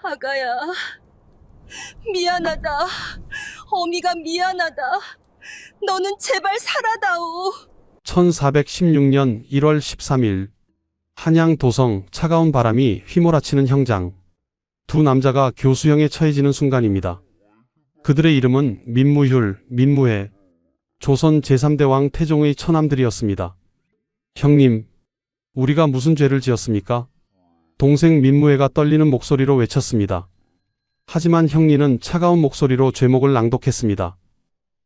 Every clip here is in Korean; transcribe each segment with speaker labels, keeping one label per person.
Speaker 1: 아가야, 미안하다. 어미가 미안하다. 너는 제발 살아다오.
Speaker 2: 1416년 1월 13일 한양 도성 차가운 바람이 휘몰아치는 형장. 두 남자가 교수형에 처해지는 순간입니다. 그들의 이름은 민무휼, 민무회, 조선 제3대 왕 태종의 처남들이었습니다. 형님, 우리가 무슨 죄를 지었습니까? 동생 민무회가 떨리는 목소리로 외쳤습니다. 하지만 형리는 차가운 목소리로 죄목을 낭독했습니다.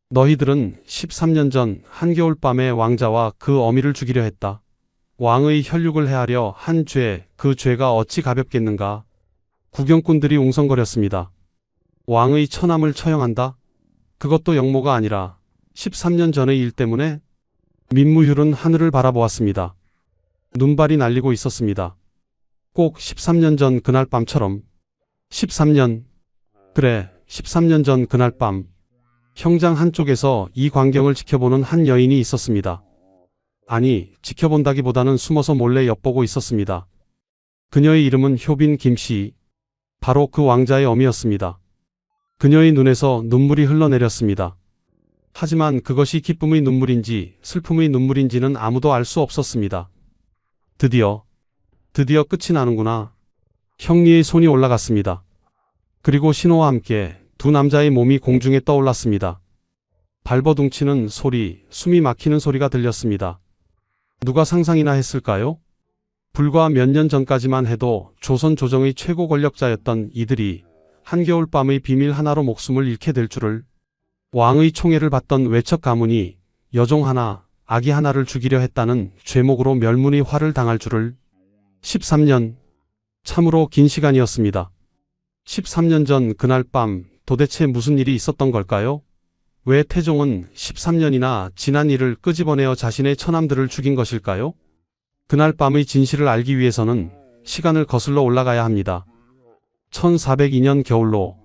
Speaker 2: 너희들은 13년 전 한겨울밤에 왕자와 그 어미를 죽이려 했다. 왕의 혈육을 해하려 한 죄, 그 죄가 어찌 가볍겠는가? 구경꾼들이 웅성거렸습니다. 왕의 처남을 처형한다? 그것도 영모가 아니라 13년 전의 일 때문에? 민무휼은 하늘을 바라보았습니다. 눈발이 날리고 있었습니다. 꼭 13년 전 그날 밤처럼. 13년. 그래, 13년 전 그날 밤. 형장 한쪽에서 이 광경을 지켜보는 한 여인이 있었습니다. 아니, 지켜본다기보다는 숨어서 몰래 엿보고 있었습니다. 그녀의 이름은 효빈 김씨. 바로 그 왕자의 어미였습니다. 그녀의 눈에서 눈물이 흘러내렸습니다. 하지만 그것이 기쁨의 눈물인지 슬픔의 눈물인지는 아무도 알 수 없었습니다. 드디어 끝이 나는구나. 형리의 손이 올라갔습니다. 그리고 신호와 함께 두 남자의 몸이 공중에 떠올랐습니다. 발버둥치는 소리, 숨이 막히는 소리가 들렸습니다. 누가 상상이나 했을까요? 불과 몇 년 전까지만 해도 조선 조정의 최고 권력자였던 이들이 한겨울밤의 비밀 하나로 목숨을 잃게 될 줄을. 왕의 총애를 받던 외척 가문이 여종 하나, 아기 하나를 죽이려 했다는 죄목으로 멸문의 화를 당할 줄을. 13년. 참으로 긴 시간이었습니다. 13년 전 그날 밤 도대체 무슨 일이 있었던 걸까요? 왜 태종은 13년이나 지난 일을 끄집어내어 자신의 처남들을 죽인 것일까요? 그날 밤의 진실을 알기 위해서는 시간을 거슬러 올라가야 합니다. 1402년 겨울로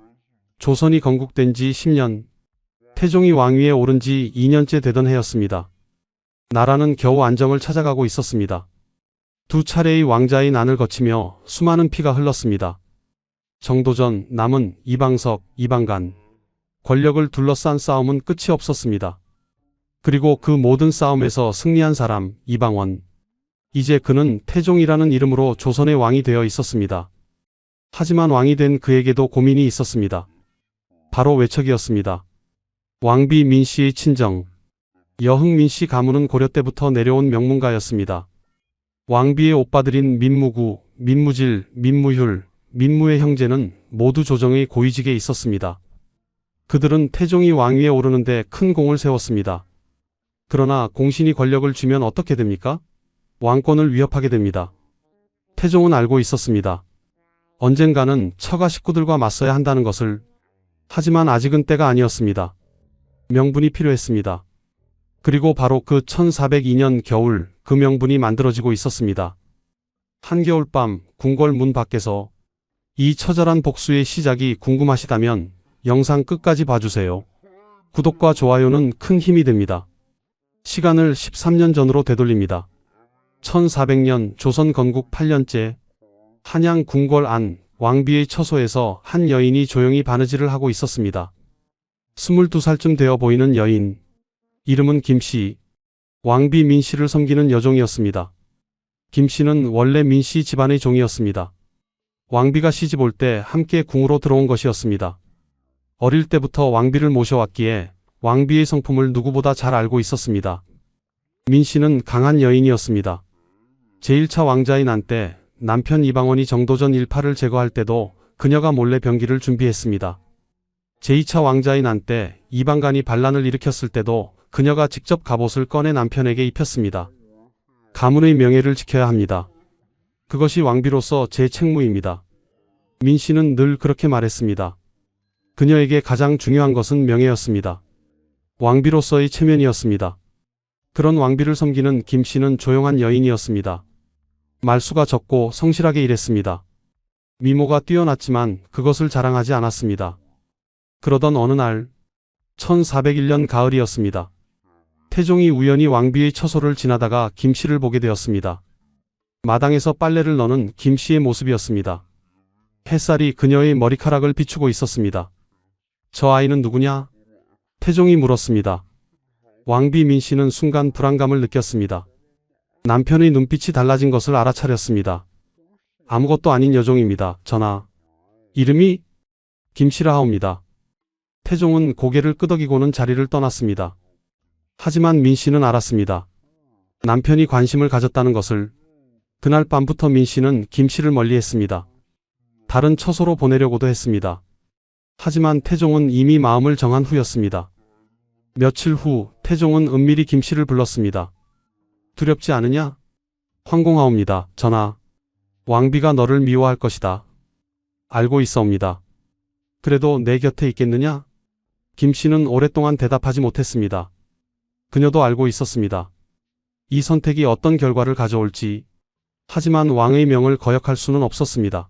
Speaker 2: 조선이 건국된 지 10년, 태종이 왕위에 오른 지 2년째 되던 해였습니다. 나라는 겨우 안정을 찾아가고 있었습니다. 두 차례의 왕자의 난을 거치며 수많은 피가 흘렀습니다. 정도전, 남은, 이방석, 이방간. 권력을 둘러싼 싸움은 끝이 없었습니다. 그리고 그 모든 싸움에서 승리한 사람, 이방원. 이제 그는 태종이라는 이름으로 조선의 왕이 되어 있었습니다. 하지만 왕이 된 그에게도 고민이 있었습니다. 바로 외척이었습니다. 왕비 민씨의 친정. 여흥 민씨 가문은 고려 때부터 내려온 명문가였습니다. 왕비의 오빠들인 민무구, 민무질, 민무휼, 민무의 형제는 모두 조정의 고위직에 있었습니다. 그들은 태종이 왕위에 오르는데 큰 공을 세웠습니다. 그러나 공신이 권력을 쥐면 어떻게 됩니까? 왕권을 위협하게 됩니다. 태종은 알고 있었습니다. 언젠가는 처가 식구들과 맞서야 한다는 것을. 하지만 아직은 때가 아니었습니다. 명분이 필요했습니다. 그리고 바로 그 1402년 겨울 그 명분이 만들어지고 있었습니다. 한겨울밤 궁궐 문 밖에서 이 처절한 복수의 시작이 궁금하시다면 영상 끝까지 봐주세요. 구독과 좋아요는 큰 힘이 됩니다. 시간을 13년 전으로 되돌립니다. 1400년 조선 건국 8년째 한양 궁궐 안 왕비의 처소에서 한 여인이 조용히 바느질을 하고 있었습니다. 22살쯤 되어 보이는 여인. 이름은 김씨. 왕비 민씨를 섬기는 여종이었습니다. 김씨는 원래 민씨 집안의 종이었습니다. 왕비가 시집 올 때 함께 궁으로 들어온 것이었습니다. 어릴 때부터 왕비를 모셔왔기에 왕비의 성품을 누구보다 잘 알고 있었습니다. 민씨는 강한 여인이었습니다. 제1차 왕자의 난 때 남편 이방원이 정도전 일파를 제거할 때도 그녀가 몰래 병기를 준비했습니다. 제2차 왕자의 난 때 이방간이 반란을 일으켰을 때도 그녀가 직접 갑옷을 꺼내 남편에게 입혔습니다. 가문의 명예를 지켜야 합니다. 그것이 왕비로서 제 책무입니다. 민씨는 늘 그렇게 말했습니다. 그녀에게 가장 중요한 것은 명예였습니다. 왕비로서의 체면이었습니다. 그런 왕비를 섬기는 김씨는 조용한 여인이었습니다. 말수가 적고 성실하게 일했습니다. 미모가 뛰어났지만 그것을 자랑하지 않았습니다. 그러던 어느 날 1401년 가을이었습니다. 태종이 우연히 왕비의 처소를 지나다가 김씨를 보게 되었습니다. 마당에서 빨래를 넣는 김씨의 모습이었습니다. 햇살이 그녀의 머리카락을 비추고 있었습니다. 저 아이는 누구냐? 태종이 물었습니다. 왕비 민 씨는 순간 불안감을 느꼈습니다. 남편의 눈빛이 달라진 것을 알아차렸습니다. 아무것도 아닌 여종입니다. 전하. 이름이 김씨라 하옵니다. 태종은 고개를 끄덕이고는 자리를 떠났습니다. 하지만 민 씨는 알았습니다. 남편이 관심을 가졌다는 것을. 그날 밤부터 민 씨는 김 씨를 멀리했습니다. 다른 처소로 보내려고도 했습니다. 하지만 태종은 이미 마음을 정한 후였습니다. 며칠 후 태종은 은밀히 김 씨를 불렀습니다. 두렵지 않으냐? 황공하옵니다. 전하. 왕비가 너를 미워할 것이다. 알고 있사옵니다. 그래도 내 곁에 있겠느냐? 김 씨는 오랫동안 대답하지 못했습니다. 그녀도 알고 있었습니다. 이 선택이 어떤 결과를 가져올지. 하지만 왕의 명을 거역할 수는 없었습니다.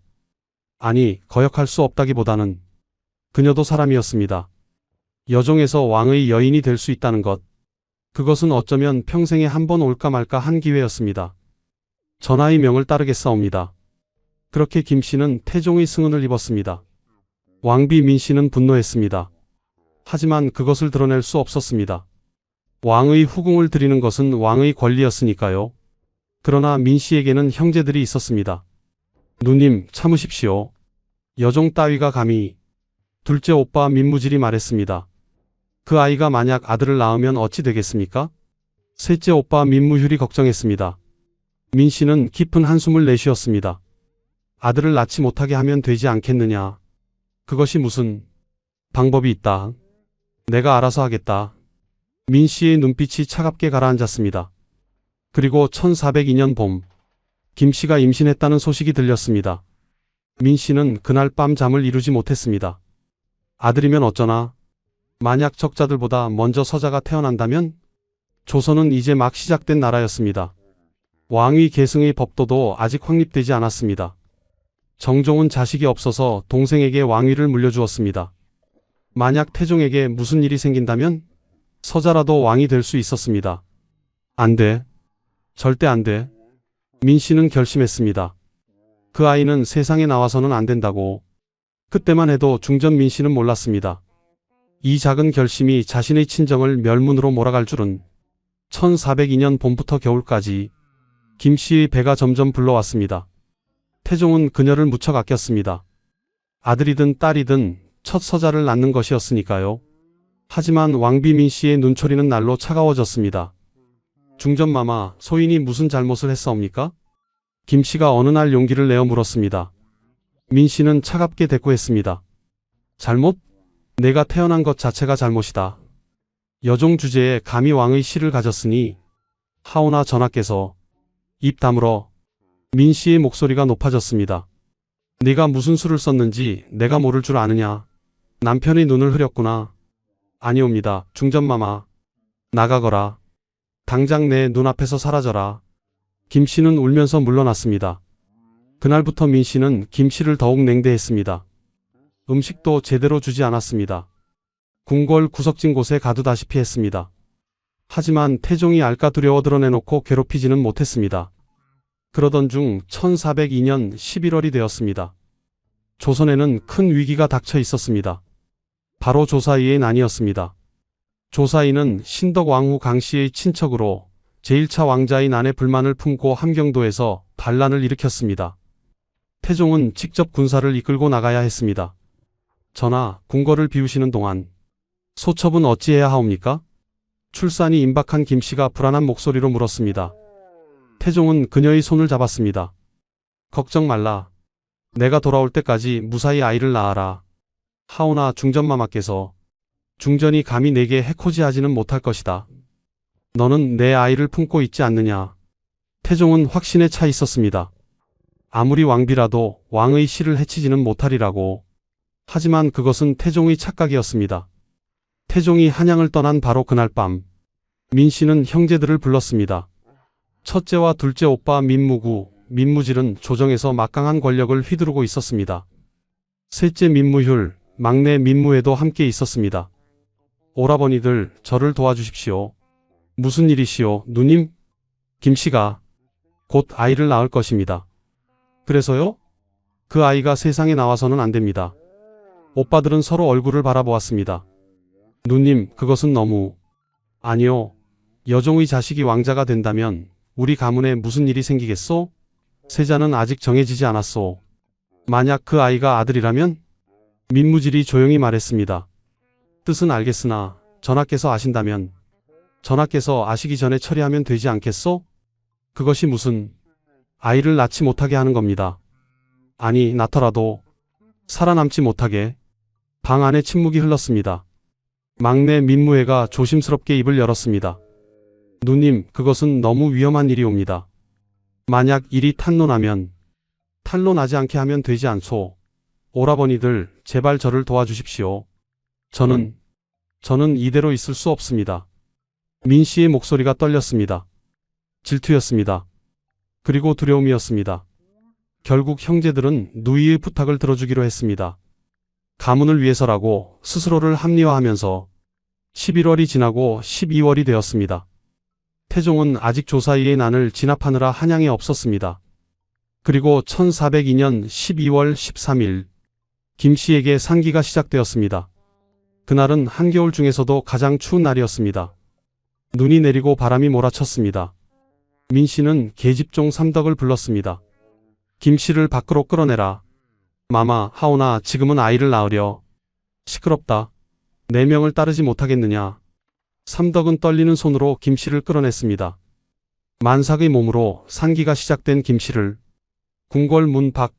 Speaker 2: 아니, 거역할 수 없다기보다는 그녀도 사람이었습니다. 여종에서 왕의 여인이 될 수 있다는 것. 그것은 어쩌면 평생에 한 번 올까 말까 한 기회였습니다. 전하의 명을 따르겠사옵니다. 그렇게 김 씨는 태종의 승은을 입었습니다. 왕비 민 씨는 분노했습니다. 하지만 그것을 드러낼 수 없었습니다. 왕의 후궁을 드리는 것은 왕의 권리였으니까요. 그러나 민 씨에게는 형제들이 있었습니다. 누님, 참으십시오. 여종 따위가 감히. 둘째 오빠 민무질이 말했습니다. 그 아이가 만약 아들을 낳으면 어찌 되겠습니까? 셋째 오빠 민무휼이 걱정했습니다. 민 씨는 깊은 한숨을 내쉬었습니다. 아들을 낳지 못하게 하면 되지 않겠느냐. 그것이 무슨 방법이 있다. 내가 알아서 하겠다. 민 씨의 눈빛이 차갑게 가라앉았습니다. 그리고 1402년 봄, 김 씨가 임신했다는 소식이 들렸습니다. 민 씨는 그날 밤 잠을 이루지 못했습니다. 아들이면 어쩌나? 만약 적자들보다 먼저 서자가 태어난다면? 조선은 이제 막 시작된 나라였습니다. 왕위 계승의 법도도 아직 확립되지 않았습니다. 정종은 자식이 없어서 동생에게 왕위를 물려주었습니다. 만약 태종에게 무슨 일이 생긴다면 서자라도 왕이 될 수 있었습니다. 안 돼. 절대 안 돼. 민 씨는 결심했습니다. 그 아이는 세상에 나와서는 안 된다고. 그때만 해도 중전 민 씨는 몰랐습니다. 이 작은 결심이 자신의 친정을 멸문으로 몰아갈 줄은. 1402년 봄부터 겨울까지 김 씨의 배가 점점 불러왔습니다. 태종은 그녀를 무척 아꼈습니다. 아들이든 딸이든 첫 서자를 낳는 것이었으니까요. 하지만 왕비 민 씨의 눈초리는 날로 차가워졌습니다. 중전마마, 소인이 무슨 잘못을 했사옵니까? 김 씨가 어느 날 용기를 내어 물었습니다. 민 씨는 차갑게 대꾸했습니다. 잘못? 내가 태어난 것 자체가 잘못이다. 여종 주제에 감히 왕의 씨를 가졌으니 하오나 전하께서. 입 다물어. 민 씨의 목소리가 높아졌습니다. 네가 무슨 수를 썼는지 내가 모를 줄 아느냐. 남편의 눈을 흐렸구나. 아니옵니다. 중전마마. 나가거라. 당장 내 눈앞에서 사라져라. 김 씨는 울면서 물러났습니다. 그날부터 민 씨는 김 씨를 더욱 냉대했습니다. 음식도 제대로 주지 않았습니다. 궁궐 구석진 곳에 가두다시피 했습니다. 하지만 태종이 알까 두려워 드러내놓고 괴롭히지는 못했습니다. 그러던 중 1402년 11월이 되었습니다. 조선에는 큰 위기가 닥쳐 있었습니다. 바로 조사이의 난이었습니다. 조사이는 신덕왕후 강씨의 친척으로 제1차 왕자의 난에 불만을 품고 함경도에서 반란을 일으켰습니다. 태종은 직접 군사를 이끌고 나가야 했습니다. 전하, 궁궐을 비우시는 동안 소첩은 어찌해야 하옵니까? 출산이 임박한 김 씨가 불안한 목소리로 물었습니다. 태종은 그녀의 손을 잡았습니다. 걱정 말라. 내가 돌아올 때까지 무사히 아이를 낳아라. 하오나 중전마마께서. 중전이 감히 내게 해코지하지는 못할 것이다. 너는 내 아이를 품고 있지 않느냐. 태종은 확신에 차 있었습니다. 아무리 왕비라도 왕의 씨를 해치지는 못하리라고. 하지만 그것은 태종의 착각이었습니다. 태종이 한양을 떠난 바로 그날 밤, 민 씨는 형제들을 불렀습니다. 첫째와 둘째 오빠 민무구, 민무질은 조정에서 막강한 권력을 휘두르고 있었습니다. 셋째 민무휼, 막내 민무회도 함께 있었습니다. 오라버니들, 저를 도와주십시오. 무슨 일이시오, 누님? 김씨가 곧 아이를 낳을 것입니다. 그래서요? 그 아이가 세상에 나와서는 안 됩니다. 오빠들은 서로 얼굴을 바라보았습니다. 누님, 그것은 너무... 아니요. 여종의 자식이 왕자가 된다면 우리 가문에 무슨 일이 생기겠소? 세자는 아직 정해지지 않았소. 만약 그 아이가 아들이라면? 민무질이 조용히 말했습니다. 뜻은 알겠으나 전하께서 아신다면 전하께서 아시기 전에 처리하면 되지 않겠소? 그것이 무슨 아이를 낳지 못하게 하는 겁니다. 아니, 낳더라도 살아남지 못하게. 방 안에 침묵이 흘렀습니다. 막내 민무회가 조심스럽게 입을 열었습니다. 누님, 그것은 너무 위험한 일이옵니다. 만약 일이 탄로나면 탄로나지 않게 하면 되지 않소. 오라버니들, 제발 저를 도와주십시오. 저는 이대로 있을 수 없습니다. 민 씨의 목소리가 떨렸습니다. 질투였습니다. 그리고 두려움이었습니다. 결국 형제들은 누이의 부탁을 들어주기로 했습니다. 가문을 위해서라고 스스로를 합리화하면서 11월이 지나고 12월이 되었습니다. 태종은 아직 조사이의 난을 진압하느라 한양에 없었습니다. 그리고 1402년 12월 13일 김 씨에게 산기가 시작되었습니다. 그날은 한겨울 중에서도 가장 추운 날이었습니다. 눈이 내리고 바람이 몰아쳤습니다. 민 씨는 계집종 삼덕을 불렀습니다. 김 씨를 밖으로 끌어내라. 마마, 하오나 지금은 아이를 낳으려. 시끄럽다. 내 명을 따르지 못하겠느냐. 삼덕은 떨리는 손으로 김 씨를 끌어냈습니다. 만삭의 몸으로 산기가 시작된 김 씨를 궁궐 문 밖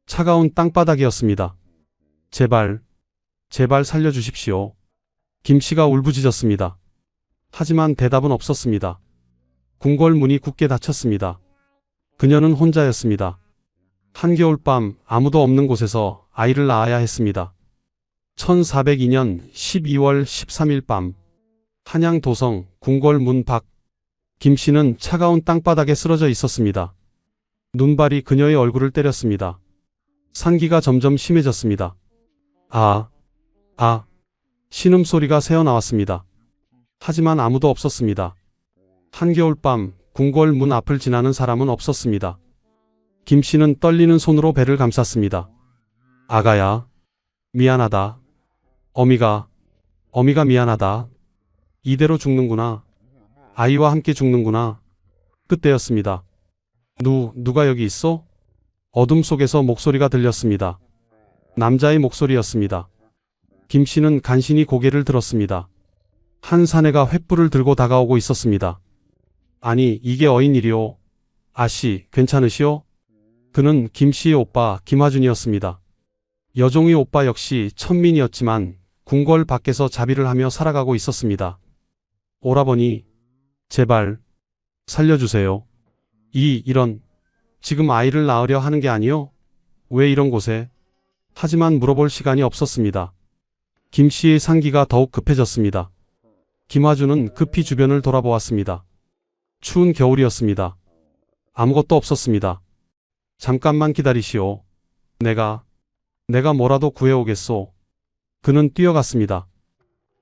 Speaker 2: 차가운 땅바닥이었습니다. 제발 살려주십시오. 김 씨가 울부짖었습니다. 하지만 대답은 없었습니다. 궁궐 문이 굳게 닫혔습니다. 그녀는 혼자였습니다. 한겨울밤 아무도 없는 곳에서 아이를 낳아야 했습니다. 1402년 12월 13일 밤 한양 도성 궁궐 문 밖 김 씨는 차가운 땅바닥에 쓰러져 있었습니다. 눈발이 그녀의 얼굴을 때렸습니다. 산기가 점점 심해졌습니다. 신음소리가 새어나왔습니다. 하지만 아무도 없었습니다. 한겨울밤 궁궐 문 앞을 지나는 사람은 없었습니다. 김 씨는 떨리는 손으로 배를 감쌌습니다. 아가야, 미안하다. 어미가 미안하다. 이대로 죽는구나. 아이와 함께 죽는구나. 그때였습니다. 누가 여기 있어? 어둠 속에서 목소리가 들렸습니다. 남자의 목소리였습니다. 김 씨는 간신히 고개를 들었습니다. 한 사내가 횃불을 들고 다가오고 있었습니다. 아니, 이게 어인일이오. 아씨, 괜찮으시오? 그는 김 씨의 오빠 김하준이었습니다. 여종의 오빠 역시 천민이었지만 궁궐 밖에서 자비를 하며 살아가고 있었습니다. 오라버니, 제발 살려주세요. 이런 지금 아이를 낳으려 하는 게 아니요? 왜 이런 곳에? 하지만 물어볼 시간이 없었습니다. 김 씨의 상기가 더욱 급해졌습니다. 김하준은 급히 주변을 돌아보았습니다. 추운 겨울이었습니다. 아무것도 없었습니다. 잠깐만 기다리시오. 내가 뭐라도 구해오겠소. 그는 뛰어갔습니다.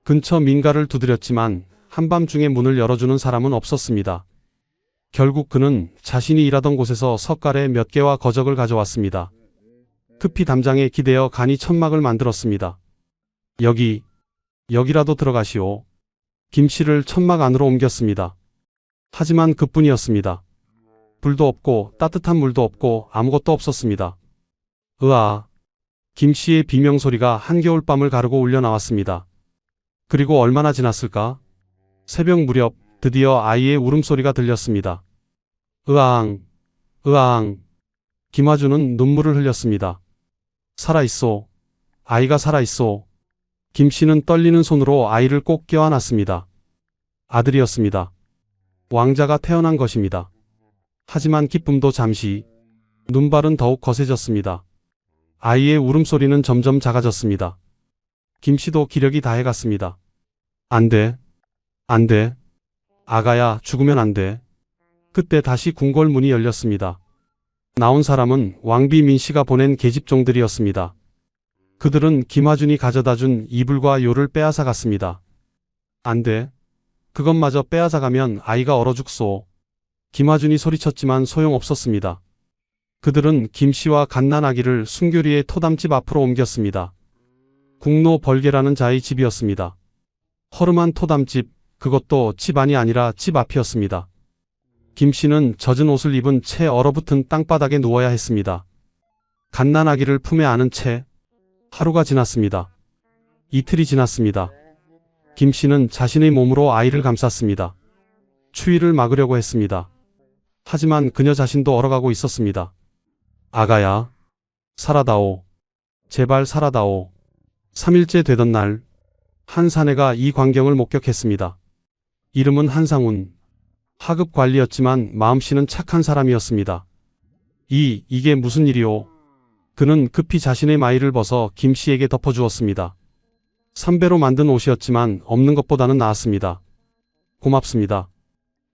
Speaker 2: 근처 민가를 두드렸지만 한밤중에 문을 열어주는 사람은 없었습니다. 결국 그는 자신이 일하던 곳에서 석갈에 몇 개와 거적을 가져왔습니다. 급히 담장에 기대어 간이 천막을 만들었습니다. 여기라도 들어가시오. 김 씨를 천막 안으로 옮겼습니다. 하지만 그뿐이었습니다. 불도 없고 따뜻한 물도 없고 아무것도 없었습니다. 으아. 김 씨의 비명소리가 한겨울밤을 가르고 울려 나왔습니다. 그리고 얼마나 지났을까? 새벽 무렵 드디어 아이의 울음소리가 들렸습니다. 으아앙. 김하준은 눈물을 흘렸습니다. 살아있소. 아이가 살아있소. 김 씨는 떨리는 손으로 아이를 꼭 껴안았습니다. 아들이었습니다. 왕자가 태어난 것입니다. 하지만 기쁨도 잠시, 눈발은 더욱 거세졌습니다. 아이의 울음소리는 점점 작아졌습니다. 김 씨도 기력이 다해갔습니다. 안 돼. 아가야, 죽으면 안 돼. 그때 다시 궁궐 문이 열렸습니다. 나온 사람은 왕비 민 씨가 보낸 계집종들이었습니다. 그들은 김하준이 가져다준 이불과 요를 빼앗아 갔습니다. 안 돼. 그것마저 빼앗아 가면 아이가 얼어 죽소. 김하준이 소리쳤지만 소용없었습니다. 그들은 김 씨와 갓난아기를 순교리의 토담집 앞으로 옮겼습니다. 국노 벌게라는 자의 집이었습니다. 허름한 토담집, 그것도 집안이 아니라 집 앞이었습니다. 김 씨는 젖은 옷을 입은 채 얼어붙은 땅바닥에 누워야 했습니다. 갓난아기를 품에 안은 채 하루가 지났습니다. 이틀이 지났습니다. 김 씨는 자신의 몸으로 아이를 감쌌습니다. 추위를 막으려고 했습니다. 하지만 그녀 자신도 얼어가고 있었습니다. 아가야, 살아다오. 제발 살아다오. 3일째 되던 날, 한 사내가 이 광경을 목격했습니다. 이름은 한상훈. 하급 관리였지만 마음씨는 착한 사람이었습니다. 이게 무슨 일이오? 그는 급히 자신의 마이를 벗어 김 씨에게 덮어주었습니다. 삼배로 만든 옷이었지만 없는 것보다는 나았습니다. 고맙습니다.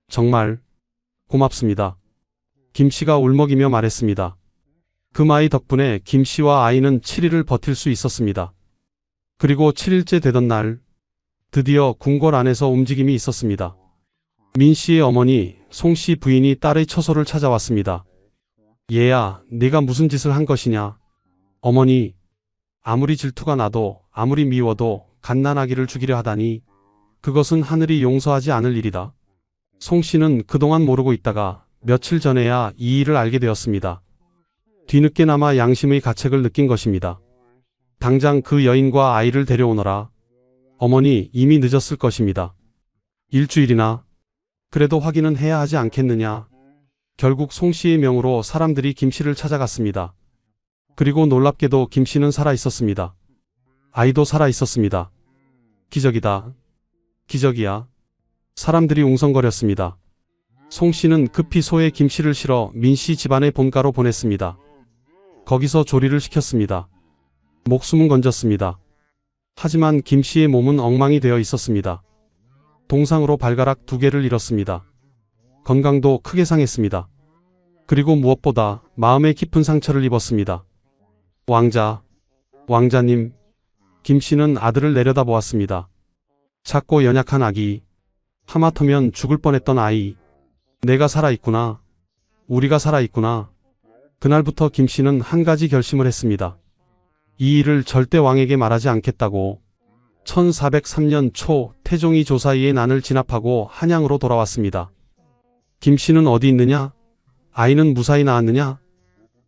Speaker 2: 정말 고맙습니다. 김 씨가 울먹이며 말했습니다. 그 마이 덕분에 김 씨와 아이는 7일을 버틸 수 있었습니다. 그리고 7일째 되던 날, 드디어 궁궐 안에서 움직임이 있었습니다. 민 씨의 어머니, 송 씨 부인이 딸의 처소를 찾아왔습니다. 얘야, 네가 무슨 짓을 한 것이냐? 어머니, 아무리 질투가 나도 아무리 미워도 갓난아기를 죽이려 하다니 그것은 하늘이 용서하지 않을 일이다. 송 씨는 그동안 모르고 있다가 며칠 전에야 이 일을 알게 되었습니다. 뒤늦게나마 양심의 가책을 느낀 것입니다. 당장 그 여인과 아이를 데려오너라. 어머니, 이미 늦었을 것입니다. 일주일이나 그래도 확인은 해야 하지 않겠느냐. 결국 송 씨의 명으로 사람들이 김 씨를 찾아갔습니다. 그리고 놀랍게도 김 씨는 살아 있었습니다. 아이도 살아 있었습니다. 기적이다. 기적이야. 사람들이 웅성거렸습니다. 송 씨는 급히 소에 김 씨를 실어 민 씨 집안의 본가로 보냈습니다. 거기서 조리를 시켰습니다. 목숨은 건졌습니다. 하지만 김 씨의 몸은 엉망이 되어 있었습니다. 동상으로 발가락 2개를 잃었습니다. 건강도 크게 상했습니다. 그리고 무엇보다 마음에 깊은 상처를 입었습니다. 왕자님, 김 씨는 아들을 내려다보았습니다. 작고 연약한 아기, 하마터면 죽을 뻔했던 아이. 내가 살아있구나. 우리가 살아있구나. 그날부터 김 씨는 한 가지 결심을 했습니다. 이 일을 절대 왕에게 말하지 않겠다고. 1403년 초 태종이 조사이의 난을 진압하고 한양으로 돌아왔습니다. 김 씨는 어디 있느냐? 아이는 무사히 나았느냐?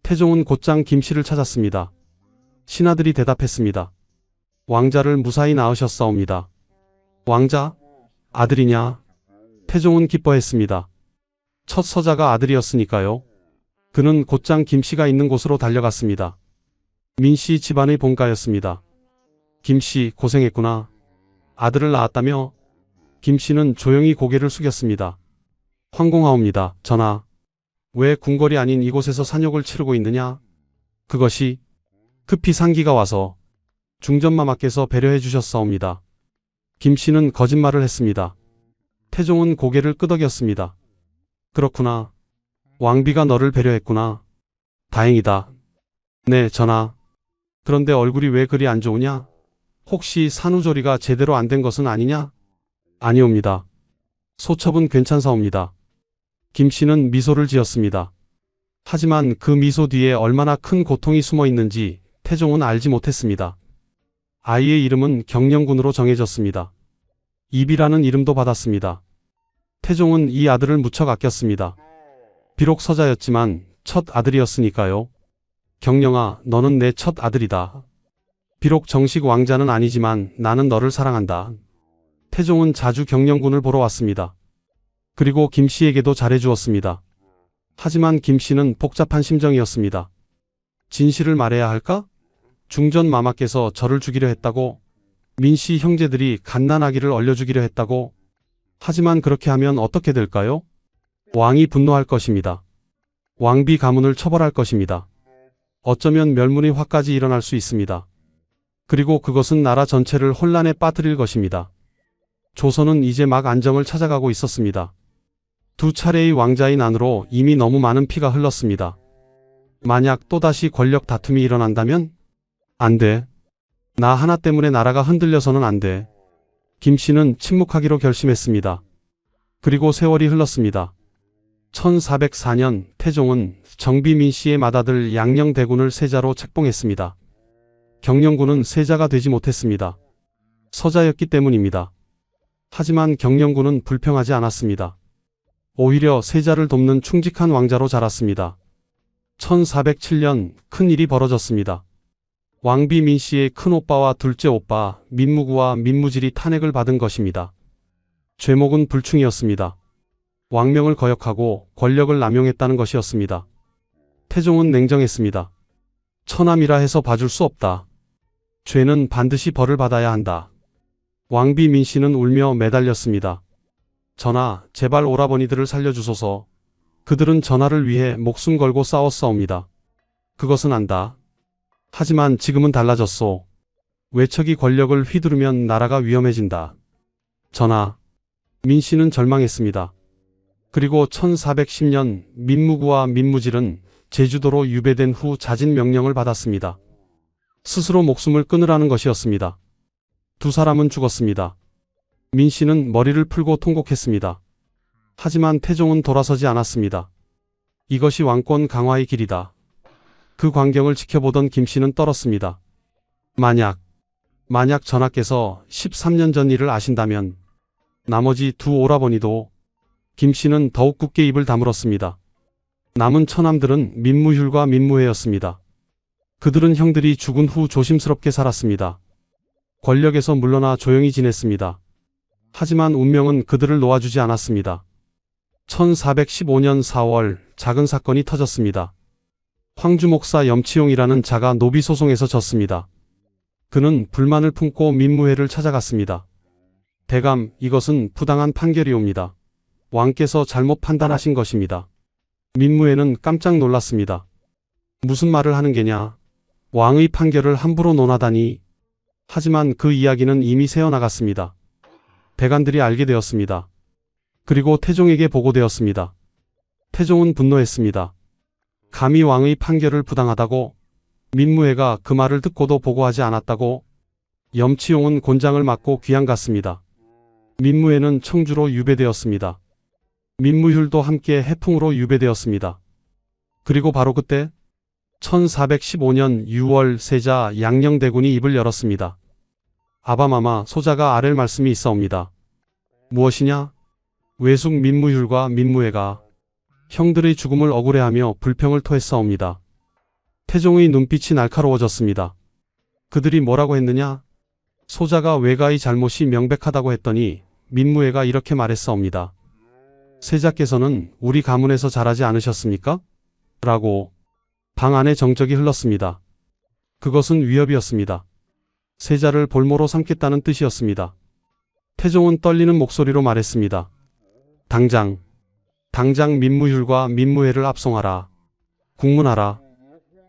Speaker 2: 태종은 곧장 김 씨를 찾았습니다. 신하들이 대답했습니다. 왕자를 무사히 낳으셨사옵니다. 왕자? 아들이냐? 태종은 기뻐했습니다. 첫 서자가 아들이었으니까요. 그는 곧장 김 씨가 있는 곳으로 달려갔습니다. 민 씨 집안의 본가였습니다. 김 씨 고생했구나. 아들을 낳았다며? 김 씨는 조용히 고개를 숙였습니다. 황공하옵니다, 전하. 왜 궁궐이 아닌 이곳에서 산욕을 치르고 있느냐? 그것이 급히 상기가 와서 중전마마께서 배려해 주셨사옵니다. 김 씨는 거짓말을 했습니다. 태종은 고개를 끄덕였습니다. 그렇구나. 왕비가 너를 배려했구나. 다행이다. 네, 전하. 그런데 얼굴이 왜 그리 안 좋으냐? 혹시 산후조리가 제대로 안 된 것은 아니냐? 아니옵니다. 소첩은 괜찮사옵니다. 김 씨는 미소를 지었습니다. 하지만 그 미소 뒤에 얼마나 큰 고통이 숨어 있는지 태종은 알지 못했습니다. 아이의 이름은 경령군으로 정해졌습니다. 입이라는 이름도 받았습니다. 태종은 이 아들을 무척 아꼈습니다. 비록 서자였지만 첫 아들이었으니까요. 경령아, 너는 내 첫 아들이다. 비록 정식 왕자는 아니지만 나는 너를 사랑한다. 태종은 자주 경령군을 보러 왔습니다. 그리고 김 씨에게도 잘해주었습니다. 하지만 김 씨는 복잡한 심정이었습니다. 진실을 말해야 할까? 중전 마마께서 저를 죽이려 했다고? 민 씨 형제들이 갓난아기를 얼려주기려 했다고? 하지만 그렇게 하면 어떻게 될까요? 왕이 분노할 것입니다. 왕비 가문을 처벌할 것입니다. 어쩌면 멸문의 화까지 일어날 수 있습니다. 그리고 그것은 나라 전체를 혼란에 빠뜨릴 것입니다. 조선은 이제 막 안정을 찾아가고 있었습니다. 2차례의 왕자의 난으로 이미 너무 많은 피가 흘렀습니다. 만약 또다시 권력 다툼이 일어난다면? 안 돼. 나 하나 때문에 나라가 흔들려서는 안 돼. 김 씨는 침묵하기로 결심했습니다. 그리고 세월이 흘렀습니다. 1404년 태종은 정비민 씨의 맏아들 양녕대군을 세자로 책봉했습니다. 경영군은 세자가 되지 못했습니다. 서자였기 때문입니다. 하지만 경영군은 불평하지 않았습니다. 오히려 세자를 돕는 충직한 왕자로 자랐습니다. 1407년 큰 일이 벌어졌습니다. 왕비 민 씨의 큰오빠와 둘째 오빠 민무구와 민무질이 탄핵을 받은 것입니다. 죄목은 불충이었습니다. 왕명을 거역하고 권력을 남용했다는 것이었습니다. 태종은 냉정했습니다. 처남이라 해서 봐줄 수 없다. 죄는 반드시 벌을 받아야 한다. 왕비 민 씨는 울며 매달렸습니다. 전하, 제발 오라버니들을 살려주소서. 그들은 전하를 위해 목숨 걸고 싸웠사옵니다. 그것은 안다. 하지만 지금은 달라졌소. 외척이 권력을 휘두르면 나라가 위험해진다. 전하, 민 씨는 절망했습니다. 그리고 1410년 민무구와 민무질은 제주도로 유배된 후 자진 명령을 받았습니다. 스스로 목숨을 끊으라는 것이었습니다. 두 사람은 죽었습니다. 민 씨는 머리를 풀고 통곡했습니다. 하지만 태종은 돌아서지 않았습니다. 이것이 왕권 강화의 길이다. 그 광경을 지켜보던 김 씨는 떨었습니다. 만약 전하께서 13년 전 일을 아신다면 나머지 두 오라버니도. 김 씨는 더욱 굳게 입을 다물었습니다. 남은 처남들은 민무휼과 민무회였습니다. 그들은 형들이 죽은 후 조심스럽게 살았습니다. 권력에서 물러나 조용히 지냈습니다. 하지만 운명은 그들을 놓아주지 않았습니다. 1415년 4월 작은 사건이 터졌습니다. 황주 목사 염치용이라는 자가 노비 소송에서 졌습니다. 그는 불만을 품고 민무회를 찾아갔습니다. 대감, 이것은 부당한 판결이옵니다. 왕께서 잘못 판단하신 것입니다. 민무회는 깜짝 놀랐습니다. 무슨 말을 하는 게냐? 왕의 판결을 함부로 논하다니. 하지만 그 이야기는 이미 새어나갔습니다. 대관들이 알게 되었습니다. 그리고 태종에게 보고되었습니다. 태종은 분노했습니다. 감히 왕의 판결을 부당하다고? 민무회가 그 말을 듣고도 보고하지 않았다고? 염치용은 곤장을 맞고 귀양갔습니다. 민무회는 청주로 유배되었습니다. 민무휼도 함께 해풍으로 유배되었습니다. 그리고 바로 그때 1415년 6월 세자 양녕대군이 입을 열었습니다. 아바마마, 소자가 아랠 말씀이 있사옵니다. 무엇이냐? 외숙 민무휼과 민무회가 형들의 죽음을 억울해하며 불평을 토했사옵니다. 태종의 눈빛이 날카로워졌습니다. 그들이 뭐라고 했느냐? 소자가 외가의 잘못이 명백하다고 했더니 민무회가 이렇게 말했사옵니다. 세자께서는 우리 가문에서 자라지 않으셨습니까? 라고 방 안에 정적이 흘렀습니다. 그것은 위협이었습니다. 세자를 볼모로 삼겠다는 뜻이었습니다. 태종은 떨리는 목소리로 말했습니다. 당장 민무휼과 민무회를 압송하라. 국문하라.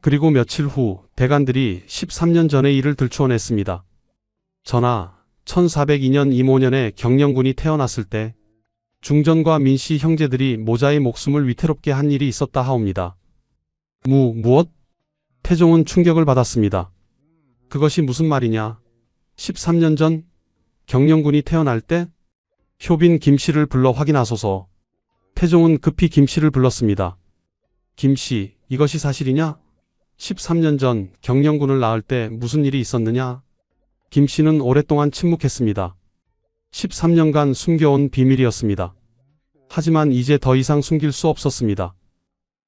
Speaker 2: 그리고 며칠 후 대관들이 13년 전의 일을 들추어냈습니다. 전하, 1402년 임오년에 경영군이 태어났을 때 중전과 민씨 형제들이 모자의 목숨을 위태롭게 한 일이 있었다 하옵니다. 무엇? 태종은 충격을 받았습니다. 그것이 무슨 말이냐? 13년 전 경영군이 태어날 때? 효빈 김씨를 불러 확인하소서. 태종은 급히 김씨를 불렀습니다. 김씨, 이것이 사실이냐? 13년 전 경영군을 낳을 때 무슨 일이 있었느냐? 김씨는 오랫동안 침묵했습니다. 13년간 숨겨온 비밀이었습니다. 하지만 이제 더 이상 숨길 수 없었습니다.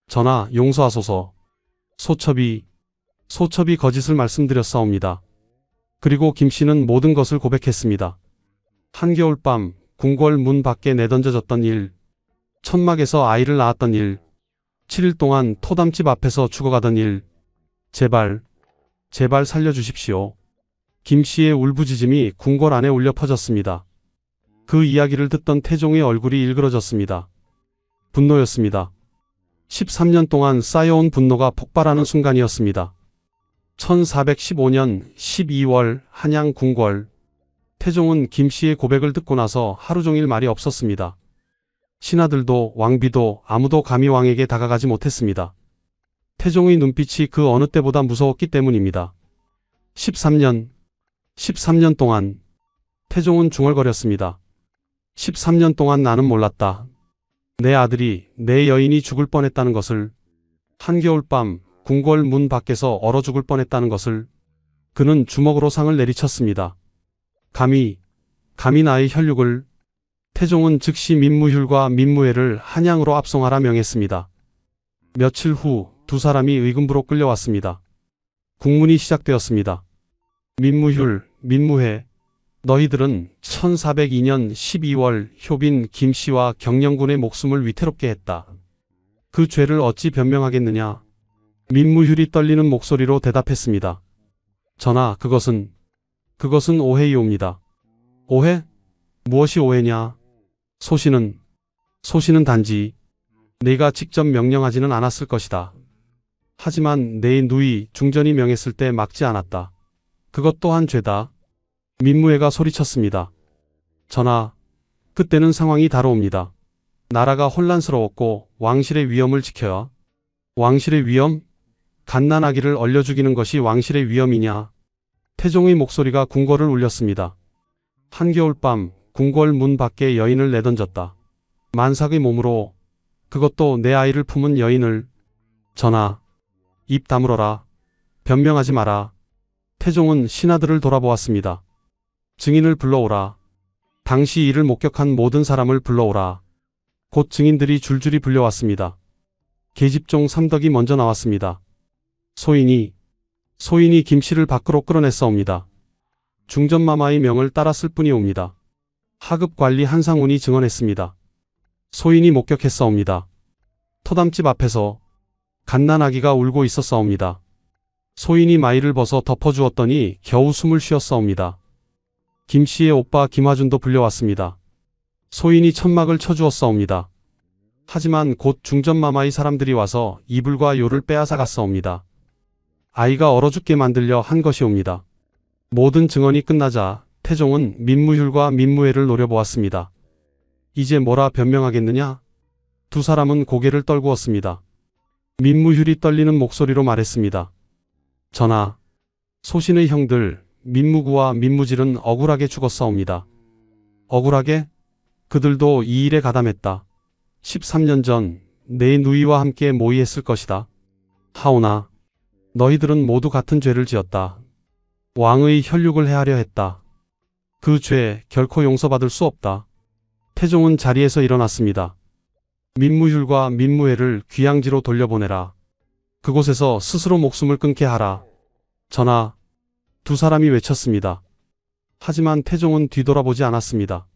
Speaker 2: 전하, 용서하소서. 소첩이 거짓을 말씀드렸사옵니다. 그리고 김씨는 모든 것을 고백했습니다. 한겨울밤 궁궐 문 밖에 내던져졌던 일, 천막에서 아이를 낳았던 일, 7일 동안 토담집 앞에서 죽어가던 일, 제발 살려주십시오. 김씨의 울부짖음이 궁궐 안에 울려 퍼졌습니다. 그 이야기를 듣던 태종의 얼굴이 일그러졌습니다. 분노였습니다. 13년 동안 쌓여온 분노가 폭발하는 순간이었습니다. 1415년 12월 한양 궁궐. 태종은 김씨의 고백을 듣고 나서 하루 종일 말이 없었습니다. 신하들도 왕비도 아무도 감히 왕에게 다가가지 못했습니다. 태종의 눈빛이 그 어느 때보다 무서웠기 때문입니다. 13년 동안 태종은 중얼거렸습니다. 13년 동안 나는 몰랐다. 내 아들이 내 여인이 죽을 뻔했다는 것을, 한겨울밤 궁궐 문 밖에서 얼어 죽을 뻔했다는 것을 그는 주먹으로 상을 내리쳤습니다. 감히 나의 혈육을. 태종은 즉시 민무휴과 민무회를 한양으로 압송하라 명했습니다. 며칠 후 두 사람이 의금부로 끌려왔습니다. 국문이 시작되었습니다. 민무휴, 민무회, 너희들은 1402년 12월 효빈 김씨와 경영군의 목숨을 위태롭게 했다. 그 죄를 어찌 변명하겠느냐? 민무휴이 떨리는 목소리로 대답했습니다. 전하, 그것은 오해이옵니다. 오해? 무엇이 오해냐? 소신은 단지 내가 직접 명령하지는 않았을 것이다. 하지만 내 누이 중전이 명했을 때 막지 않았다. 그것 또한 죄다. 민무회가 소리쳤습니다. 전하, 그때는 상황이 다르옵니다. 나라가 혼란스러웠고 왕실의 위엄을 지켜야. 왕실의 위엄? 갓난아기를 얼려 죽이는 것이 왕실의 위엄이냐? 태종의 목소리가 궁궐을 울렸습니다. 한겨울밤 궁궐 문 밖에 여인을 내던졌다. 만삭의 몸으로, 그것도 내 아이를 품은 여인을. 전하, 입 다물어라. 변명하지 마라. 태종은 신하들을 돌아보았습니다. 증인을 불러오라. 당시 이를 목격한 모든 사람을 불러오라. 곧 증인들이 줄줄이 불려왔습니다. 계집종 삼덕이 먼저 나왔습니다. 소인이 김씨를 밖으로 끌어냈사옵니다. 중전마마의 명을 따랐을 뿐이옵니다. 하급관리 한상훈이 증언했습니다. 소인이 목격했사옵니다. 토담집 앞에서 갓난아기가 울고 있었사옵니다. 소인이 마이를 벗어 덮어주었더니 겨우 숨을 쉬었사옵니다. 김씨의 오빠 김화준도 불려왔습니다. 소인이 천막을 쳐주었사옵니다. 하지만 곧 중전마마의 사람들이 와서 이불과 요를 빼앗아 갔사옵니다. 아이가 얼어 죽게 만들려 한 것이옵니다. 모든 증언이 끝나자 태종은 민무휴과 민무회를 노려보았습니다. 이제 뭐라 변명하겠느냐? 두 사람은 고개를 떨구었습니다. 민무휴이 떨리는 목소리로 말했습니다. 전하, 소신의 형들 민무구와 민무질은 억울하게 죽었사옵니다. 억울하게? 그들도 이 일에 가담했다. 13년 전 내 누이와 함께 모의했을 것이다. 하오나 너희들은 모두 같은 죄를 지었다. 왕의 혈육을 해하려 했다. 그 죄 결코 용서받을 수 없다. 태종은 자리에서 일어났습니다. 민무휴과 민무회를 귀양지로 돌려보내라. 그곳에서 스스로 목숨을 끊게 하라. 전하, 두 사람이 외쳤습니다. 하지만 태종은 뒤돌아보지 않았습니다.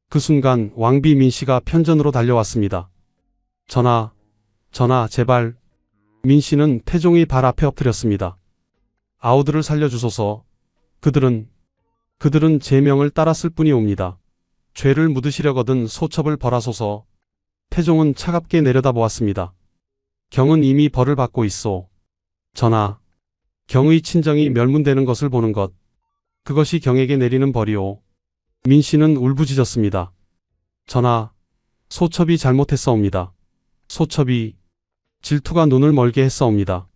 Speaker 2: 그 순간 왕비 민씨가 편전으로 달려왔습니다. 전하, 제발. 민씨는 태종의 발 앞에 엎드렸습니다. 아우들을 살려주소서. 그들은 제 명을 따랐을 뿐이옵니다. 죄를 묻으시려거든 소첩을 벌하소서. 태종은 차갑게 내려다보았습니다. 경은 이미 벌을 받고 있소. 전하, 경의 친정이 멸문되는 것을 보는 것, 그것이 경에게 내리는 벌이오. 민씨는 울부짖었습니다. 전하, 소첩이 잘못했사옵니다. 소첩이 질투가 눈을 멀게 했사옵니다.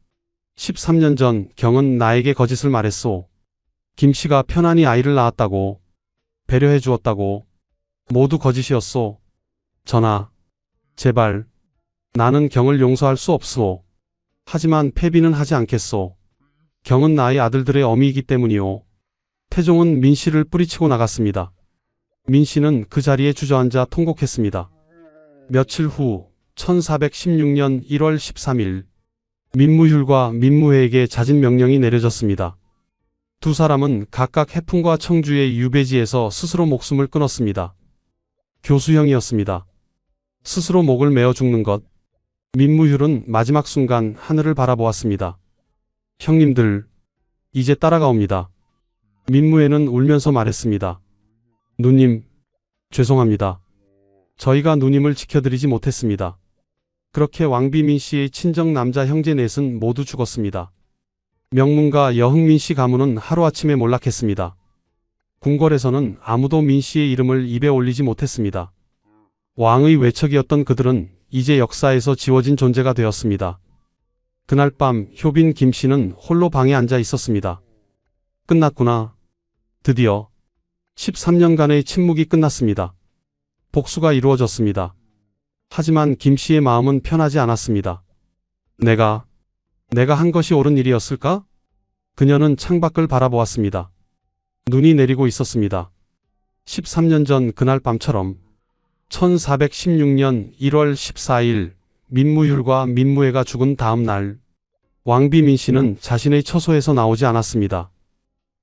Speaker 2: 13년 전 경은 나에게 거짓을 말했소. 김씨가 편안히 아이를 낳았다고, 배려해 주었다고. 모두 거짓이었소. 전하, 제발. 나는 경을 용서할 수 없소. 하지만 패비는 하지 않겠소. 경은 나의 아들들의 어미이기 때문이오. 태종은 민씨를 뿌리치고 나갔습니다. 민씨는 그 자리에 주저앉아 통곡했습니다. 며칠 후 1416년 1월 13일 민무휴과 민무회에게 자진 명령이 내려졌습니다. 두 사람은 각각 해풍과 청주의 유배지에서 스스로 목숨을 끊었습니다. 교수형이었습니다. 스스로 목을 메어 죽는 것. 민무휴는 마지막 순간 하늘을 바라보았습니다. 형님들, 이제 따라가옵니다. 민무회는 울면서 말했습니다. 누님, 죄송합니다. 저희가 누님을 지켜드리지 못했습니다. 그렇게 왕비민 씨의 친정 남자 형제 넷은 모두 죽었습니다. 명문가 여흥민 씨 가문은 하루아침에 몰락했습니다. 궁궐에서는 아무도 민 씨의 이름을 입에 올리지 못했습니다. 왕의 외척이었던 그들은 이제 역사에서 지워진 존재가 되었습니다. 그날 밤 효빈 김 씨는 홀로 방에 앉아 있었습니다. 끝났구나. 드디어 13년간의 침묵이 끝났습니다. 복수가 이루어졌습니다. 하지만 김 씨의 마음은 편하지 않았습니다. 내가 한 것이 옳은 일이었을까? 그녀는 창밖을 바라보았습니다. 눈이 내리고 있었습니다. 13년 전 그날 밤처럼 1416년 1월 14일 민무율과 민무애가 죽은 다음 날 왕비 민 씨는 자신의 처소에서 나오지 않았습니다.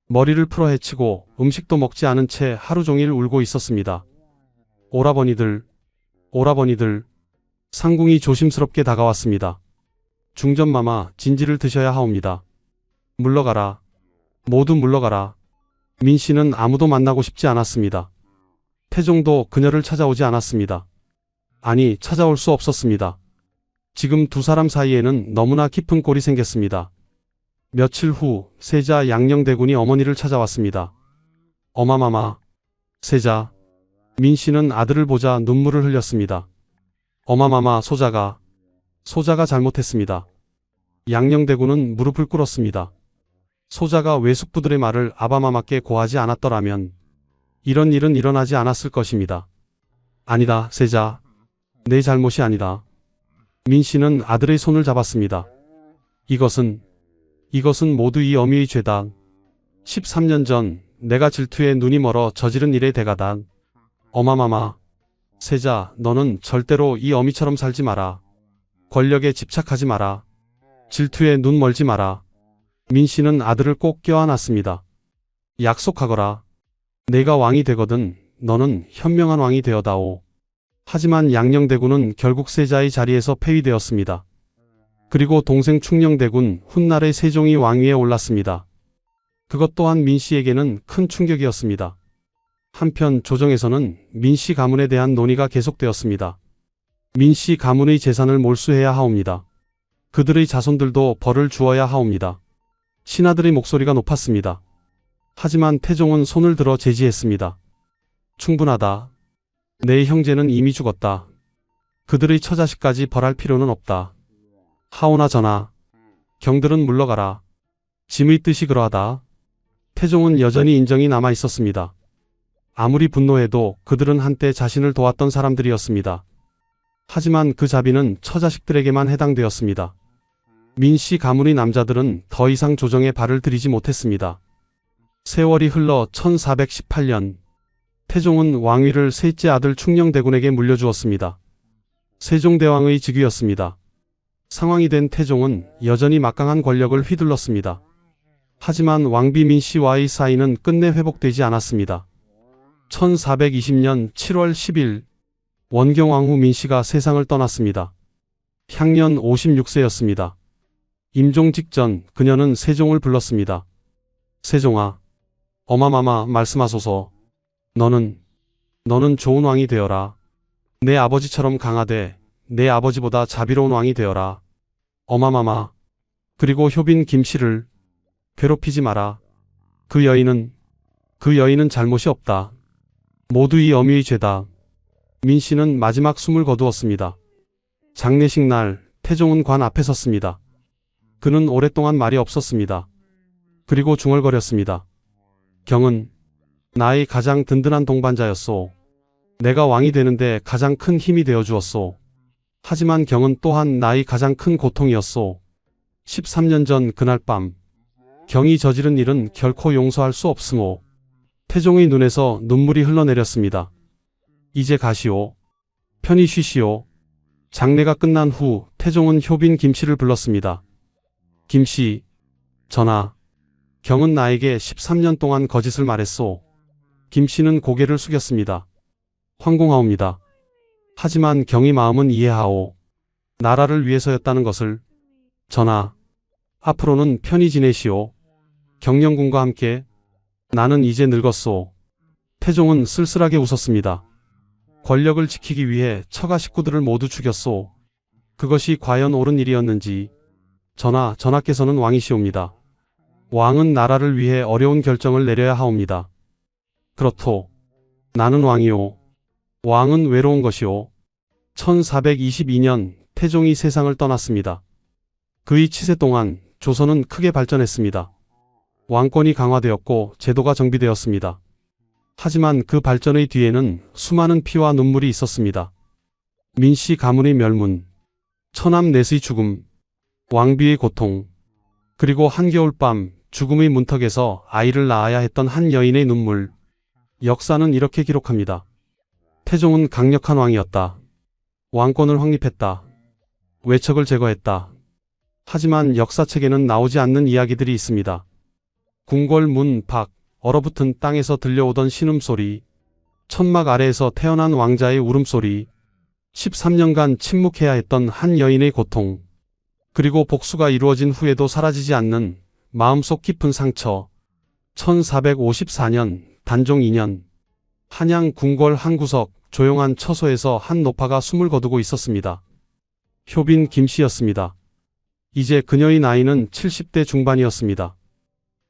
Speaker 2: 머리를 풀어 헤치고 음식도 먹지 않은 채 하루 종일 울고 있었습니다. 오라버니들, 상궁이 조심스럽게 다가왔습니다. 중전마마 진지를 드셔야 하옵니다. 물러가라. 모두 물러가라. 민 씨는 아무도 만나고 싶지 않았습니다. 태종도 그녀를 찾아오지 않았습니다. 아니, 찾아올 수 없었습니다. 지금 두 사람 사이에는 너무나 깊은 골이 생겼습니다. 며칠 후 세자 양녕대군이 어머니를 찾아왔습니다. 어마마마, 세자. 민 씨는 아들을 보자 눈물을 흘렸습니다. 어마마마, 소자가 잘못했습니다. 양녕대군은 무릎을 꿇었습니다. 소자가 외숙부들의 말을 아바마마께 고하지 않았더라면 이런 일은 일어나지 않았을 것입니다. 아니다, 세자. 내 잘못이 아니다. 민 씨는 아들의 손을 잡았습니다. 이것은 모두 이 어미의 죄다. 13년 전 내가 질투에 눈이 멀어 저지른 일의 대가다. 어마마마, 세자, 너는 절대로 이 어미처럼 살지 마라. 권력에 집착하지 마라. 질투에 눈 멀지 마라. 민 씨는 아들을 꼭 껴안았습니다. 약속하거라. 내가 왕이 되거든 너는 현명한 왕이 되어다오. 하지만 양녕대군은 결국 세자의 자리에서 폐위되었습니다. 그리고 동생 충녕대군 훗날의 세종이 왕위에 올랐습니다. 그것 또한 민 씨에게는 큰 충격이었습니다. 한편 조정에서는 민 씨 가문에 대한 논의가 계속되었습니다. 민 씨 가문의 재산을 몰수해야 하옵니다. 그들의 자손들도 벌을 주어야 하옵니다. 신하들의 목소리가 높았습니다. 하지만 태종은 손을 들어 제지했습니다. 충분하다. 내 형제는 이미 죽었다. 그들의 처자식까지 벌할 필요는 없다. 하오나 전하, 경들은 물러가라. 짐의 뜻이 그러하다. 태종은 여전히 인정이 남아 있었습니다. 아무리 분노해도 그들은 한때 자신을 도왔던 사람들이었습니다. 하지만 그 자비는 처자식들에게만 해당되었습니다. 민 씨 가문의 남자들은 더 이상 조정에 발을 들이지 못했습니다. 세월이 흘러 1418년 태종은 왕위를 셋째 아들 충녕대군에게 물려주었습니다. 세종대왕의 즉위였습니다. 상왕이 된 태종은 여전히 막강한 권력을 휘둘렀습니다. 하지만 왕비 민 씨와의 사이는 끝내 회복되지 않았습니다. 1420년 7월 10일 원경왕 후 민 씨가 세상을 떠났습니다. 향년 56세였습니다. 임종 직전 그녀는 세종을 불렀습니다. 세종아, 어마마마 말씀하소서. 너는 좋은 왕이 되어라. 내 아버지처럼 강하되 내 아버지보다 자비로운 왕이 되어라. 어마마마. 그리고 효빈 김 씨를 괴롭히지 마라. 그 여인은 잘못이 없다. 모두 이 어미의 죄다. 민 씨는 마지막 숨을 거두었습니다. 장례식 날 태종은 관 앞에 섰습니다. 그는 오랫동안 말이 없었습니다. 그리고 중얼거렸습니다. 경은 나의 가장 든든한 동반자였소. 내가 왕이 되는데 가장 큰 힘이 되어 주었소. 하지만 경은 또한 나의 가장 큰 고통이었소. 13년 전 그날 밤 경이 저지른 일은 결코 용서할 수 없으모. 태종의 눈에서 눈물이 흘러내렸습니다. 이제 가시오. 편히 쉬시오. 장례가 끝난 후 태종은 효빈 김 씨를 불렀습니다. 김 씨, 전하. 경은 나에게 13년 동안 거짓을 말했소. 김 씨는 고개를 숙였습니다. 황공하옵니다. 하지만 경의 마음은 이해하오. 나라를 위해서였다는 것을. 전하, 앞으로는 편히 지내시오. 경영군과 함께. 나는 이제 늙었소. 태종은 쓸쓸하게 웃었습니다. 권력을 지키기 위해 처가 식구들을 모두 죽였소. 그것이 과연 옳은 일이었는지. 전하께서는 왕이시옵니다. 왕은 나라를 위해 어려운 결정을 내려야 하옵니다. 그렇소. 나는 왕이오. 왕은 외로운 것이오. 1422년 태종이 세상을 떠났습니다. 그의 치세 동안 조선은 크게 발전했습니다. 왕권이 강화되었고 제도가 정비되었습니다. 하지만 그 발전의 뒤에는 수많은 피와 눈물이 있었습니다. 민씨 가문의 멸문, 처남 넷의 죽음, 왕비의 고통, 그리고 한겨울밤 죽음의 문턱에서 아이를 낳아야 했던 한 여인의 눈물. 역사는 이렇게 기록합니다. 태종은 강력한 왕이었다. 왕권을 확립했다. 외척을 제거했다. 하지만 역사책에는 나오지 않는 이야기들이 있습니다. 궁궐 문 밖 얼어붙은 땅에서 들려오던 신음소리, 천막 아래에서 태어난 왕자의 울음소리, 13년간 침묵해야 했던 한 여인의 고통, 그리고 복수가 이루어진 후에도 사라지지 않는 마음속 깊은 상처. 1454년 단종 2년 한양 궁궐 한 구석 조용한 처소에서 한 노파가 숨을 거두고 있었습니다. 효빈 김씨였습니다. 이제 그녀의 나이는 70대 중반이었습니다.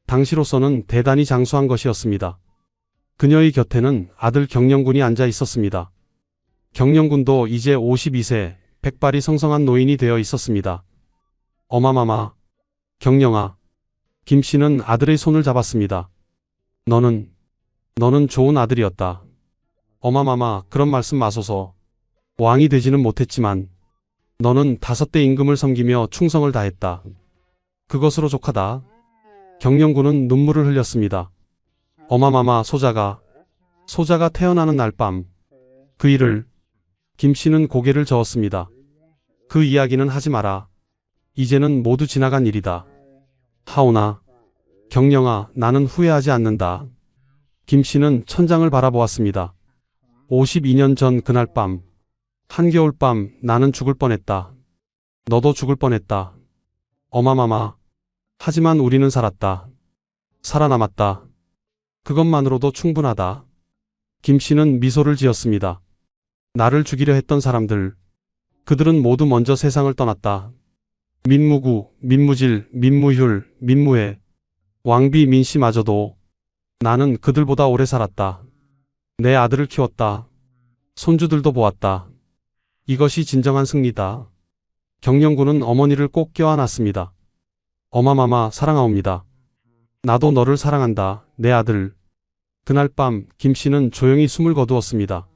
Speaker 2: 당시로서는 대단히 장수한 것이었습니다. 그녀의 곁에는 아들 경영군이 앉아 있었습니다. 경영군도 이제 52세, 백발이 성성한 노인이 되어 있었습니다. 어마마마, 경영아. 김씨는 아들의 손을 잡았습니다. 너는 좋은 아들이었다. 어마마마, 그런 말씀 마소서. 왕이 되지는 못했지만 너는 5대 임금을 섬기며 충성을 다했다. 그것으로 족하다. 경영군은 눈물을 흘렸습니다. 어마마마, 소자가 태어나는 날 밤, 그 일을. 김씨는 고개를 저었습니다. 그 이야기는 하지 마라. 이제는 모두 지나간 일이다. 하오나, 경영아, 나는 후회하지 않는다. 김씨는 천장을 바라보았습니다. 52년 전 그날 밤, 한겨울밤 나는 죽을 뻔했다. 너도 죽을 뻔했다. 어마마마. 하지만 우리는 살았다. 살아남았다. 그것만으로도 충분하다. 김씨는 미소를 지었습니다. 나를 죽이려 했던 사람들, 그들은 모두 먼저 세상을 떠났다. 민무구, 민무질, 민무휼, 민무회, 왕비 민씨마저도. 나는 그들보다 오래 살았다. 내 아들을 키웠다. 손주들도 보았다. 이것이 진정한 승리다. 경영군은 어머니를 꼭 껴안았습니다. 어마마마, 사랑하옵니다. 나도 너를 사랑한다, 내 아들. 그날 밤 김씨는 조용히 숨을 거두었습니다.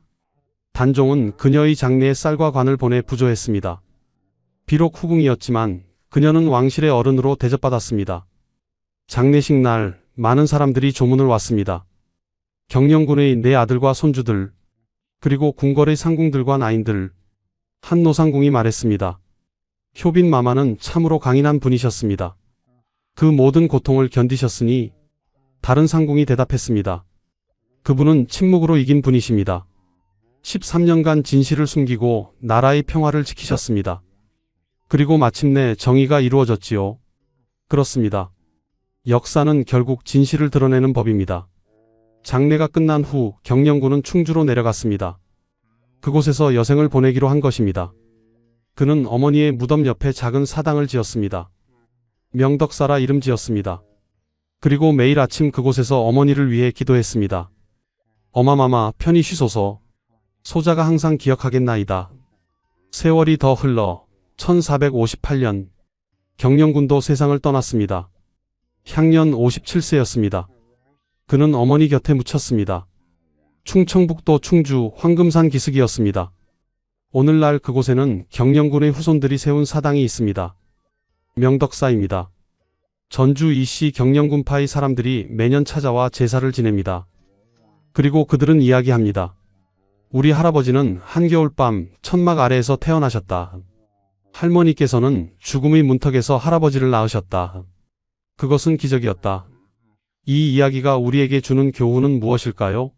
Speaker 2: 단종은 그녀의 장례에 쌀과 관을 보내 부조했습니다. 비록 후궁이었지만 그녀는 왕실의 어른으로 대접받았습니다. 장례식 날 많은 사람들이 조문을 왔습니다. 경영군의 네 아들과 손주들, 그리고 궁궐의 상궁들과 나인들. 한 노상궁이 말했습니다. 효빈 마마는 참으로 강인한 분이셨습니다. 그 모든 고통을 견디셨으니. 다른 상궁이 대답했습니다. 그분은 침묵으로 이긴 분이십니다. 13년간 진실을 숨기고 나라의 평화를 지키셨습니다. 그리고 마침내 정의가 이루어졌지요. 그렇습니다. 역사는 결국 진실을 드러내는 법입니다. 장례가 끝난 후 경영군은 충주로 내려갔습니다. 그곳에서 여생을 보내기로 한 것입니다. 그는 어머니의 무덤 옆에 작은 사당을 지었습니다. 명덕사라 이름 지었습니다. 그리고 매일 아침 그곳에서 어머니를 위해 기도했습니다. 어마마마, 편히 쉬소서. 소자가 항상 기억하겠나이다. 세월이 더 흘러 1458년 경영군도 세상을 떠났습니다. 향년 57세였습니다. 그는 어머니 곁에 묻혔습니다. 충청북도 충주 황금산 기슭이었습니다. 오늘날 그곳에는 경영군의 후손들이 세운 사당이 있습니다. 명덕사입니다. 전주 이씨 경영군파의 사람들이 매년 찾아와 제사를 지냅니다. 그리고 그들은 이야기합니다. 우리 할아버지는 한겨울밤 천막 아래에서 태어나셨다. 할머니께서는 죽음의 문턱에서 할아버지를 낳으셨다. 그것은 기적이었다. 이 이야기가 우리에게 주는 교훈은 무엇일까요?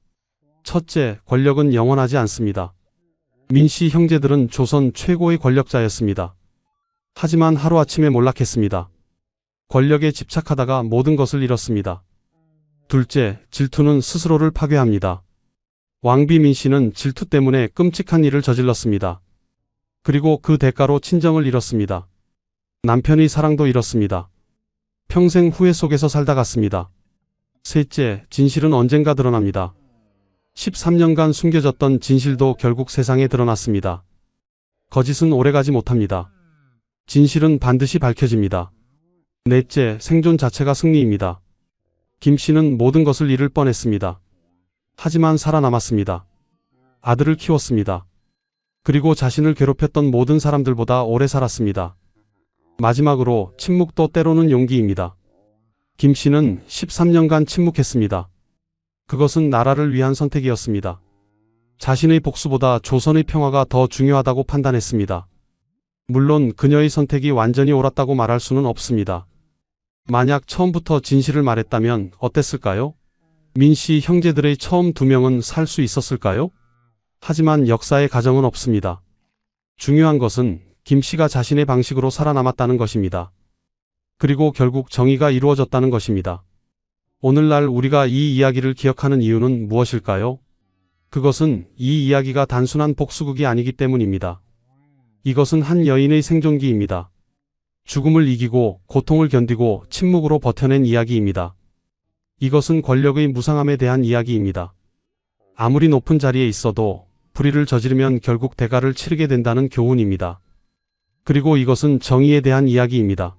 Speaker 2: 첫째, 권력은 영원하지 않습니다. 민씨 형제들은 조선 최고의 권력자였습니다. 하지만 하루아침에 몰락했습니다. 권력에 집착하다가 모든 것을 잃었습니다. 둘째, 질투는 스스로를 파괴합니다. 왕비 민씨는 질투 때문에 끔찍한 일을 저질렀습니다. 그리고 그 대가로 친정을 잃었습니다. 남편의 사랑도 잃었습니다. 평생 후회 속에서 살다 갔습니다. 셋째, 진실은 언젠가 드러납니다. 13년간 숨겨졌던 진실도 결국 세상에 드러났습니다. 거짓은 오래가지 못합니다. 진실은 반드시 밝혀집니다. 넷째, 생존 자체가 승리입니다. 김씨는 모든 것을 잃을 뻔했습니다. 하지만 살아남았습니다. 아들을 키웠습니다. 그리고 자신을 괴롭혔던 모든 사람들보다 오래 살았습니다. 마지막으로 침묵도 때로는 용기입니다. 김 씨는 13년간 침묵했습니다. 그것은 나라를 위한 선택이었습니다. 자신의 복수보다 조선의 평화가 더 중요하다고 판단했습니다. 물론 그녀의 선택이 완전히 옳았다고 말할 수는 없습니다. 만약 처음부터 진실을 말했다면 어땠을까요? 민 씨 형제들의 처음 2명은 살 수 있었을까요? 하지만 역사의 가정은 없습니다. 중요한 것은 김 씨가 자신의 방식으로 살아남았다는 것입니다. 그리고 결국 정의가 이루어졌다는 것입니다. 오늘날 우리가 이 이야기를 기억하는 이유는 무엇일까요? 그것은 이 이야기가 단순한 복수극이 아니기 때문입니다. 이것은 한 여인의 생존기입니다. 죽음을 이기고 고통을 견디고 침묵으로 버텨낸 이야기입니다. 이것은 권력의 무상함에 대한 이야기입니다. 아무리 높은 자리에 있어도 불의를 저지르면 결국 대가를 치르게 된다는 교훈입니다. 그리고 이것은 정의에 대한 이야기입니다.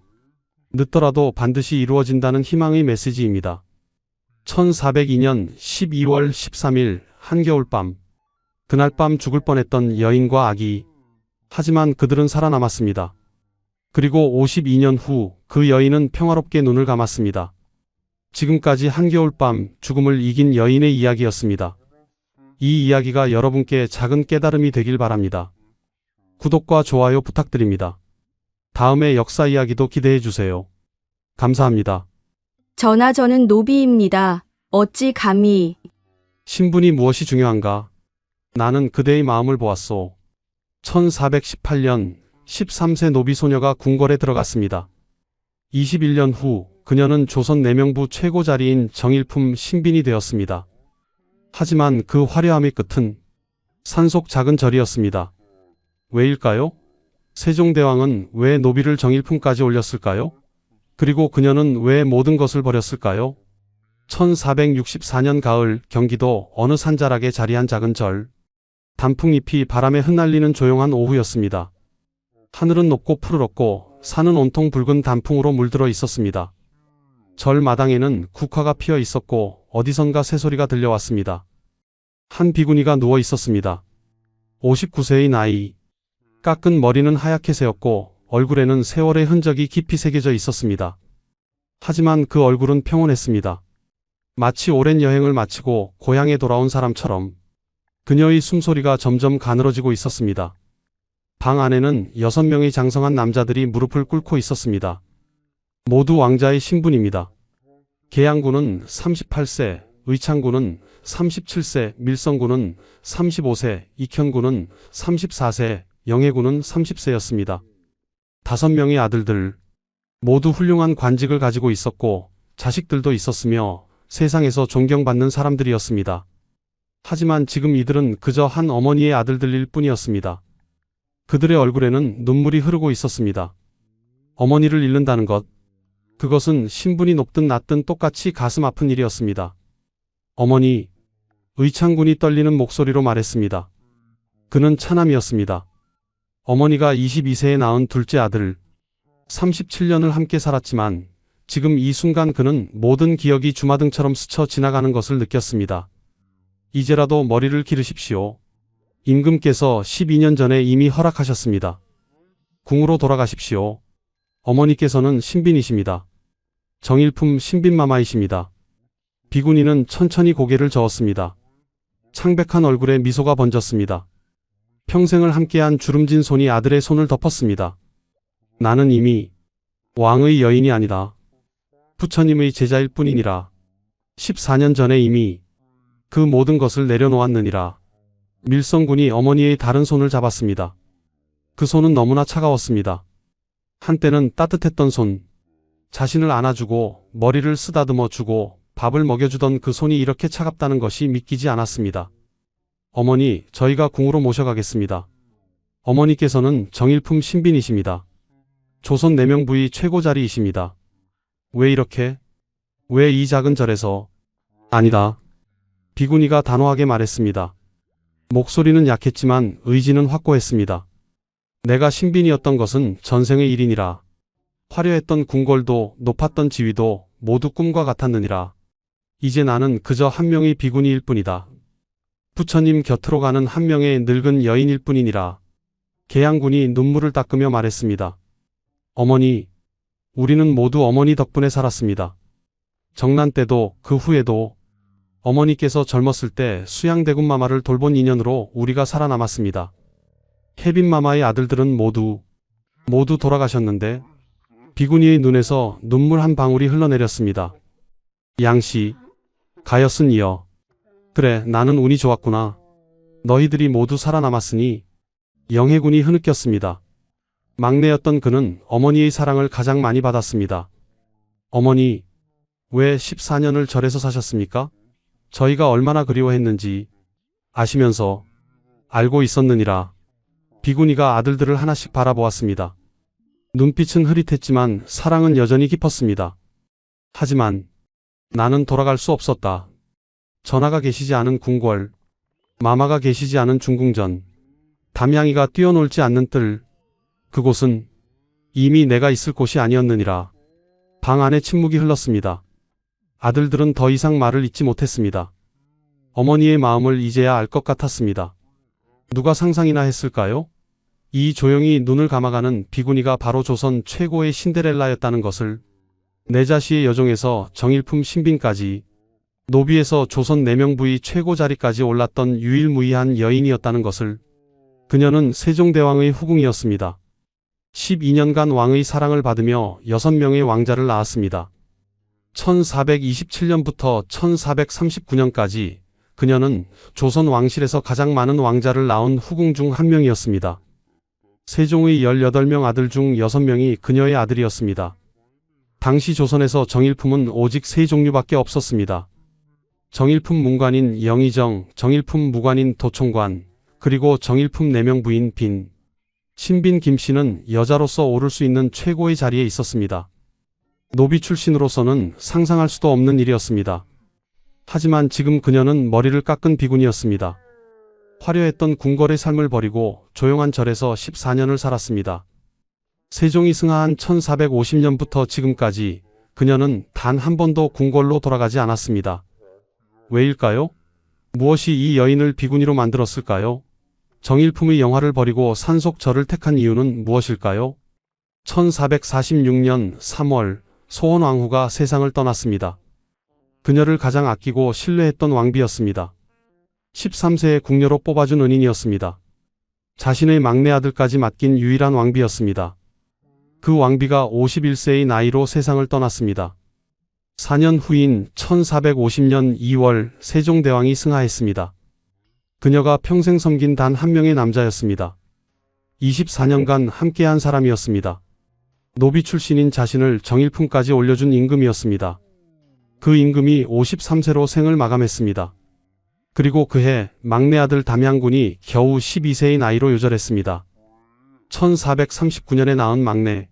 Speaker 2: 늦더라도 반드시 이루어진다는 희망의 메시지입니다. 1402년 12월 13일 한겨울밤. 그날 밤 죽을 뻔했던 여인과 아기. 하지만 그들은 살아남았습니다. 그리고 52년 후 그 여인은 평화롭게 눈을 감았습니다. 지금까지 한겨울밤 죽음을 이긴 여인의 이야기였습니다. 이 이야기가 여러분께 작은 깨달음이 되길 바랍니다. 구독과 좋아요 부탁드립니다. 다음의 역사 이야기도 기대해 주세요. 감사합니다.
Speaker 3: 전하 저는 노비입니다. 어찌 감히.
Speaker 2: 신분이 무엇이 중요한가? 나는 그대의 마음을 보았소. 1418년 13세 노비 소녀가 궁궐에 들어갔습니다. 21년 후 그녀는 조선 내명부 최고 자리인 정일품 신빈이 되었습니다. 하지만 그 화려함의 끝은 산속 작은 절이었습니다. 왜일까요? 세종대왕은 왜 노비를 정일품까지 올렸을까요? 그리고 그녀는 왜 모든 것을 버렸을까요? 1464년 가을 경기도 어느 산자락에 자리한 작은 절. 단풍잎이 바람에 흩날리는 조용한 오후였습니다. 하늘은 높고 푸르렀고 산은 온통 붉은 단풍으로 물들어 있었습니다. 절 마당에는 국화가 피어 있었고 어디선가 새소리가 들려왔습니다. 한 비구니가 누워 있었습니다. 59세의 나이. 깎은 머리는 하얗게 새었고 얼굴에는 세월의 흔적이 깊이 새겨져 있었습니다. 하지만 그 얼굴은 평온했습니다. 마치 오랜 여행을 마치고 고향에 돌아온 사람처럼. 그녀의 숨소리가 점점 가늘어지고 있었습니다. 방 안에는 6명의 장성한 남자들이 무릎을 꿇고 있었습니다. 모두 왕자의 신분입니다. 계양군은 38세, 의창군은 37세, 밀성군은 35세, 익현군은 34세, 영해군은 30세였습니다. 5명의 아들들, 모두 훌륭한 관직을 가지고 있었고 자식들도 있었으며 세상에서 존경받는 사람들이었습니다. 하지만 지금 이들은 그저 한 어머니의 아들들일 뿐이었습니다. 그들의 얼굴에는 눈물이 흐르고 있었습니다. 어머니를 잃는다는 것, 그것은 신분이 높든 낮든 똑같이 가슴 아픈 일이었습니다. 어머니, 의창군이 떨리는 목소리로 말했습니다. 그는 차남이었습니다. 어머니가 22세에 낳은 둘째 아들, 37년을 함께 살았지만 지금 이 순간 그는 모든 기억이 주마등처럼 스쳐 지나가는 것을 느꼈습니다. 이제라도 머리를 기르십시오. 임금께서 12년 전에 이미 허락하셨습니다. 궁으로 돌아가십시오. 어머니께서는 신빈이십니다. 정일품 신빈마마이십니다. 비구니는 천천히 고개를 저었습니다. 창백한 얼굴에 미소가 번졌습니다. 평생을 함께한 주름진 손이 아들의 손을 덮었습니다. 나는 이미 왕의 여인이 아니다. 부처님의 제자일 뿐이니라. 14년 전에 이미 그 모든 것을 내려놓았느니라. 밀성군이 어머니의 다른 손을 잡았습니다. 그 손은 너무나 차가웠습니다. 한때는 따뜻했던 손, 자신을 안아주고 머리를 쓰다듬어 주고 밥을 먹여주던 그 손이 이렇게 차갑다는 것이 믿기지 않았습니다. 어머니, 저희가 궁으로 모셔가겠습니다. 어머니께서는 정일품 신빈이십니다. 조선 내명부의 최고 자리이십니다. 왜 이렇게? 왜 이 작은 절에서? 아니다. 비구니가 단호하게 말했습니다. 목소리는 약했지만 의지는 확고했습니다. 내가 신빈이었던 것은 전생의 일이니라. 화려했던 궁궐도 높았던 지위도 모두 꿈과 같았느니라. 이제 나는 그저 한 명의 비구니일 뿐이다. 부처님 곁으로 가는 한 명의 늙은 여인일 뿐이니라. 계양군이 눈물을 닦으며 말했습니다. 어머니, 우리는 모두 어머니 덕분에 살았습니다. 정난 때도 그 후에도 어머니께서 젊었을 때 수양대군마마를 돌본 인연으로 우리가 살아남았습니다. 혜빈마마의 아들들은 모두 돌아가셨는데 비구니의 눈에서 눈물 한 방울이 흘러내렸습니다. 양씨, 가엾은이여. 그래, 나는 운이 좋았구나. 너희들이 모두 살아남았으니 영해군이 흐느꼈습니다. 막내였던 그는 어머니의 사랑을 가장 많이 받았습니다. 어머니, 왜 14년을 절에서 사셨습니까? 저희가 얼마나 그리워했는지 아시면서 알고 있었느니라. 비구니가 아들들을 하나씩 바라보았습니다. 눈빛은 흐릿했지만 사랑은 여전히 깊었습니다. 하지만 나는 돌아갈 수 없었다. 전하가 계시지 않은 궁궐, 마마가 계시지 않은 중궁전, 담양이가 뛰어놀지 않는 뜰, 그곳은 이미 내가 있을 곳이 아니었느니라. 방 안에 침묵이 흘렀습니다. 아들들은 더 이상 말을 잇지 못했습니다. 어머니의 마음을 이제야 알 것 같았습니다. 누가 상상이나 했을까요? 이 조용히 눈을 감아가는 비구니가 바로 조선 최고의 신데렐라였다는 것을. 내자시의 여종에서 정일품 신빈까지, 노비에서 조선 내명부의 최고 자리까지 올랐던 유일무이한 여인이었다는 것을. 그녀는 세종대왕의 후궁이었습니다. 12년간 왕의 사랑을 받으며 6명의 왕자를 낳았습니다. 1427년부터 1439년까지 그녀는 조선 왕실에서 가장 많은 왕자를 낳은 후궁 중 한 명이었습니다. 세종의 18명 아들 중 6명이 그녀의 아들이었습니다. 당시 조선에서 정일품은 오직 3종류밖에 없었습니다. 정일품 문관인 영의정, 정일품 무관인 도총관, 그리고 정일품 내명부인 빈. 신빈 김씨는 여자로서 오를 수 있는 최고의 자리에 있었습니다. 노비 출신으로서는 상상할 수도 없는 일이었습니다. 하지만 지금 그녀는 머리를 깎은 비군이었습니다. 화려했던 궁궐의 삶을 버리고 조용한 절에서 14년을 살았습니다. 세종이 승하한 1450년부터 지금까지 그녀는 단 한 번도 궁궐로 돌아가지 않았습니다. 왜일까요? 무엇이 이 여인을 비구니로 만들었을까요? 정일품의 영화를 버리고 산속절을 택한 이유는 무엇일까요? 1446년 3월 소원왕후가 세상을 떠났습니다. 그녀를 가장 아끼고 신뢰했던 왕비였습니다. 13세의 궁녀로 뽑아준 은인이었습니다. 자신의 막내 아들까지 맡긴 유일한 왕비였습니다. 그 왕비가 51세의 나이로 세상을 떠났습니다. 4년 후인 1450년 2월 세종대왕이 승하했습니다. 그녀가 평생 섬긴 단 한 명의 남자였습니다. 24년간 함께한 사람이었습니다. 노비 출신인 자신을 정일품까지 올려준 임금이었습니다. 그 임금이 53세로 생을 마감했습니다. 그리고 그해 막내 아들 담양군이 겨우 12세의 나이로 요절했습니다. 1439년에 낳은 막내,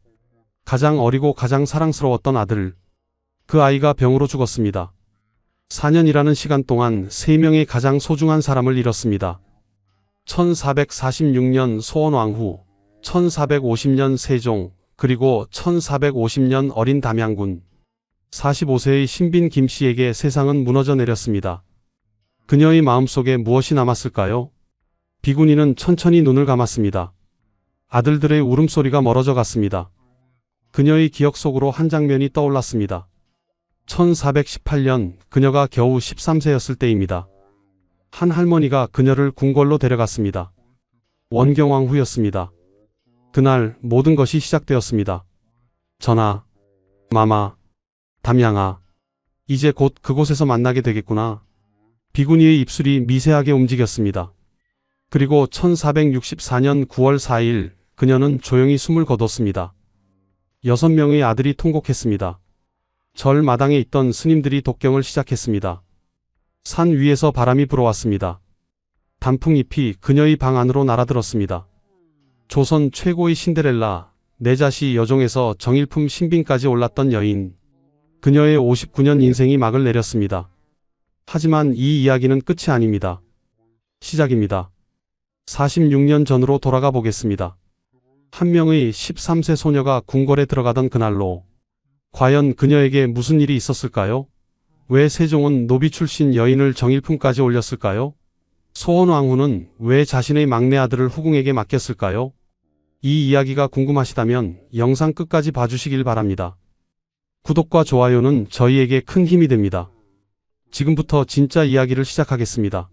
Speaker 2: 가장 어리고 가장 사랑스러웠던 아들, 그 아이가 병으로 죽었습니다. 4년이라는 시간 동안 3명의 가장 소중한 사람을 잃었습니다. 1446년 소원왕후, 1450년 세종, 그리고 1450년 어린 담양군. 45세의 신빈 김씨에게 세상은 무너져 내렸습니다. 그녀의 마음속에 무엇이 남았을까요? 비구니는 천천히 눈을 감았습니다. 아들들의 울음소리가 멀어져 갔습니다. 그녀의 기억 속으로 한 장면이 떠올랐습니다. 1418년 그녀가 겨우 13세였을 때입니다. 한 할머니가 그녀를 궁궐로 데려갔습니다. 원경왕후였습니다. 그날 모든 것이 시작되었습니다. 전하, 마마, 담양아, 이제 곧 그곳에서 만나게 되겠구나. 비구니의 입술이 미세하게 움직였습니다. 그리고 1464년 9월 4일 그녀는 조용히 숨을 거뒀습니다. 6명의 아들이 통곡했습니다. 절 마당에 있던 스님들이 독경을 시작했습니다. 산 위에서 바람이 불어왔습니다. 단풍잎이 그녀의 방 안으로 날아들었습니다. 조선 최고의 신데렐라, 내자시 여종에서 정일품 신빈까지 올랐던 여인. 그녀의 59년 인생이 막을 내렸습니다. 하지만 이 이야기는 끝이 아닙니다. 시작입니다. 46년 전으로 돌아가 보겠습니다. 한 명의 13세 소녀가 궁궐에 들어가던 그날로. 과연 그녀에게 무슨 일이 있었을까요? 왜 세종은 노비 출신 여인을 정일품까지 올렸을까요? 소원왕후는 왜 자신의 막내 아들을 후궁에게 맡겼을까요? 이 이야기가 궁금하시다면 영상 끝까지 봐주시길 바랍니다. 구독과 좋아요는 저희에게 큰 힘이 됩니다. 지금부터 진짜 이야기를 시작하겠습니다.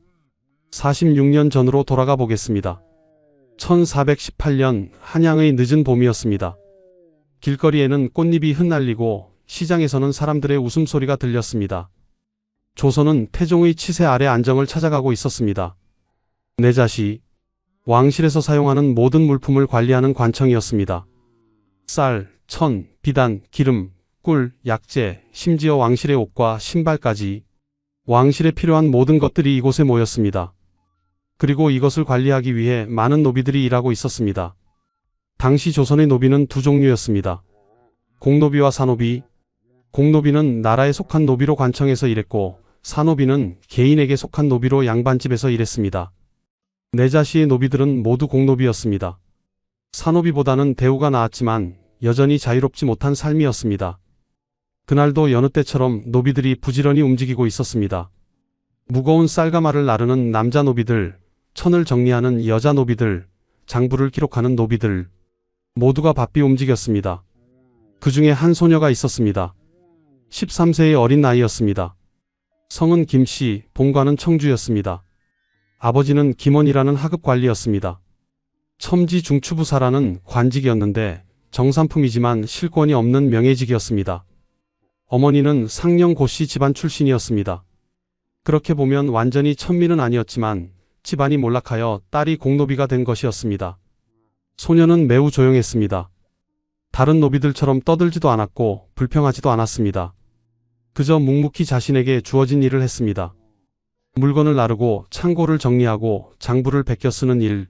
Speaker 2: 46년 전으로 돌아가 보겠습니다. 1418년 한양의 늦은 봄이었습니다. 길거리에는 꽃잎이 흩날리고 시장에서는 사람들의 웃음소리가 들렸습니다. 조선은 태종의 치세 아래 안정을 찾아가고 있었습니다. 내자시, 왕실에서 사용하는 모든 물품을 관리하는 관청이었습니다. 쌀, 천, 비단, 기름, 꿀, 약재, 심지어 왕실의 옷과 신발까지 왕실에 필요한 모든 것들이 이곳에 모였습니다. 그리고 이것을 관리하기 위해 많은 노비들이 일하고 있었습니다. 당시 조선의 노비는 두 종류였습니다. 공노비와 사노비. 공노비는 나라에 속한 노비로 관청에서 일했고 사노비는 개인에게 속한 노비로 양반집에서 일했습니다. 내자시의 노비들은 모두 공노비였습니다. 사노비보다는 대우가 나았지만 여전히 자유롭지 못한 삶이었습니다. 그날도 여느 때처럼 노비들이 부지런히 움직이고 있었습니다. 무거운 쌀가마를 나르는 남자 노비들, 천을 정리하는 여자 노비들, 장부를 기록하는 노비들, 모두가 바삐 움직였습니다. 그 중에 한 소녀가 있었습니다. 13세의 어린 나이였습니다. 성은 김씨, 본관은 청주였습니다. 아버지는 김원이라는 하급관리였습니다. 첨지 중추부사라는 관직이었는데 정산품이지만 실권이 없는 명예직이었습니다. 어머니는 상령고씨 집안 출신이었습니다. 그렇게 보면 완전히 천민은 아니었지만 집안이 몰락하여 딸이 공노비가 된 것이었습니다. 소녀는 매우 조용했습니다. 다른 노비들처럼 떠들지도 않았고 불평하지도 않았습니다. 그저 묵묵히 자신에게 주어진 일을 했습니다. 물건을 나르고 창고를 정리하고 장부를 베껴 쓰는 일.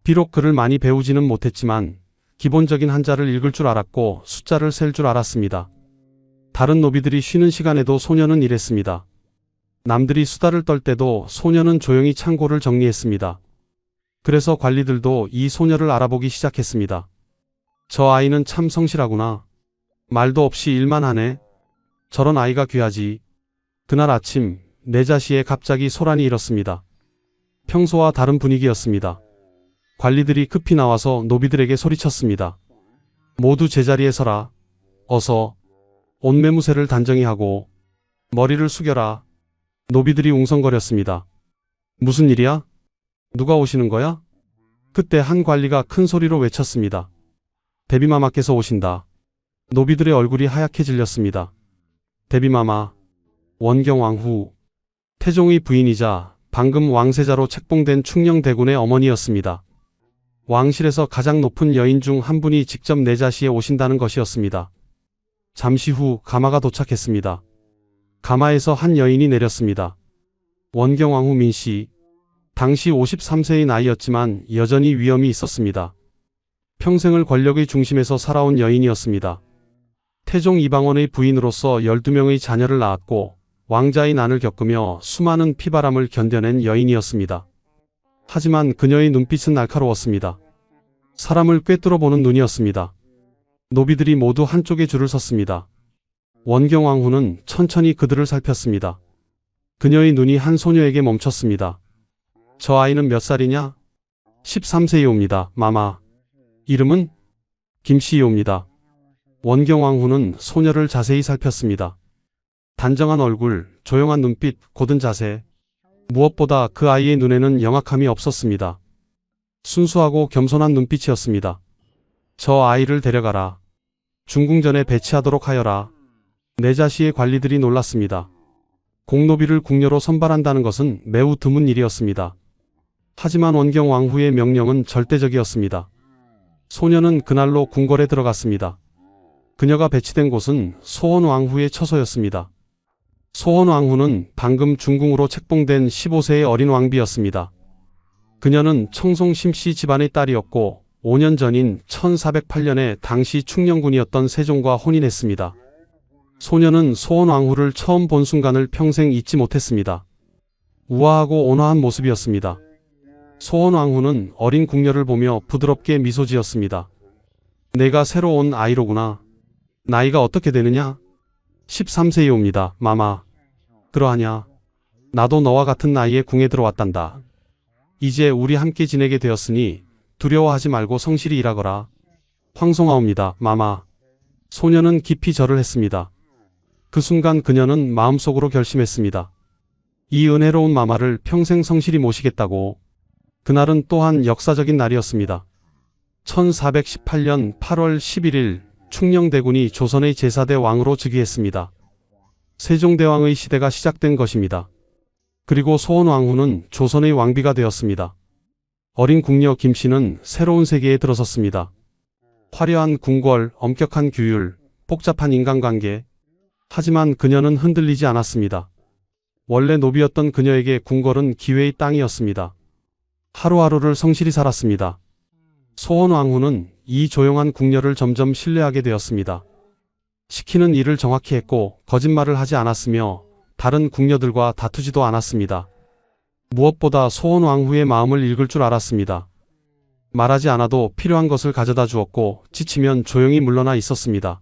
Speaker 2: 비록 글을 많이 배우지는 못했지만 기본적인 한자를 읽을 줄 알았고 숫자를 셀 줄 알았습니다. 다른 노비들이 쉬는 시간에도 소녀는 일했습니다. 남들이 수다를 떨 때도 소녀는 조용히 창고를 정리했습니다. 그래서 관리들도 이 소녀를 알아보기 시작했습니다. 저 아이는 참 성실하구나. 말도 없이 일만 하네. 저런 아이가 귀하지. 그날 아침 내자시에 갑자기 소란이 일었습니다. 평소와 다른 분위기였습니다. 관리들이 급히 나와서 노비들에게 소리쳤습니다. 모두 제자리에 서라. 어서. 옷매무새를 단정히 하고 머리를 숙여라. 노비들이 웅성거렸습니다. 무슨 일이야? 누가 오시는 거야? 그때 한 관리가 큰 소리로 외쳤습니다. 대비마마께서 오신다. 노비들의 얼굴이 하얗게 질렸습니다. 대비마마, 원경왕후, 태종의 부인이자 방금 왕세자로 책봉된 충녕대군의 어머니였습니다. 왕실에서 가장 높은 여인 중 한 분이 직접 내자시에 오신다는 것이었습니다. 잠시 후 가마가 도착했습니다. 가마에서 한 여인이 내렸습니다. 원경왕후 민씨. 당시 53세의 나이였지만 여전히 위엄이 있었습니다. 평생을 권력의 중심에서 살아온 여인이었습니다. 태종 이방원의 부인으로서 12명의 자녀를 낳았고 왕자의 난을 겪으며 수많은 피바람을 견뎌낸 여인이었습니다. 하지만 그녀의 눈빛은 날카로웠습니다. 사람을 꿰뚫어 보는 눈이었습니다. 노비들이 모두 한쪽에 줄을 섰습니다. 원경왕후는 천천히 그들을 살폈습니다. 그녀의 눈이 한 소녀에게 멈췄습니다. 저 아이는 몇 살이냐? 13세이옵니다, 마마. 이름은? 김씨이옵니다. 원경왕후는 소녀를 자세히 살폈습니다. 단정한 얼굴, 조용한 눈빛, 곧은 자세. 무엇보다 그 아이의 눈에는 영악함이 없었습니다. 순수하고 겸손한 눈빛이었습니다. 저 아이를 데려가라. 중궁전에 배치하도록 하여라. 내자시의 관리들이 놀랐습니다. 공노비를 궁녀로 선발한다는 것은 매우 드문 일이었습니다. 하지만 원경왕후의 명령은 절대적이었습니다. 소녀는 그날로 궁궐에 들어갔습니다. 그녀가 배치된 곳은 소원왕후의 처소였습니다. 소원왕후는 방금 중궁으로 책봉된 15세의 어린 왕비였습니다. 그녀는 청송 심씨 집안의 딸이었고 5년 전인 1408년에 당시 충녕군이었던 세종과 혼인했습니다. 소녀는 소원왕후를 처음 본 순간을 평생 잊지 못했습니다. 우아하고 온화한 모습이었습니다. 소원왕후는 어린 궁녀를 보며 부드럽게 미소 지었습니다. 내가 새로 온 아이로구나. 나이가 어떻게 되느냐? 13세이옵니다, 마마. 그러하냐? 나도 너와 같은 나이에 궁에 들어왔단다. 이제 우리 함께 지내게 되었으니 두려워하지 말고 성실히 일하거라. 황송하옵니다, 마마. 소녀는 깊이 절을 했습니다. 그 순간 그녀는 마음속으로 결심했습니다. 이 은혜로운 마마를 평생 성실히 모시겠다고. 그날은 또한 역사적인 날이었습니다. 1418년 8월 11일 충녕대군이 조선의 제4대 왕으로 즉위했습니다. 세종대왕의 시대가 시작된 것입니다. 그리고 소원왕후는 조선의 왕비가 되었습니다. 어린 궁녀 김씨는 새로운 세계에 들어섰습니다. 화려한 궁궐, 엄격한 규율, 복잡한 인간관계. 하지만 그녀는 흔들리지 않았습니다. 원래 노비였던 그녀에게 궁궐은 기회의 땅이었습니다. 하루하루를 성실히 살았습니다. 소원왕후는 이 조용한 궁녀를 점점 신뢰하게 되었습니다. 시키는 일을 정확히 했고 거짓말을 하지 않았으며 다른 궁녀들과 다투지도 않았습니다. 무엇보다 소원왕후의 마음을 읽을 줄 알았습니다. 말하지 않아도 필요한 것을 가져다 주었고 지치면 조용히 물러나 있었습니다.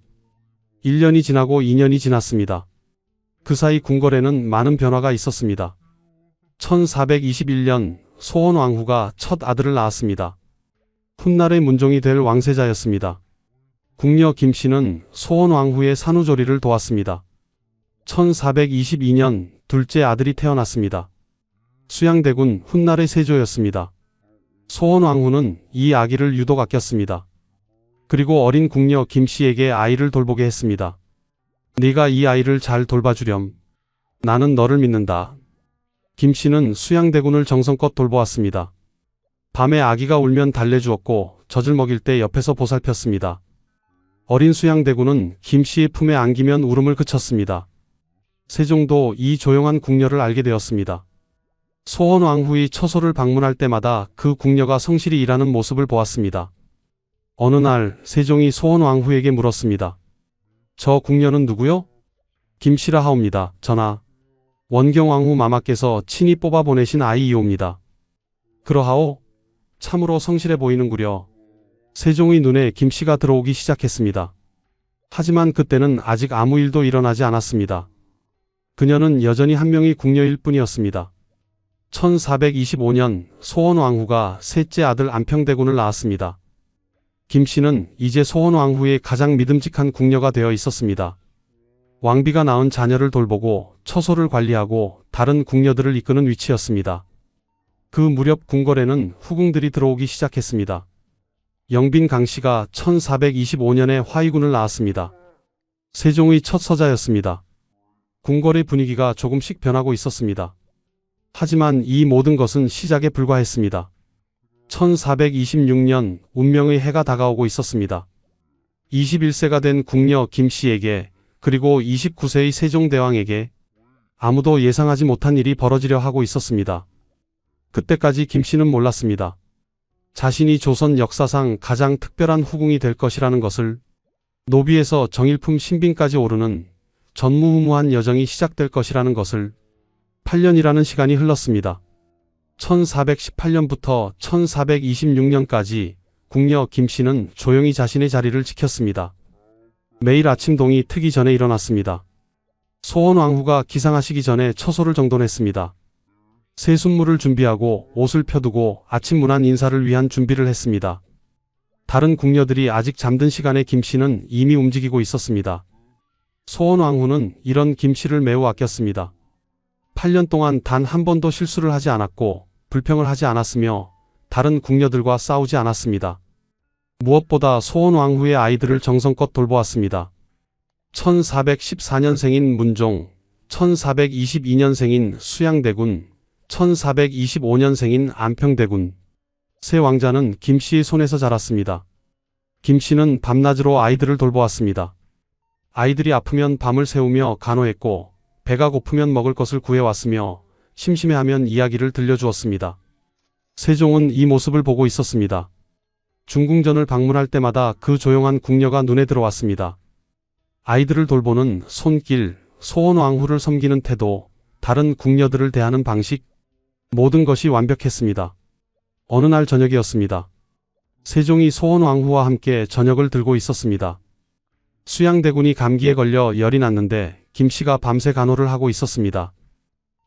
Speaker 2: 1년이 지나고 2년이 지났습니다. 그 사이 궁궐에는 많은 변화가 있었습니다. 1421년 소원왕후가 첫 아들을 낳았습니다. 훗날의 문종이 될 왕세자였습니다. 궁녀 김씨는 소원왕후의 산후조리를 도왔습니다. 1422년 둘째 아들이 태어났습니다. 수양대군 훗날의 세조였습니다. 소원왕후는 이 아기를 유독 아꼈습니다. 그리고 어린 궁녀 김씨에게 아이를 돌보게 했습니다. 네가 이 아이를 잘 돌봐주렴. 나는 너를 믿는다. 김씨는 수양대군을 정성껏 돌보았습니다. 밤에 아기가 울면 달래주었고 젖을 먹일 때 옆에서 보살폈습니다. 어린 수양대군은 김씨의 품에 안기면 울음을 그쳤습니다. 세종도 이 조용한 궁녀를 알게 되었습니다. 소원왕후의 처소를 방문할 때마다 그 궁녀가 성실히 일하는 모습을 보았습니다. 어느 날 세종이 소원왕후에게 물었습니다. 저 궁녀는 누구요? 김씨라 하옵니다, 전하. 원경왕후 마마께서 친히 뽑아 보내신 아이이옵니다. 그러하오? 참으로 성실해 보이는구려. 세종의 눈에 김씨가 들어오기 시작했습니다. 하지만 그때는 아직 아무 일도 일어나지 않았습니다. 그녀는 여전히 한 명의 궁녀일 뿐이었습니다. 1425년 소원왕후가 셋째 아들 안평대군을 낳았습니다. 김씨는 이제 소원왕후의 가장 믿음직한 궁녀가 되어 있었습니다. 왕비가 낳은 자녀를 돌보고 처소를 관리하고 다른 궁녀들을 이끄는 위치였습니다. 그 무렵 궁궐에는 후궁들이 들어오기 시작했습니다. 영빈 강씨가 1425년에 화의군을 낳았습니다. 세종의 첫 서자였습니다. 궁궐의 분위기가 조금씩 변하고 있었습니다. 하지만 이 모든 것은 시작에 불과했습니다. 1426년 운명의 해가 다가오고 있었습니다. 21세가 된 궁녀 김씨에게 그리고 29세의 세종대왕에게 아무도 예상하지 못한 일이 벌어지려 하고 있었습니다. 그때까지 김씨는 몰랐습니다. 자신이 조선 역사상 가장 특별한 후궁이 될 것이라는 것을. 노비에서 정일품 신빈까지 오르는 전무후무한 여정이 시작될 것이라는 것을. 8년이라는 시간이 흘렀습니다. 1418년부터 1426년까지 궁녀 김씨는 조용히 자신의 자리를 지켰습니다. 매일 아침 동이 트기 전에 일어났습니다. 소원왕후가 기상하시기 전에 처소를 정돈했습니다. 세숫물을 준비하고 옷을 펴두고 아침 문안 인사를 위한 준비를 했습니다. 다른 궁녀들이 아직 잠든 시간에 김씨는 이미 움직이고 있었습니다. 소원왕후는 이런 김씨를 매우 아꼈습니다. 8년 동안 단 한 번도 실수를 하지 않았고 불평을 하지 않았으며 다른 궁녀들과 싸우지 않았습니다. 무엇보다 소원왕후의 아이들을 정성껏 돌보았습니다. 1414년생인 문종, 1422년생인 수양대군, 1425년생인 안평대군. 세 왕자는 김씨의 손에서 자랐습니다. 김씨는 밤낮으로 아이들을 돌보았습니다. 아이들이 아프면 밤을 새우며 간호했고 배가 고프면 먹을 것을 구해왔으며 심심해하면 이야기를 들려주었습니다. 세종은 이 모습을 보고 있었습니다. 중궁전을 방문할 때마다 그 조용한 궁녀가 눈에 들어왔습니다. 아이들을 돌보는 손길, 소원왕후를 섬기는 태도, 다른 궁녀들을 대하는 방식, 모든 것이 완벽했습니다. 어느 날 저녁이었습니다. 세종이 소원왕후와 함께 저녁을 들고 있었습니다. 수양대군이 감기에 걸려 열이 났는데 김씨가 밤새 간호를 하고 있었습니다.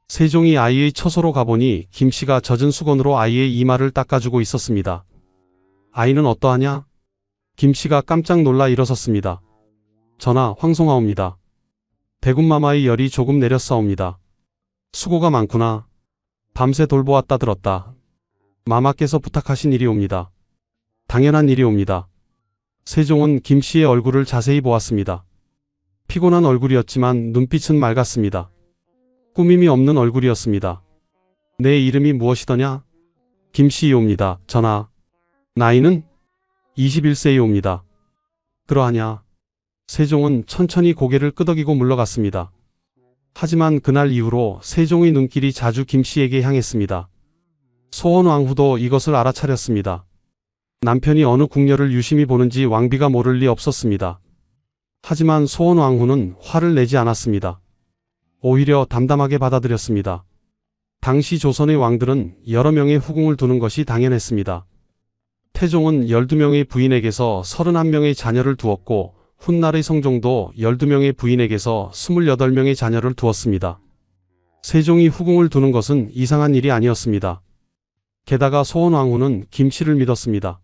Speaker 2: 세종이 아이의 처소로 가보니 김씨가 젖은 수건으로 아이의 이마를 닦아주고 있었습니다. 아이는 어떠하냐? 김씨가 깜짝 놀라 일어섰습니다. 전하, 황송하옵니다. 대군마마의 열이 조금 내렸사옵니다. 수고가 많구나. 밤새 돌보았다 들었다. 마마께서 부탁하신 일이옵니다. 당연한 일이옵니다. 세종은 김씨의 얼굴을 자세히 보았습니다. 피곤한 얼굴이었지만 눈빛은 맑았습니다. 꾸밈이 없는 얼굴이었습니다. 내 이름이 무엇이더냐? 김씨이옵니다. 전하. 나이는 21세이옵니다. 그러하냐? 세종은 천천히 고개를 끄덕이고 물러갔습니다. 하지만 그날 이후로 세종의 눈길이 자주 김씨에게 향했습니다. 소원왕후도 이것을 알아차렸습니다. 남편이 어느 궁녀를 유심히 보는지 왕비가 모를 리 없었습니다. 하지만 소원왕후는 화를 내지 않았습니다. 오히려 담담하게 받아들였습니다. 당시 조선의 왕들은 여러 명의 후궁을 두는 것이 당연했습니다. 태종은 12명의 부인에게서 31명의 자녀를 두었고 훗날의 성종도 12명의 부인에게서 28명의 자녀를 두었습니다. 세종이 후궁을 두는 것은 이상한 일이 아니었습니다. 게다가 소원왕후는 김씨를 믿었습니다.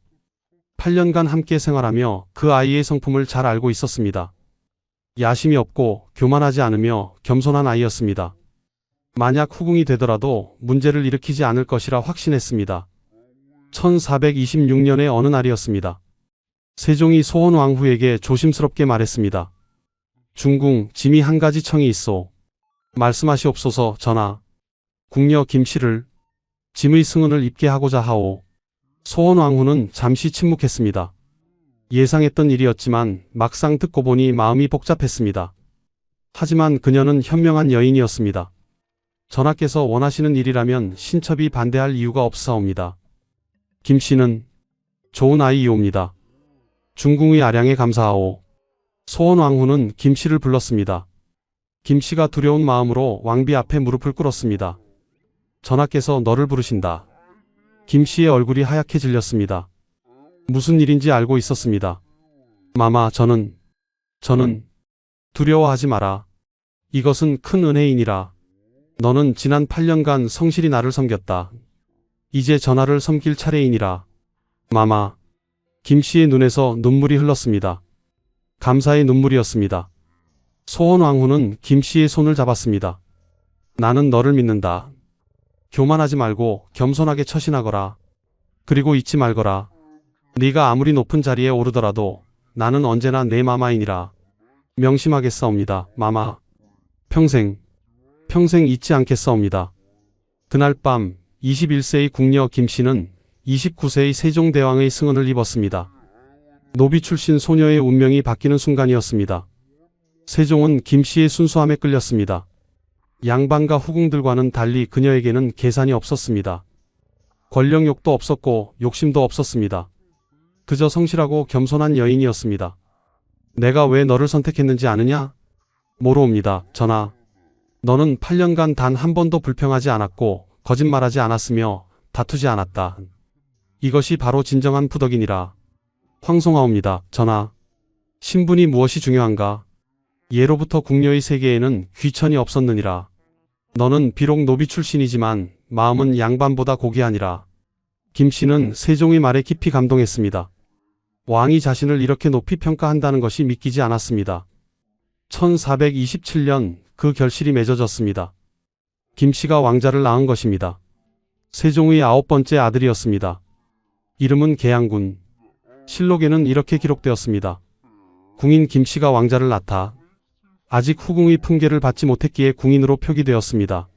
Speaker 2: 8년간 함께 생활하며 그 아이의 성품을 잘 알고 있었습니다. 야심이 없고 교만하지 않으며 겸손한 아이였습니다. 만약 후궁이 되더라도 문제를 일으키지 않을 것이라 확신했습니다. 1426년의 어느 날이었습니다. 세종이 소원왕후에게 조심스럽게 말했습니다. 중궁 짐이 한 가지 청이 있소. 말씀하시옵소서. 전하. 궁녀 김씨를 짐의 승은을 입게 하고자 하오. 소원왕후는 잠시 침묵했습니다. 예상했던 일이었지만 막상 듣고 보니 마음이 복잡했습니다. 하지만 그녀는 현명한 여인이었습니다. 전하께서 원하시는 일이라면 신첩이 반대할 이유가 없사옵니다. 김씨는 좋은 아이이옵니다. 중궁의 아량에 감사하오. 소원왕후는 김씨를 불렀습니다. 김씨가 두려운 마음으로 왕비 앞에 무릎을 꿇었습니다. 전하께서 너를 부르신다. 김씨의 얼굴이 하얗게 질렸습니다. 무슨 일인지 알고 있었습니다. 마마, 저는 두려워하지 마라. 이것은 큰 은혜이니라. 너는 지난 8년간 성실히 나를 섬겼다. 이제 전하를 섬길 차례이니라. 마마. 김씨의 눈에서 눈물이 흘렀습니다. 감사의 눈물이었습니다. 소원왕후는 김씨의 손을 잡았습니다. 나는 너를 믿는다. 교만하지 말고 겸손하게 처신하거라. 그리고 잊지 말거라. 네가 아무리 높은 자리에 오르더라도 나는 언제나 내 마마이니라. 명심하겠사옵니다. 마마. 평생 잊지 않겠사옵니다. 그날 밤 21세의 궁녀 김씨는 29세의 세종대왕의 승언을 입었습니다. 노비 출신 소녀의 운명이 바뀌는 순간이었습니다. 세종은 김씨의 순수함에 끌렸습니다. 양반과 후궁들과는 달리 그녀에게는 계산이 없었습니다. 권력욕도 없었고 욕심도 없었습니다. 그저 성실하고 겸손한 여인이었습니다. 내가 왜 너를 선택했는지 아느냐? 모르옵니다. 전하. 너는 8년간 단 한 번도 불평하지 않았고 거짓말하지 않았으며 다투지 않았다. 이것이 바로 진정한 부덕이니라. 황송하옵니다. 전하. 신분이 무엇이 중요한가? 예로부터 궁녀의 세계에는 귀천이 없었느니라. 너는 비록 노비 출신이지만 마음은 양반보다 고귀하니라. 김씨는 세종의 말에 깊이 감동했습니다. 왕이 자신을 이렇게 높이 평가한다는 것이 믿기지 않았습니다. 1427년 그 결실이 맺어졌습니다. 김씨가 왕자를 낳은 것입니다. 세종의 9번째 아들이었습니다. 이름은 계양군. 실록에는 이렇게 기록되었습니다. 궁인 김씨가 왕자를 낳다. 아직 후궁의 품계를 받지 못했기에 궁인으로 표기되었습니다.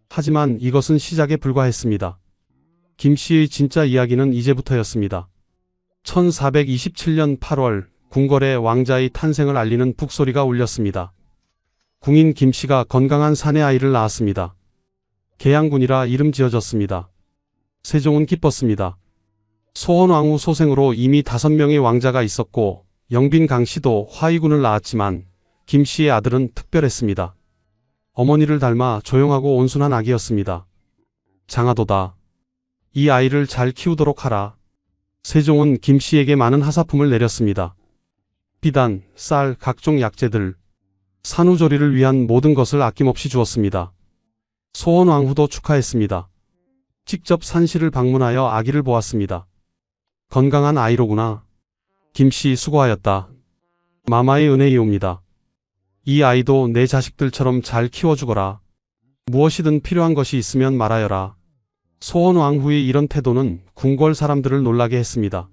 Speaker 2: 하지만 이것은 시작에 불과했습니다. 김씨의 진짜 이야기는 이제부터였습니다. 1427년 8월 궁궐에 왕자의 탄생을 알리는 북소리가 울렸습니다. 궁인 김씨가 건강한 사내 아이를 낳았습니다. 계양군이라 이름 지어졌습니다. 세종은 기뻤습니다. 소원왕후 소생으로 이미 5명의 왕자가 있었고 영빈 강씨도 화의군을 낳았지만 김씨의 아들은 특별했습니다. 어머니를 닮아 조용하고 온순한 아기였습니다. 장하도다. 이 아이를 잘 키우도록 하라. 세종은 김씨에게 많은 하사품을 내렸습니다. 비단, 쌀, 각종 약재들, 산후조리를 위한 모든 것을 아낌없이 주었습니다. 소원왕후도 축하했습니다. 직접 산실을 방문하여 아기를 보았습니다. 건강한 아이로구나. 김씨 수고하였다. 마마의 은혜이옵니다. 이 아이도 내 자식들처럼 잘 키워주거라. 무엇이든 필요한 것이 있으면 말하여라. 소원왕후의 이런 태도는 궁궐 사람들을 놀라게 했습니다.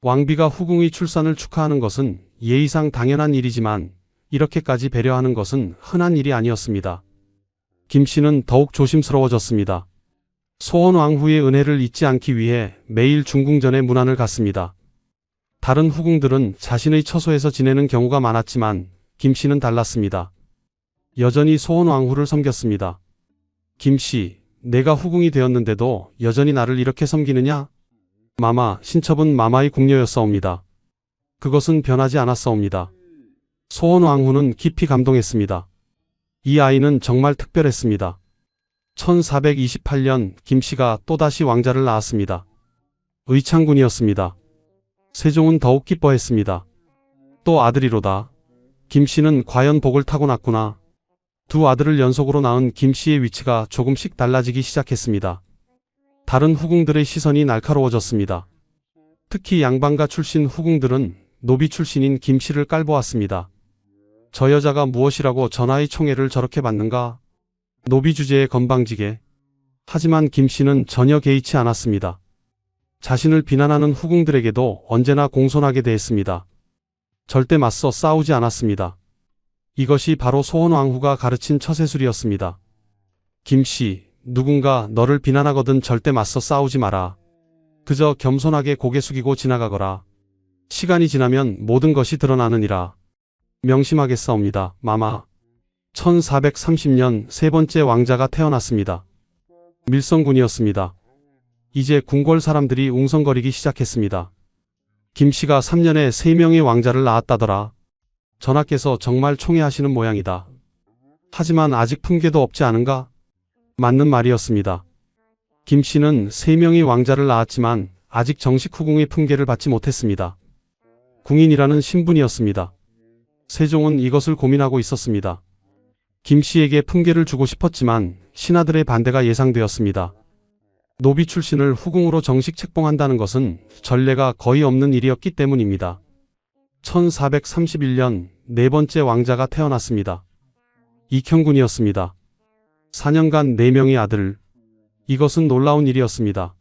Speaker 2: 왕비가 후궁의 출산을 축하하는 것은 예의상 당연한 일이지만 이렇게까지 배려하는 것은 흔한 일이 아니었습니다. 김씨는 더욱 조심스러워졌습니다. 소원왕후의 은혜를 잊지 않기 위해 매일 중궁전에 문안을 갔습니다. 다른 후궁들은 자신의 처소에서 지내는 경우가 많았지만 김씨는 달랐습니다. 여전히 소원왕후를 섬겼습니다. 김씨, 내가 후궁이 되었는데도 여전히 나를 이렇게 섬기느냐? 마마, 신첩은 마마의 궁녀였사옵니다. 그것은 변하지 않았사옵니다. 소원왕후는 깊이 감동했습니다. 이 아이는 정말 특별했습니다. 1428년 김씨가 또다시 왕자를 낳았습니다. 의창군이었습니다. 세종은 더욱 기뻐했습니다. 또 아들이로다. 김씨는 과연 복을 타고났구나. 두 아들을 연속으로 낳은 김씨의 위치가 조금씩 달라지기 시작했습니다. 다른 후궁들의 시선이 날카로워졌습니다. 특히 양반가 출신 후궁들은 노비 출신인 김씨를 깔보았습니다. 저 여자가 무엇이라고 전하의 총애를 저렇게 받는가? 노비 주제에 건방지게. 하지만 김씨는 전혀 개의치 않았습니다. 자신을 비난하는 후궁들에게도 언제나 공손하게 대했습니다. 절대 맞서 싸우지 않았습니다. 이것이 바로 소원왕후가 가르친 처세술이었습니다. 김씨, 누군가 너를 비난하거든 절대 맞서 싸우지 마라. 그저 겸손하게 고개 숙이고 지나가거라. 시간이 지나면 모든 것이 드러나느니라. 명심하겠사옵니다, 마마. 1430년 세 번째 왕자가 태어났습니다. 밀성군이었습니다. 이제 궁궐 사람들이 웅성거리기 시작했습니다. 김씨가 3년에 3명의 왕자를 낳았다더라. 전하께서 정말 총애하시는 모양이다. 하지만 아직 품계도 없지 않은가? 맞는 말이었습니다. 김씨는 3명의 왕자를 낳았지만 아직 정식 후궁의 품계를 받지 못했습니다. 궁인이라는 신분이었습니다. 세종은 이것을 고민하고 있었습니다. 김씨에게 품계를 주고 싶었지만 신하들의 반대가 예상되었습니다. 노비 출신을 후궁으로 정식 책봉한다는 것은 전례가 거의 없는 일이었기 때문입니다. 1431년 네 번째 왕자가 태어났습니다. 익형군이었습니다. 4년간 4명의 아들. 이것은 놀라운 일이었습니다.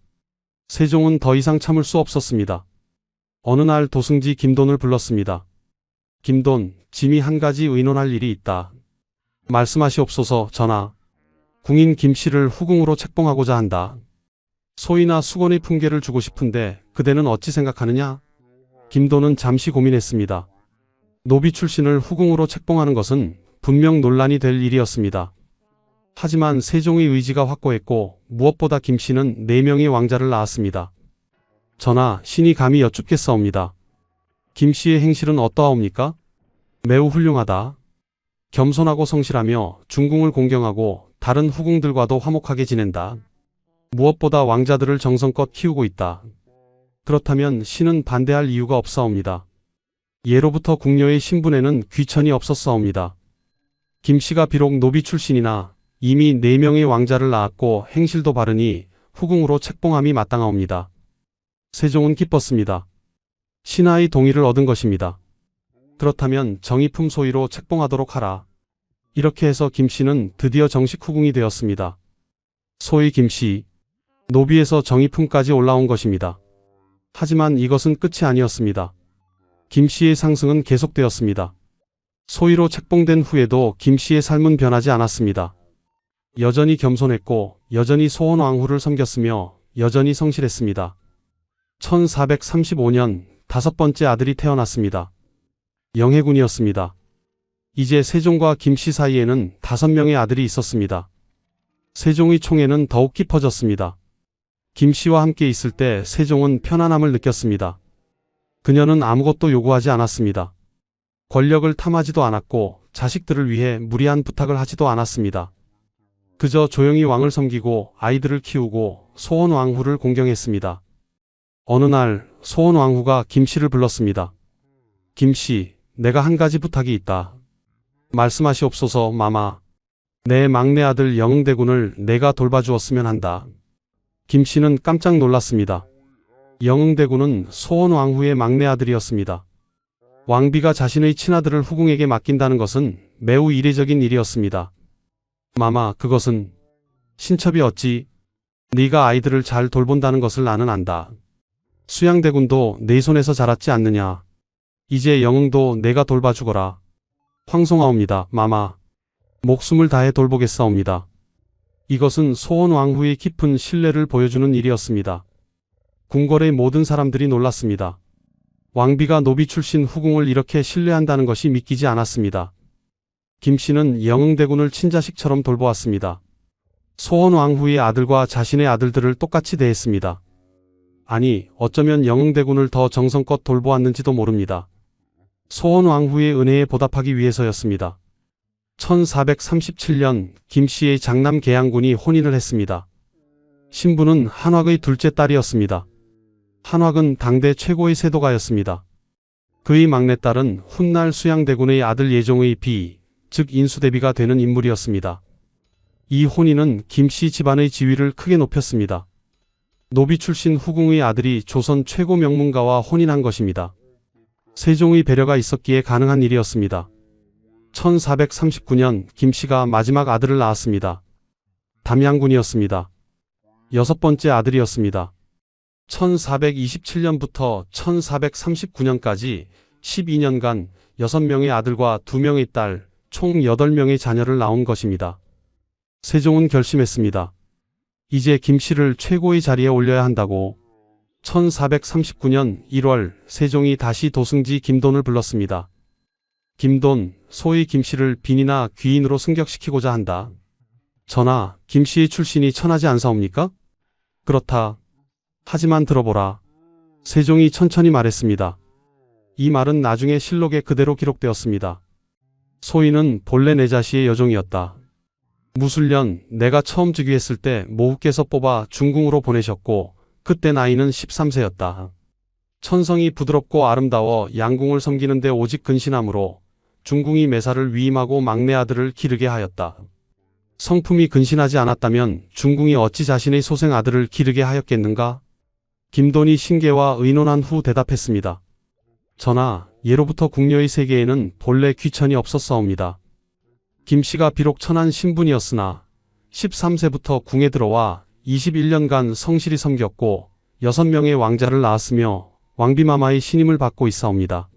Speaker 2: 세종은 더 이상 참을 수 없었습니다. 어느 날 도승지 김돈을 불렀습니다. 김돈, 짐이 한 가지 의논할 일이 있다. 말씀하시옵소서, 전하. 궁인 김씨를 후궁으로 책봉하고자 한다. 소이나 수건의 품계를 주고 싶은데 그대는 어찌 생각하느냐? 김돈은 잠시 고민했습니다. 노비 출신을 후궁으로 책봉하는 것은 분명 논란이 될 일이었습니다. 하지만 세종의 의지가 확고했고 무엇보다 김씨는 4명의 왕자를 낳았습니다. 전하, 신이 감히 여쭙겠사옵니다. 김씨의 행실은 어떠하옵니까? 매우 훌륭하다. 겸손하고 성실하며 중궁을 공경하고 다른 후궁들과도 화목하게 지낸다. 무엇보다 왕자들을 정성껏 키우고 있다. 그렇다면 신은 반대할 이유가 없사옵니다. 예로부터 궁녀의 신분에는 귀천이 없었사옵니다. 김씨가 비록 노비 출신이나 이미 4명의 왕자를 낳았고 행실도 바르니 후궁으로 책봉함이 마땅하옵니다. 세종은 기뻤습니다. 신하의 동의를 얻은 것입니다. 그렇다면 정의품 소위로 책봉하도록 하라. 이렇게 해서 김씨는 드디어 정식 후궁이 되었습니다. 소위 김씨, 노비에서 정의품까지 올라온 것입니다. 하지만 이것은 끝이 아니었습니다. 김씨의 상승은 계속되었습니다. 소위로 책봉된 후에도 김씨의 삶은 변하지 않았습니다. 여전히 겸손했고 여전히 소원왕후를 섬겼으며 여전히 성실했습니다. 1435년 5번째 아들이 태어났습니다. 영해군이었습니다. 이제 세종과 김씨 사이에는 5명의 아들이 있었습니다. 세종의 총애는 더욱 깊어졌습니다. 김씨와 함께 있을 때 세종은 편안함을 느꼈습니다. 그녀는 아무것도 요구하지 않았습니다. 권력을 탐하지도 않았고 자식들을 위해 무리한 부탁을 하지도 않았습니다. 그저 조용히 왕을 섬기고 아이들을 키우고 소원왕후를 공경했습니다. 어느 날 소원왕후가 김씨를 불렀습니다. 김씨, 내가 한 가지 부탁이 있다. 말씀하시옵소서, 마마. 내 막내 아들 영흥대군을 내가 돌봐주었으면 한다. 김씨는 깜짝 놀랐습니다. 영흥대군은 소원왕후의 막내 아들이었습니다. 왕비가 자신의 친아들을 후궁에게 맡긴다는 것은 매우 이례적인 일이었습니다. 마마, 그것은 신첩이 어찌 네가 아이들을 잘 돌본다는 것을 나는 안다. 수양대군도 내 손에서 자랐지 않느냐. 이제 영흥도 내가 돌봐주거라. 황송하옵니다, 마마. 목숨을 다해 돌보겠사옵니다. 이것은 소원왕후의 깊은 신뢰를 보여주는 일이었습니다. 궁궐의 모든 사람들이 놀랐습니다. 왕비가 노비 출신 후궁을 이렇게 신뢰한다는 것이 믿기지 않았습니다. 김씨는 영흥대군을 친자식처럼 돌보았습니다. 소원왕후의 아들과 자신의 아들들을 똑같이 대했습니다. 아니, 어쩌면 영흥대군을 더 정성껏 돌보았는지도 모릅니다. 소원왕후의 은혜에 보답하기 위해서였습니다. 1437년 김씨의 장남 계양군이 혼인을 했습니다. 신부는 한왁의 둘째 딸이었습니다. 한왁은 당대 최고의 세도가였습니다. 그의 막내딸은 훗날 수양대군의 아들 예종의 비, 즉 인수대비가 되는 인물이었습니다. 이 혼인은 김씨 집안의 지위를 크게 높였습니다. 노비 출신 후궁의 아들이 조선 최고 명문가와 혼인한 것입니다. 세종의 배려가 있었기에 가능한 일이었습니다. 1439년 김씨가 마지막 아들을 낳았습니다. 담양군이었습니다. 6번째 아들이었습니다. 1427년부터 1439년까지 12년간 6명의 아들과 2명의 딸, 총 8명의 자녀를 낳은 것입니다. 세종은 결심했습니다. 이제 김씨를 최고의 자리에 올려야 한다고. 1439년 1월 세종이 다시 도승지 김돈을 불렀습니다. 김돈, 소위 김씨를 빈이나 귀인으로 승격시키고자 한다. 전하, 김씨의 출신이 천하지 않사옵니까? 그렇다. 하지만 들어보라. 세종이 천천히 말했습니다. 이 말은 나중에 실록에 그대로 기록되었습니다. 소인은 본래 내 자씨의 여종이었다. 무술년 내가 처음 즉위했을 때 모후께서 뽑아 중궁으로 보내셨고 그때 나이는 13세였다. 천성이 부드럽고 아름다워 양궁을 섬기는 데 오직 근신함으로 중궁이 매사를 위임하고 막내 아들을 기르게 하였다. 성품이 근신하지 않았다면 중궁이 어찌 자신의 소생 아들을 기르게 하였겠는가? 김돈이 신계와 의논한 후 대답했습니다. 전하, 예로부터 궁녀의 세계에는 본래 귀천이 없었사옵니다. 김씨가 비록 천한 신분이었으나 13세부터 궁에 들어와 21년간 성실히 섬겼고 6명의 왕자를 낳았으며 왕비마마의 신임을 받고 있사옵니다.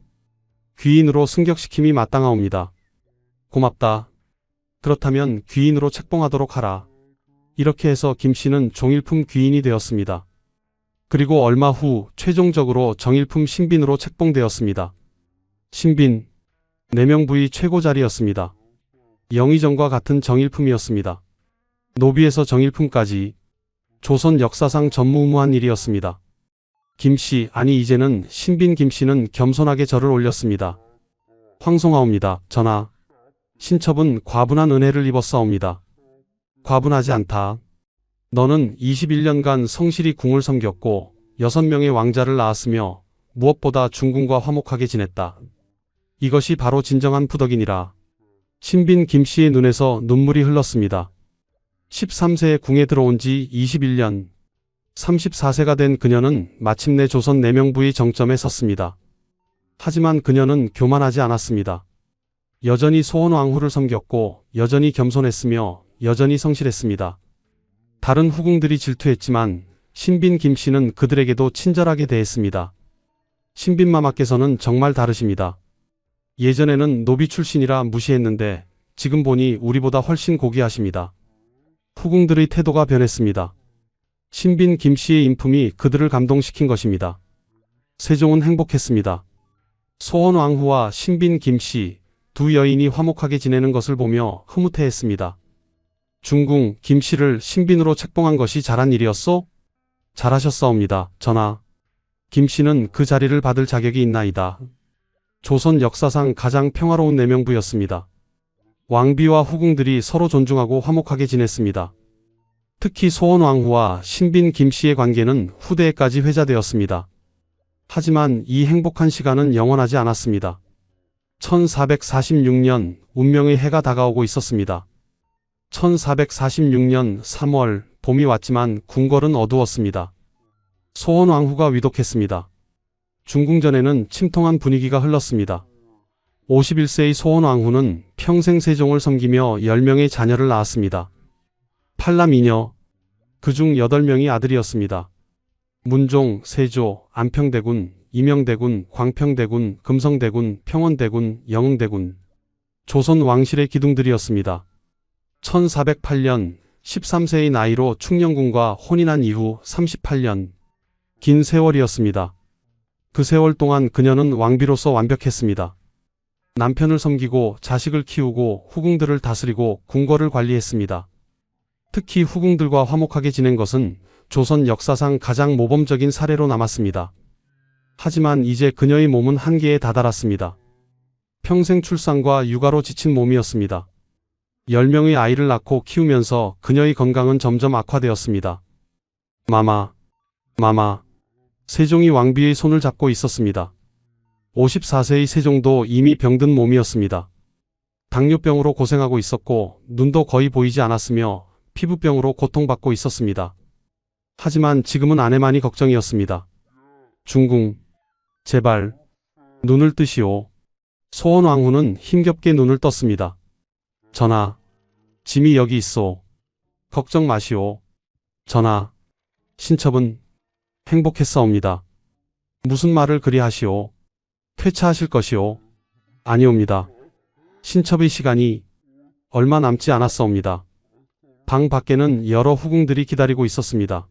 Speaker 2: 귀인으로 승격시킴이 마땅하옵니다. 고맙다. 그렇다면 귀인으로 책봉하도록 하라. 이렇게 해서 김씨는 종일품 귀인이 되었습니다. 그리고 얼마 후 최종적으로 정일품 신빈으로 책봉되었습니다. 신빈, 4명 부의 최고 자리였습니다. 영의정과 같은 정일품이었습니다. 노비에서 정일품까지 조선 역사상 전무후무한 일이었습니다. 김씨, 아니 이제는 신빈 김씨는 겸손하게 절을 올렸습니다. 황송하옵니다, 전하. 신첩은 과분한 은혜를 입었사옵니다. 과분하지 않다. 너는 21년간 성실히 궁을 섬겼고 6명의 왕자를 낳았으며 무엇보다 중궁과 화목하게 지냈다. 이것이 바로 진정한 부덕이니라. 신빈 김씨의 눈에서 눈물이 흘렀습니다. 13세에 궁에 들어온 지 21년, 34세가 된 그녀는 마침내 조선 4명 부의 정점에 섰습니다. 하지만 그녀는 교만하지 않았습니다. 여전히 소원왕후를 섬겼고 여전히 겸손했으며 여전히 성실했습니다. 다른 후궁들이 질투했지만 신빈 김씨는 그들에게도 친절하게 대했습니다. 신빈마마께서는 정말 다르십니다. 예전에는 노비 출신이라 무시했는데 지금 보니 우리보다 훨씬 고귀하십니다. 후궁들의 태도가 변했습니다. 신빈 김씨의 인품이 그들을 감동시킨 것입니다. 세종은 행복했습니다. 소원왕후와 신빈 김씨 두 여인이 화목하게 지내는 것을 보며 흐뭇해했습니다. 중궁 김씨를 신빈으로 책봉한 것이 잘한 일이었소? 잘하셨사옵니다, 전하. 김씨는 그 자리를 받을 자격이 있나이다. 조선 역사상 가장 평화로운 4명부였습니다. 왕비와 후궁들이 서로 존중하고 화목하게 지냈습니다. 특히 소원왕후와 신빈 김씨의 관계는 후대에까지 회자되었습니다. 하지만 이 행복한 시간은 영원하지 않았습니다. 1446년 운명의 해가 다가오고 있었습니다. 1446년 3월 봄이 왔지만 궁궐은 어두웠습니다. 소원왕후가 위독했습니다. 중궁전에는 침통한 분위기가 흘렀습니다. 51세의 소원왕후는 평생 세종을 섬기며 10명의 자녀를 낳았습니다. 8남 2녀, 그중 8명이 아들이었습니다. 문종, 세조, 안평대군, 이명대군, 광평대군, 금성대군, 평원대군, 영흥대군, 조선 왕실의 기둥들이었습니다. 1408년 13세의 나이로 충녕군과 혼인한 이후 38년, 긴 세월이었습니다. 그 세월 동안 그녀는 왕비로서 완벽했습니다. 남편을 섬기고 자식을 키우고 후궁들을 다스리고 궁궐을 관리했습니다. 특히 후궁들과 화목하게 지낸 것은 조선 역사상 가장 모범적인 사례로 남았습니다. 하지만 이제 그녀의 몸은 한계에 다다랐습니다. 평생 출산과 육아로 지친 몸이었습니다. 10명의 아이를 낳고 키우면서 그녀의 건강은 점점 악화되었습니다. 마마. 세종이 왕비의 손을 잡고 있었습니다. 54세의 세종도 이미 병든 몸이었습니다. 당뇨병으로 고생하고 있었고 눈도 거의 보이지 않았으며 피부병으로 고통받고 있었습니다. 하지만 지금은 아내만이 걱정이었습니다. 중궁, 제발 눈을 뜨시오. 소원왕후는 힘겹게 눈을 떴습니다. 전하, 짐이 여기 있소. 걱정 마시오. 전하, 신첩은 행복했사옵니다. 무슨 말을 그리 하시오. 쾌차하실 것이오. 아니옵니다. 신첩의 시간이 얼마 남지 않았사옵니다. 방 밖에는 여러 후궁들이 기다리고 있었습니다.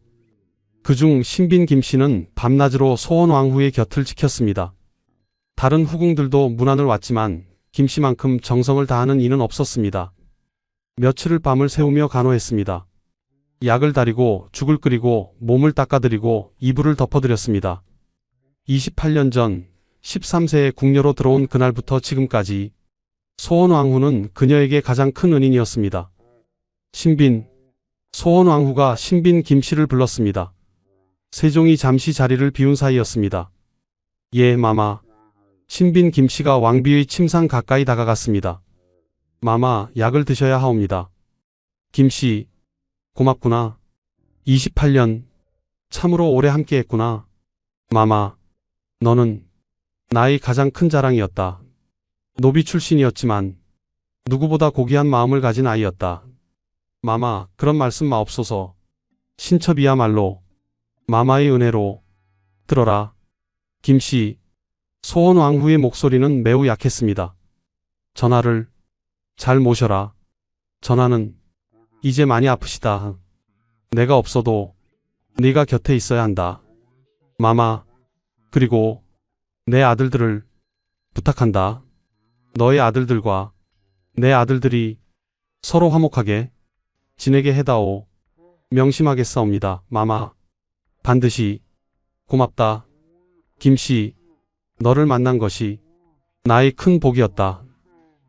Speaker 2: 그중 신빈 김씨는 밤낮으로 소원왕후의 곁을 지켰습니다. 다른 후궁들도 문안을 왔지만 김씨만큼 정성을 다하는 이는 없었습니다. 며칠을 밤을 새우며 간호했습니다. 약을 다리고 죽을 끓이고 몸을 닦아드리고 이불을 덮어드렸습니다. 28년 전 13세의 궁녀로 들어온 그날부터 지금까지 소원왕후는 그녀에게 가장 큰 은인이었습니다. 신빈, 소원왕후가 신빈 김씨를 불렀습니다. 세종이 잠시 자리를 비운 사이였습니다. 예, 마마. 신빈 김씨가 왕비의 침상 가까이 다가갔습니다. 마마, 약을 드셔야 하옵니다. 김씨, 고맙구나. 28년, 참으로 오래 함께했구나. 마마, 너는 나의 가장 큰 자랑이었다. 노비 출신이었지만 누구보다 고귀한 마음을 가진 아이였다. 마마, 그런 말씀 마옵소서. 신첩이야말로 마마의 은혜로. 들어라. 김씨, 소원왕후의 목소리는 매우 약했습니다. 전하를 잘 모셔라. 전하는 이제 많이 아프시다. 내가 없어도 네가 곁에 있어야 한다. 마마, 그리고 내 아들들을 부탁한다. 너의 아들들과 내 아들들이 서로 화목하게 지내게 해다오. 명심하겠사옵니다. 마마, 반드시. 고맙다. 김씨, 너를 만난 것이 나의 큰 복이었다.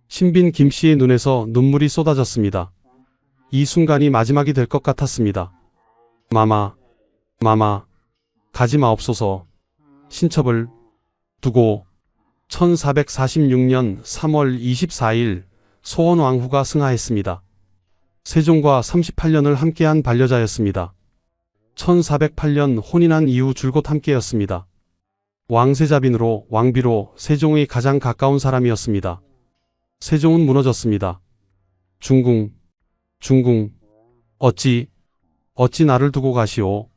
Speaker 2: 신빈 김씨의 눈에서 눈물이 쏟아졌습니다. 이 순간이 마지막이 될 것 같았습니다. 마마, 가지 마옵소서. 신첩을 두고 1446년 3월 24일 소원왕후가 승하했습니다. 세종과 38년을 함께한 반려자였습니다. 1408년 혼인한 이후 줄곧 함께였습니다. 왕세자빈으로 왕비로 세종의 가장 가까운 사람이었습니다. 세종은 무너졌습니다. 중궁, 어찌 나를 두고 가시오.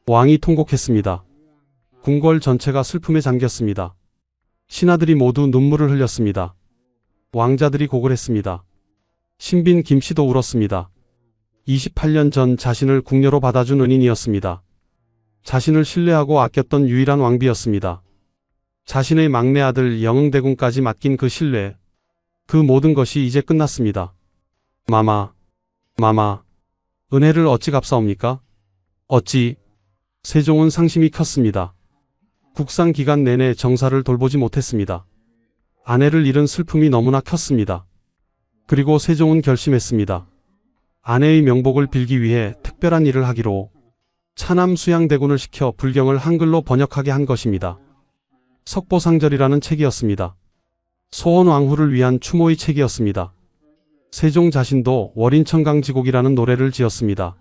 Speaker 2: 왕이 통곡했습니다. 궁궐 전체가 슬픔에 잠겼습니다. 신하들이 모두 눈물을 흘렸습니다. 왕자들이 고글했습니다. 신빈 김씨도 울었습니다. 28년 전 자신을 궁녀로 받아준 은인이었습니다. 자신을 신뢰하고 아꼈던 유일한 왕비였습니다. 자신의 막내 아들 영흥대군까지 맡긴 그 신뢰, 그 모든 것이 이제 끝났습니다. 마마, 은혜를 어찌 갚사옵니까? 어찌? 세종은 상심이 컸습니다. 국상 기간 내내 정사를 돌보지 못했습니다. 아내를 잃은 슬픔이 너무나 컸습니다. 그리고 세종은 결심했습니다. 아내의 명복을 빌기 위해 특별한 일을 하기로 차남 수양대군을 시켜 불경을 한글로 번역하게 한 것입니다. 석보상절이라는 책이었습니다. 소원왕후를 위한 추모의 책이었습니다. 세종 자신도 월인천강지곡이라는 노래를 지었습니다.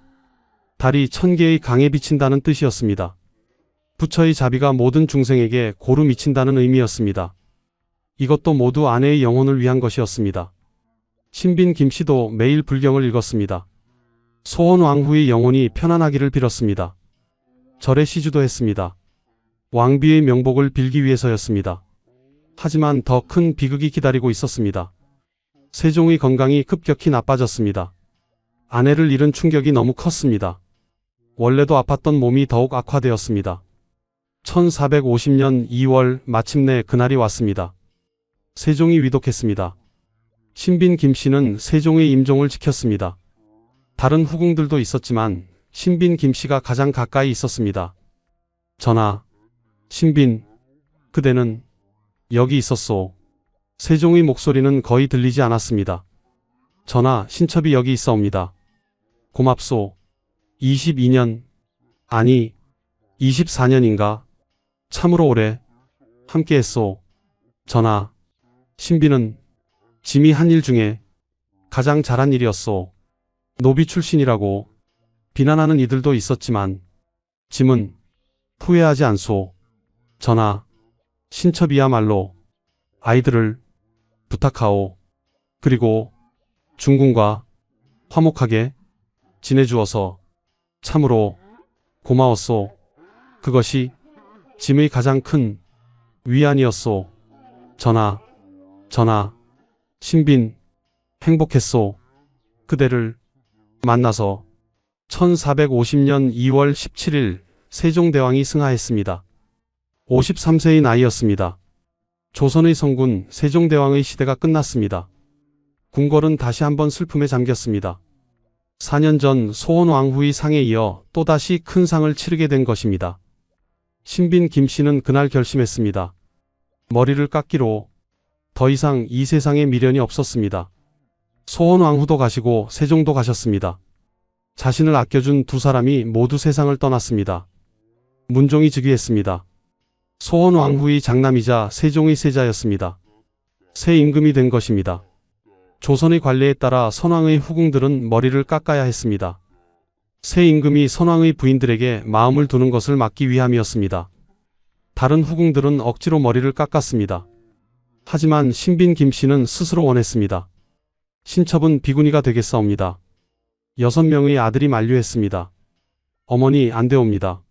Speaker 2: 달이 1000개의 강에 비친다는 뜻이었습니다. 부처의 자비가 모든 중생에게 고루 미친다는 의미였습니다. 이것도 모두 아내의 영혼을 위한 것이었습니다. 신빈 김씨도 매일 불경을 읽었습니다. 소원왕후의 영혼이 편안하기를 빌었습니다. 절에 시주도 했습니다. 왕비의 명복을 빌기 위해서였습니다. 하지만 더 큰 비극이 기다리고 있었습니다. 세종의 건강이 급격히 나빠졌습니다. 아내를 잃은 충격이 너무 컸습니다. 원래도 아팠던 몸이 더욱 악화되었습니다. 1450년 2월 마침내 그날이 왔습니다. 세종이 위독했습니다. 신빈 김씨는 세종의 임종을 지켰습니다. 다른 후궁들도 있었지만 신빈 김씨가 가장 가까이 있었습니다. 전하, 신빈, 그대는 여기 있었소. 세종의 목소리는 거의 들리지 않았습니다. 전하, 신첩이 여기 있어옵니다. 고맙소. 22년, 아니, 24년인가? 참으로 오래 함께했소. 전하, 신빈은 짐이 한 일 중에 가장 잘한 일이었소. 노비 출신이라고 비난하는 이들도 있었지만 짐은 후회하지 않소. 전하, 신첩이야말로 아이들을 부탁하오. 그리고 중궁과 화목하게 지내주어서 참으로 고마웠소. 그것이 짐의 가장 큰 위안이었소. 전하, 전하, 신빈 행복했소. 그대를 만나서 1450년 2월 17일 세종대왕이 승하했습니다. 53세의 나이였습니다. 조선의 성군 세종대왕의 시대가 끝났습니다. 궁궐은 다시 한번 슬픔에 잠겼습니다. 4년 전 소원왕후의 상에 이어 또다시 큰 상을 치르게 된 것입니다. 신빈 김씨는 그날 결심했습니다. 머리를 깎기로 더 이상 이 세상에 미련이 없었습니다. 소원왕후도 가시고 세종도 가셨습니다. 자신을 아껴준 두 사람이 모두 세상을 떠났습니다. 문종이 즉위했습니다. 소원왕후의 장남이자 세종의 세자였습니다. 새 임금이 된 것입니다. 조선의 관례에 따라 선왕의 후궁들은 머리를 깎아야 했습니다. 새 임금이 선왕의 부인들에게 마음을 두는 것을 막기 위함이었습니다. 다른 후궁들은 억지로 머리를 깎았습니다. 하지만 신빈 김씨는 스스로 원했습니다. 신첩은 비구니가 되겠사옵니다. 6명의 아들이 만류했습니다. 어머니 안 되옵니다.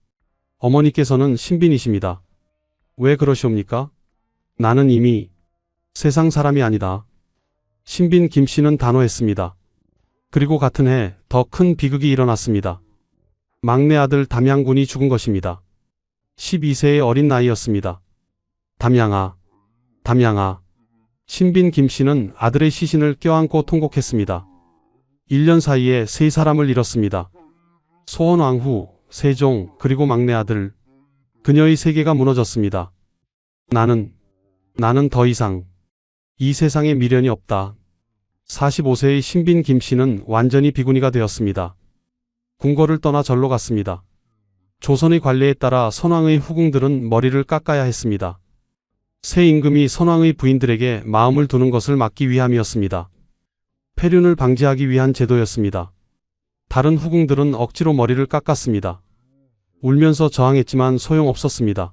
Speaker 2: 어머니께서는 신빈이십니다. 왜 그러시옵니까? 나는 이미 세상 사람이 아니다. 신빈 김씨는 단호했습니다. 그리고 같은 해 더 큰 비극이 일어났습니다. 막내 아들 담양군이 죽은 것입니다. 12세의 어린 나이였습니다. 담양아, 담양아. 신빈 김씨는 아들의 시신을 껴안고 통곡했습니다. 1년 사이에 세 사람을 잃었습니다. 소원왕후, 세종, 그리고 막내 아들. 그녀의 세계가 무너졌습니다. 나는 더 이상 이 세상에 미련이 없다. 45세의 신빈 김씨는 완전히 비구니가 되었습니다. 궁궐을 떠나 절로 갔습니다. 조선의 관례에 따라 선왕의 후궁들은 머리를 깎아야 했습니다. 새 임금이 선왕의 부인들에게 마음을 두는 것을 막기 위함이었습니다. 폐륜을 방지하기 위한 제도였습니다. 다른 후궁들은 억지로 머리를 깎았습니다. 울면서 저항했지만 소용없었습니다.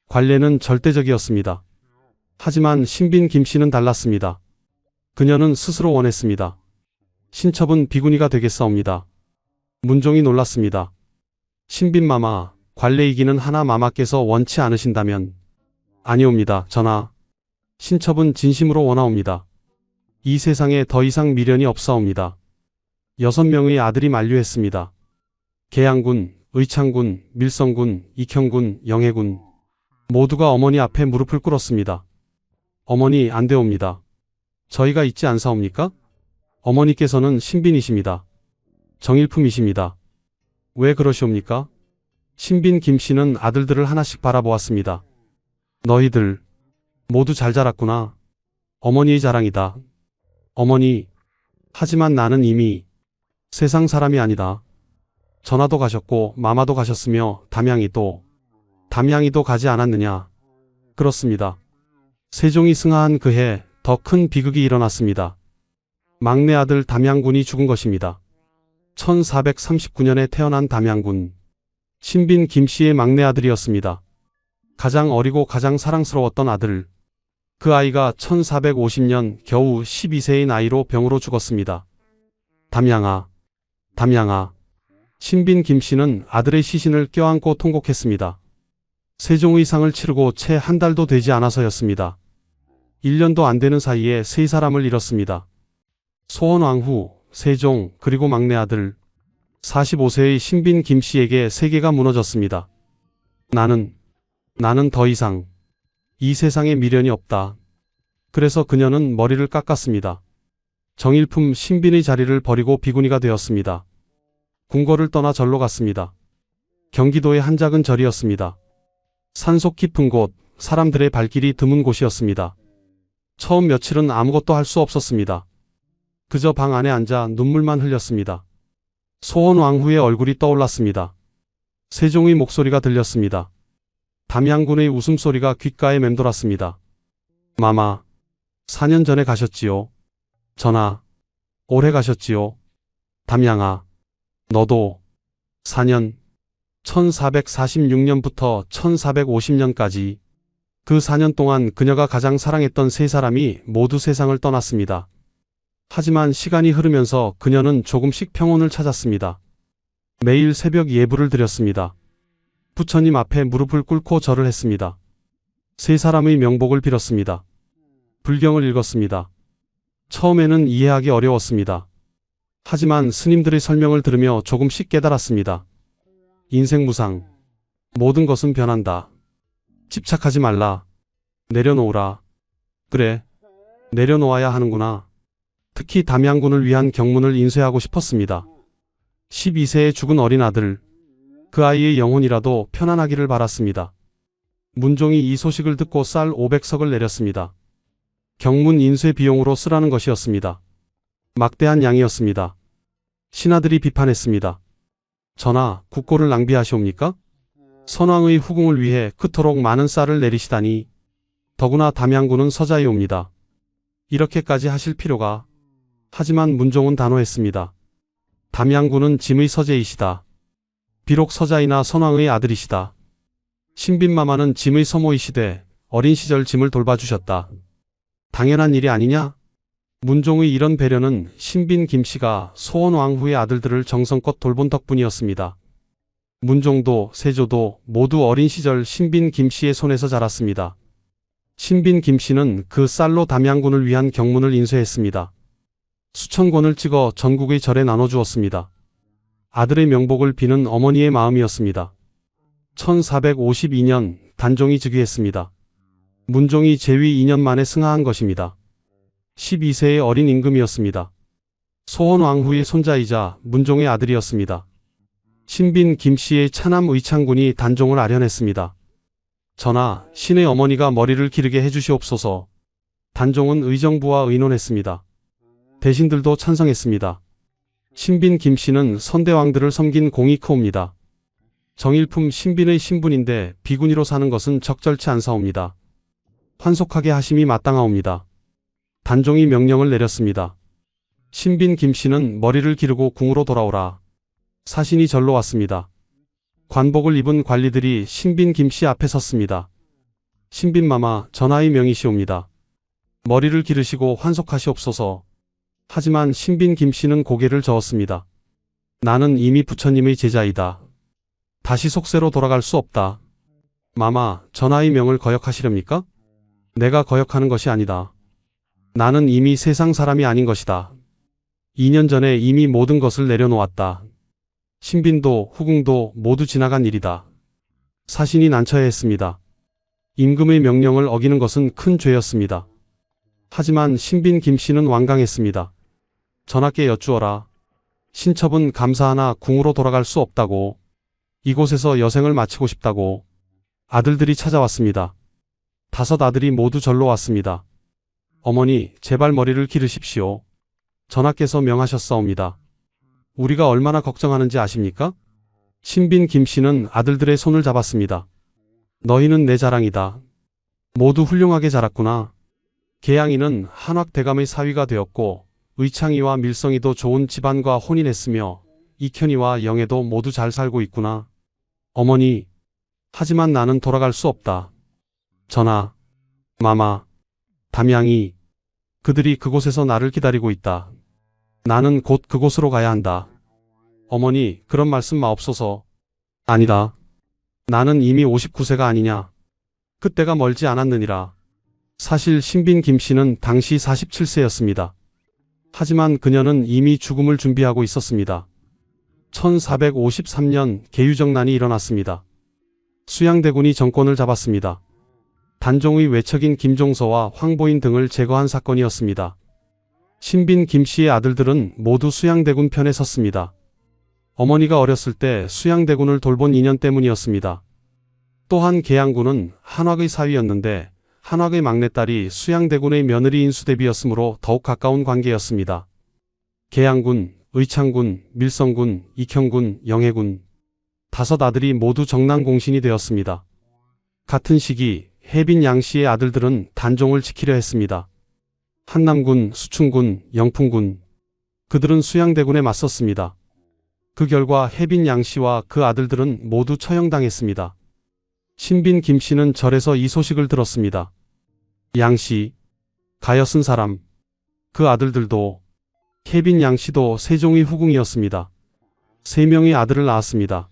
Speaker 2: 관례는 절대적이었습니다. 하지만 신빈 김씨는 달랐습니다. 그녀는 스스로 원했습니다. 신첩은 비구니가 되겠사옵니다. 문종이 놀랐습니다. 신빈마마, 관례이기는 하나 마마께서 원치 않으신다면. 아니옵니다, 전하. 신첩은 진심으로 원하옵니다. 이 세상에 더 이상 미련이 없사옵니다. 6명의 아들이 만류했습니다. 계양군, 의창군, 밀성군, 익형군, 영해군. 모두가 어머니 앞에 무릎을 꿇었습니다. 어머니 안 되옵니다. 저희가 있지 않사옵니까? 어머니께서는 신빈이십니다. 정일품이십니다. 왜 그러시옵니까? 신빈 김씨는 아들들을 하나씩 바라보았습니다. 너희들 모두 잘 자랐구나. 어머니의 자랑이다. 어머니, 하지만 나는 이미 세상 사람이 아니다. 전하도 가셨고 마마도 가셨으며 담양이도 가지 않았느냐. 그렇습니다. 세종이 승하한 그해 더 큰 비극이 일어났습니다. 막내 아들 담양군이 죽은 것입니다. 1439년에 태어난 담양군. 신빈 김씨의 막내 아들이었습니다. 가장 어리고 가장 사랑스러웠던 아들. 그 아이가 1450년 겨우 12세의 나이로 병으로 죽었습니다. 담양아, 담양아. 신빈 김씨는 아들의 시신을 껴안고 통곡했습니다. 세종의 상을 치르고 채 한 달도 되지 않아서였습니다. 1년도 안 되는 사이에 세 사람을 잃었습니다. 소원왕후, 세종, 그리고 막내 아들. 45세의 신빈 김씨에게 세계가 무너졌습니다. 나는 더 이상 이 세상에 미련이 없다. 그래서 그녀는 머리를 깎았습니다. 정일품 신빈의 자리를 버리고 비구니가 되었습니다. 궁궐을 떠나 절로 갔습니다. 경기도의 한 작은 절이었습니다. 산속 깊은 곳, 사람들의 발길이 드문 곳이었습니다. 처음 며칠은 아무것도 할 수 없었습니다. 그저 방 안에 앉아 눈물만 흘렸습니다. 소원 왕후의 얼굴이 떠올랐습니다. 세종의 목소리가 들렸습니다. 담양군의 웃음소리가 귓가에 맴돌았습니다. 마마, 4년 전에 가셨지요. 전하, 오래 가셨지요. 담양아, 너도 4년, 1446년부터 1450년까지 그 4년 동안 그녀가 가장 사랑했던 세 사람이 모두 세상을 떠났습니다. 하지만 시간이 흐르면서 그녀는 조금씩 평온을 찾았습니다. 매일 새벽 예불을 드렸습니다. 부처님 앞에 무릎을 꿇고 절을 했습니다. 세 사람의 명복을 빌었습니다. 불경을 읽었습니다. 처음에는 이해하기 어려웠습니다. 하지만 스님들의 설명을 들으며 조금씩 깨달았습니다. 인생 무상. 모든 것은 변한다. 집착하지 말라. 내려놓으라. 그래, 내려놓아야 하는구나. 특히 담양군을 위한 경문을 인쇄하고 싶었습니다. 12세에 죽은 어린 아들. 그 아이의 영혼이라도 편안하기를 바랐습니다. 문종이 이 소식을 듣고 쌀 500석을 내렸습니다. 경문 인쇄 비용으로 쓰라는 것이었습니다. 막대한 양이었습니다. 신하들이 비판했습니다. 전하, 국고를 낭비하시옵니까? 선왕의 후궁을 위해 그토록 많은 쌀을 내리시다니. 더구나 담양군은 서자이옵니다. 이렇게까지 하실 필요가. 하지만 문종은 단호했습니다. 담양군은 짐의 서재이시다. 비록 서자이나 선왕의 아들이시다. 신빈마마는 짐의 서모이시되 어린 시절 짐을 돌봐주셨다. 당연한 일이 아니냐? 문종의 이런 배려는 신빈 김씨가 소원왕후의 아들들을 정성껏 돌본 덕분이었습니다. 문종도 세조도 모두 어린 시절 신빈 김씨의 손에서 자랐습니다. 신빈 김씨는 그 쌀로 담양군을 위한 경문을 인쇄했습니다. 수천 권을 찍어 전국의 절에 나눠주었습니다. 아들의 명복을 비는 어머니의 마음이었습니다. 1452년 단종이 즉위했습니다. 문종이 재위 2년 만에 승하한 것입니다. 12세의 어린 임금이었습니다. 소원왕후의 손자이자 문종의 아들이었습니다. 신빈 김씨의 차남 의창군이 단종을 아련했습니다. 전하, 신의 어머니가 머리를 기르게 해주시옵소서. 단종은 의정부와 의논했습니다. 대신들도 찬성했습니다. 신빈 김씨는 선대왕들을 섬긴 공이 크옵니다. 정일품 신빈의 신분인데 비구니로 사는 것은 적절치 않사옵니다. 환속하게 하심이 마땅하옵니다. 단종이 명령을 내렸습니다. 신빈 김씨는 머리를 기르고 궁으로 돌아오라. 사신이 절로 왔습니다. 관복을 입은 관리들이 신빈 김씨 앞에 섰습니다. 신빈마마, 전하의 명이시옵니다. 머리를 기르시고 환속하시옵소서. 하지만 신빈 김씨는 고개를 저었습니다. 나는 이미 부처님의 제자이다. 다시 속세로 돌아갈 수 없다. 마마, 전하의 명을 거역하시렵니까? 내가 거역하는 것이 아니다. 나는 이미 세상 사람이 아닌 것이다. 2년 전에 이미 모든 것을 내려놓았다. 신빈도 후궁도 모두 지나간 일이다. 사신이 난처해했습니다. 임금의 명령을 어기는 것은 큰 죄였습니다. 하지만 신빈 김씨는 완강했습니다. 전하께 여쭈어라. 신첩은 감사하나 궁으로 돌아갈 수 없다고. 이곳에서 여생을 마치고 싶다고. 아들들이 찾아왔습니다. 5 아들이 모두 절로 왔습니다. 어머니, 제발 머리를 기르십시오. 전하께서 명하셨사옵니다. 우리가 얼마나 걱정하는지 아십니까? 신빈 김씨는 아들들의 손을 잡았습니다. 너희는 내 자랑이다. 모두 훌륭하게 자랐구나. 계양이는 한확대감의 사위가 되었고 의창이와 밀성이도 좋은 집안과 혼인했으며 이현이와 영애도 모두 잘 살고 있구나. 어머니, 하지만 나는 돌아갈 수 없다. 전하, 마마, 담양이, 그들이 그곳에서 나를 기다리고 있다. 나는 곧 그곳으로 가야 한다. 어머니, 그런 말씀 마옵소서. 아니다. 나는 이미 59세가 아니냐. 그때가 멀지 않았느니라. 사실 신빈 김씨는 당시 47세였습니다. 하지만 그녀는 이미 죽음을 준비하고 있었습니다. 1453년 계유정난이 일어났습니다. 수양대군이 정권을 잡았습니다. 단종의 외척인 김종서와 황보인 등을 제거한 사건이었습니다. 신빈 김씨의 아들들은 모두 수양대군 편에 섰습니다. 어머니가 어렸을 때 수양대군을 돌본 인연 때문이었습니다. 또한 계양군은 한학의 사위였는데 한학의 막내딸이 수양대군의 며느리 인수대비였으므로 더욱 가까운 관계였습니다. 계양군, 의창군, 밀성군, 익형군, 영해군 5 아들이 모두 정난공신이 되었습니다. 같은 시기 해빈 양씨의 아들들은 단종을 지키려 했습니다. 한남군, 수충군, 영풍군 그들은 수양대군에 맞섰습니다. 그 결과 해빈 양씨와 그 아들들은 모두 처형당했습니다. 신빈 김씨는 절에서 이 소식을 들었습니다. 양씨, 가여 쓴 사람, 그 아들들도 해빈 양씨도 세종의 후궁이었습니다. 3명의 아들을 낳았습니다.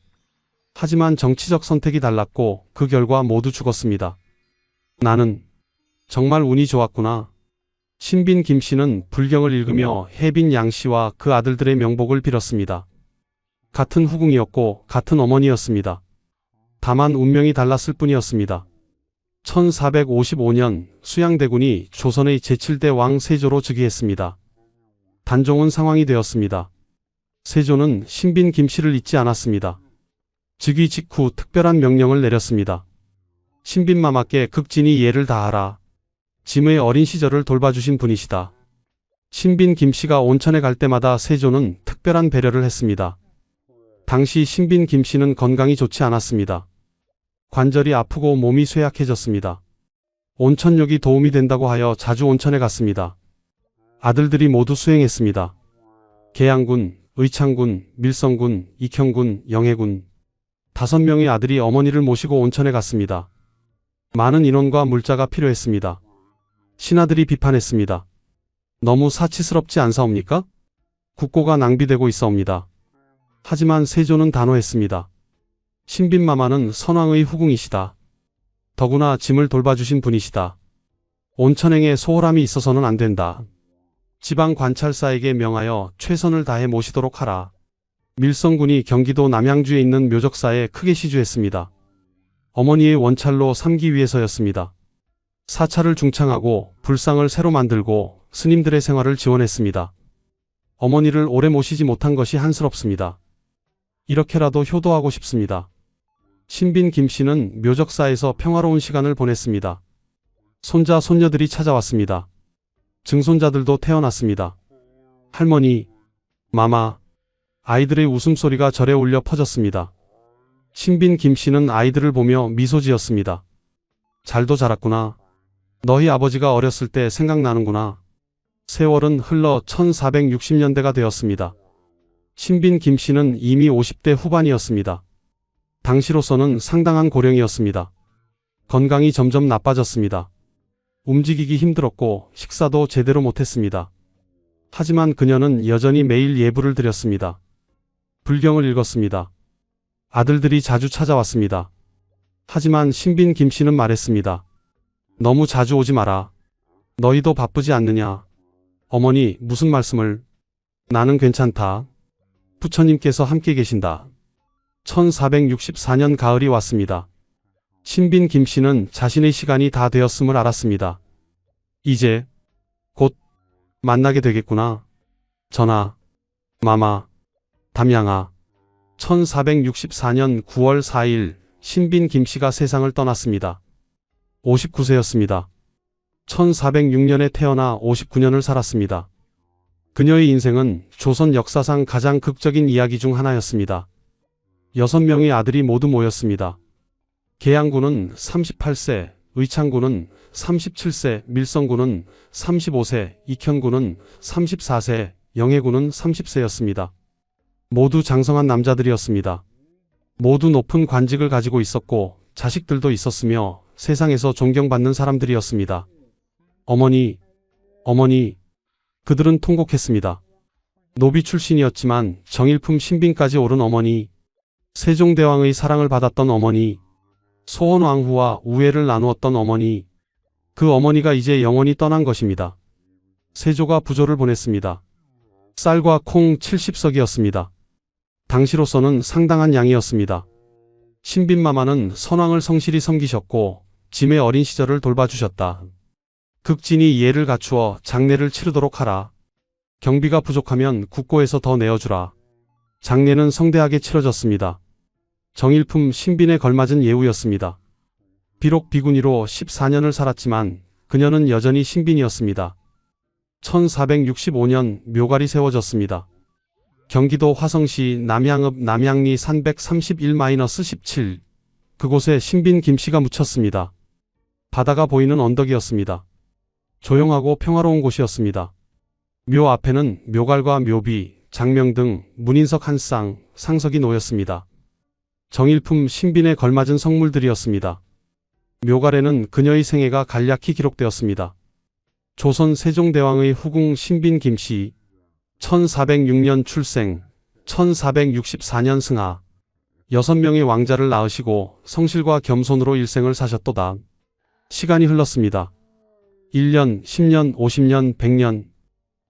Speaker 2: 하지만 정치적 선택이 달랐고 그 결과 모두 죽었습니다. 나는 정말 운이 좋았구나. 신빈 김씨는 불경을 읽으며 해빈 양씨와 그 아들들의 명복을 빌었습니다. 같은 후궁이었고 같은 어머니였습니다. 다만 운명이 달랐을 뿐이었습니다. 1455년 수양대군이 조선의 제7대 왕 세조로 즉위했습니다. 단종은 상황이 되었습니다. 세조는 신빈 김씨를 잊지 않았습니다. 즉위 직후 특별한 명령을 내렸습니다. 신빈마마께 극진히 예를 다하라. 짐의 어린 시절을 돌봐주신 분이시다. 신빈 김씨가 온천에 갈 때마다 세조는 특별한 배려를 했습니다. 당시 신빈 김씨는 건강이 좋지 않았습니다. 관절이 아프고 몸이 쇠약해졌습니다. 온천욕이 도움이 된다고 하여 자주 온천에 갔습니다. 아들들이 모두 수행했습니다. 계양군, 의창군, 밀성군, 익형군, 영해군 5명의 아들이 어머니를 모시고 온천에 갔습니다. 많은 인원과 물자가 필요했습니다. 신하들이 비판했습니다. 너무 사치스럽지 않사옵니까? 국고가 낭비되고 있사옵니다. 하지만 세조는 단호했습니다. 신빈마마는 선왕의 후궁이시다. 더구나 짐을 돌봐주신 분이시다. 온천행에 소홀함이 있어서는 안 된다. 지방 관찰사에게 명하여 최선을 다해 모시도록 하라. 밀성군이 경기도 남양주에 있는 묘적사에 크게 시주했습니다. 어머니의 원찰로 삼기 위해서였습니다. 사찰을 중창하고 불상을 새로 만들고 스님들의 생활을 지원했습니다. 어머니를 오래 모시지 못한 것이 한스럽습니다. 이렇게라도 효도하고 싶습니다. 신빈 김씨는 묘적사에서 평화로운 시간을 보냈습니다. 손자, 손녀들이 찾아왔습니다. 증손자들도 태어났습니다. 할머니, 마마, 아이들의 웃음소리가 절에 울려 퍼졌습니다. 신빈 김씨는 아이들을 보며 미소 지었습니다. 잘도 자랐구나. 너희 아버지가 어렸을 때 생각나는구나. 세월은 흘러 1460년대가 되었습니다. 신빈 김씨는 이미 50대 후반이었습니다. 당시로서는 상당한 고령이었습니다. 건강이 점점 나빠졌습니다. 움직이기 힘들었고 식사도 제대로 못했습니다. 하지만 그녀는 여전히 매일 예불을 드렸습니다. 불경을 읽었습니다. 아들들이 자주 찾아왔습니다. 하지만 신빈 김씨는 말했습니다. 너무 자주 오지 마라. 너희도 바쁘지 않느냐. 어머니, 무슨 말씀을. 나는 괜찮다. 부처님께서 함께 계신다. 1464년 가을이 왔습니다. 신빈 김씨는 자신의 시간이 다 되었음을 알았습니다. 이제 곧 만나게 되겠구나. 전하, 마마, 담양아. 1464년 9월 4일 신빈 김씨가 세상을 떠났습니다. 59세였습니다. 1406년에 태어나 59년을 살았습니다. 그녀의 인생은 조선 역사상 가장 극적인 이야기 중 하나였습니다. 6명의 아들이 모두 모였습니다. 계양군은 38세, 의창군은 37세, 밀성군은 35세, 익현군은 34세, 영해군은 30세였습니다. 모두 장성한 남자들이었습니다. 모두 높은 관직을 가지고 있었고 자식들도 있었으며 세상에서 존경받는 사람들이었습니다. 어머니, 어머니, 그들은 통곡했습니다. 노비 출신이었지만 정일품 신빈까지 오른 어머니, 세종대왕의 사랑을 받았던 어머니, 소원왕후와 우애를 나누었던 어머니, 그 어머니가 이제 영원히 떠난 것입니다. 세조가 부조를 보냈습니다. 쌀과 콩 70석이었습니다. 당시로서는 상당한 양이었습니다. 신빈마마는 선왕을 성실히 섬기셨고 짐의 어린 시절을 돌봐주셨다. 극진히 예를 갖추어 장례를 치르도록 하라. 경비가 부족하면 국고에서 더 내어주라. 장례는 성대하게 치러졌습니다. 정일품 신빈에 걸맞은 예우였습니다. 비록 비구니로 14년을 살았지만 그녀는 여전히 신빈이었습니다. 1465년 묘갈이 세워졌습니다. 경기도 화성시 남양읍 남양리 331-17 그곳에 신빈 김씨가 묻혔습니다. 바다가 보이는 언덕이었습니다. 조용하고 평화로운 곳이었습니다. 묘 앞에는 묘갈과 묘비, 장명 등 문인석 한 쌍, 상석이 놓였습니다. 정일품 신빈에 걸맞은 성물들이었습니다. 묘갈에는 그녀의 생애가 간략히 기록되었습니다. 조선 세종대왕의 후궁 신빈 김씨, 1406년 출생, 1464년 승하, 6명의 왕자를 낳으시고 성실과 겸손으로 일생을 사셨도다. 시간이 흘렀습니다. 1년, 10년, 50년, 100년.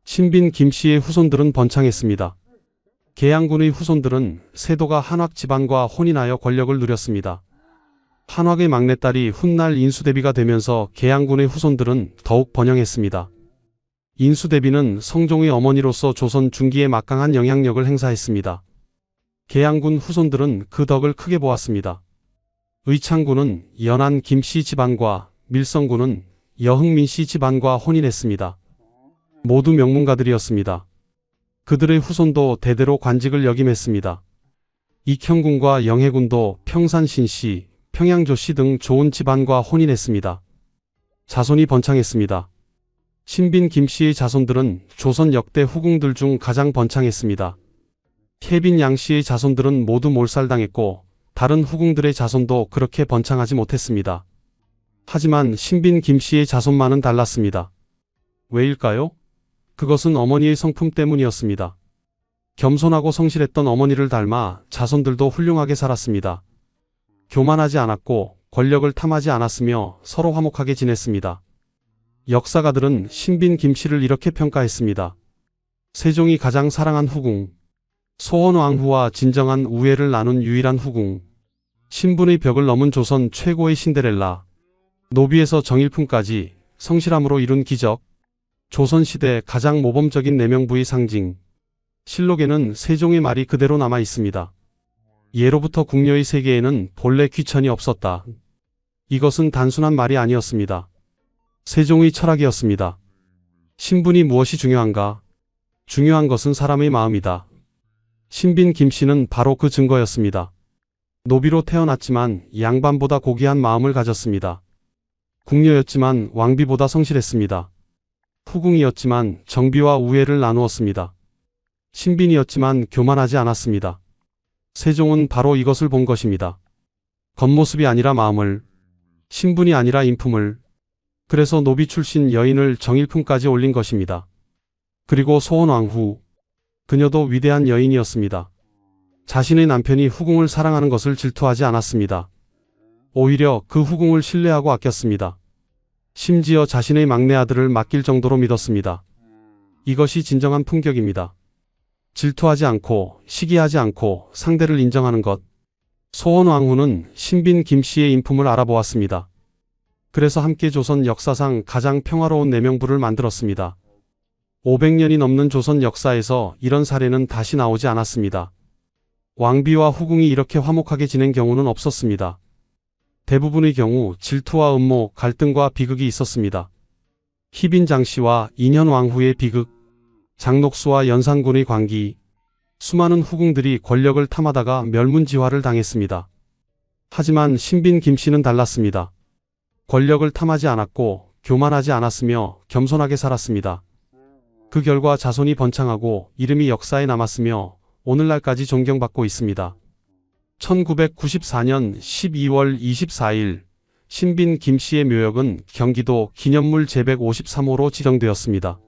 Speaker 2: 신빈 김씨의 후손들은 번창했습니다. 계양군의 후손들은 세도가 한학 집안과 혼인하여 권력을 누렸습니다. 한학의 막내딸이 훗날 인수대비가 되면서 계양군의 후손들은 더욱 번영했습니다. 인수대비는 성종의 어머니로서 조선 중기에 막강한 영향력을 행사했습니다. 계양군 후손들은 그 덕을 크게 보았습니다. 의창군은 연안 김씨 집안과 밀성군은 여흥민씨 집안과 혼인했습니다. 모두 명문가들이었습니다. 그들의 후손도 대대로 관직을 역임했습니다. 익현군과 영해군도 평산신씨, 평양조씨 등 좋은 집안과 혼인했습니다. 자손이 번창했습니다. 신빈 김씨의 자손들은 조선 역대 후궁들 중 가장 번창했습니다. 혜빈 양씨의 자손들은 모두 몰살당했고 다른 후궁들의 자손도 그렇게 번창하지 못했습니다. 하지만 신빈 김씨의 자손만은 달랐습니다. 왜일까요? 그것은 어머니의 성품 때문이었습니다. 겸손하고 성실했던 어머니를 닮아 자손들도 훌륭하게 살았습니다. 교만하지 않았고 권력을 탐하지 않았으며 서로 화목하게 지냈습니다. 역사가들은 신빈 김씨를 이렇게 평가했습니다. 세종이 가장 사랑한 후궁, 소원왕후와 진정한 우애를 나눈 유일한 후궁, 신분의 벽을 넘은 조선 최고의 신데렐라, 노비에서 정일품까지 성실함으로 이룬 기적, 조선시대 가장 모범적인 내명부의 상징. 실록에는 세종의 말이 그대로 남아 있습니다. 예로부터 궁녀의 세계에는 본래 귀천이 없었다. 이것은 단순한 말이 아니었습니다. 세종의 철학이었습니다. 신분이 무엇이 중요한가? 중요한 것은 사람의 마음이다. 신빈 김씨는 바로 그 증거였습니다. 노비로 태어났지만 양반보다 고귀한 마음을 가졌습니다. 궁녀였지만 왕비보다 성실했습니다. 후궁이었지만 정비와 우애를 나누었습니다. 신빈이었지만 교만하지 않았습니다. 세종은 바로 이것을 본 것입니다. 겉모습이 아니라 마음을, 신분이 아니라 인품을, 그래서 노비 출신 여인을 정일품까지 올린 것입니다. 그리고 소원왕후, 그녀도 위대한 여인이었습니다. 자신의 남편이 후궁을 사랑하는 것을 질투하지 않았습니다. 오히려 그 후궁을 신뢰하고 아꼈습니다. 심지어 자신의 막내 아들을 맡길 정도로 믿었습니다. 이것이 진정한 품격입니다. 질투하지 않고 시기하지 않고 상대를 인정하는 것. 소원왕후는 신빈 김씨의 인품을 알아보았습니다. 그래서 함께 조선 역사상 가장 평화로운 내명부를 만들었습니다. 500년이 넘는 조선 역사에서 이런 사례는 다시 나오지 않았습니다. 왕비와 후궁이 이렇게 화목하게 지낸 경우는 없었습니다. 대부분의 경우 질투와 음모, 갈등과 비극이 있었습니다. 희빈 장씨와 인현 왕후의 비극, 장녹수와 연산군의 관기, 수많은 후궁들이 권력을 탐하다가 멸문지화를 당했습니다. 하지만 신빈 김씨는 달랐습니다. 권력을 탐하지 않았고 교만하지 않았으며 겸손하게 살았습니다. 그 결과 자손이 번창하고 이름이 역사에 남았으며 오늘날까지 존경받고 있습니다. 1994년 12월 24일 신빈 김씨의 묘역은 경기도 기념물 제153호로 지정되었습니다.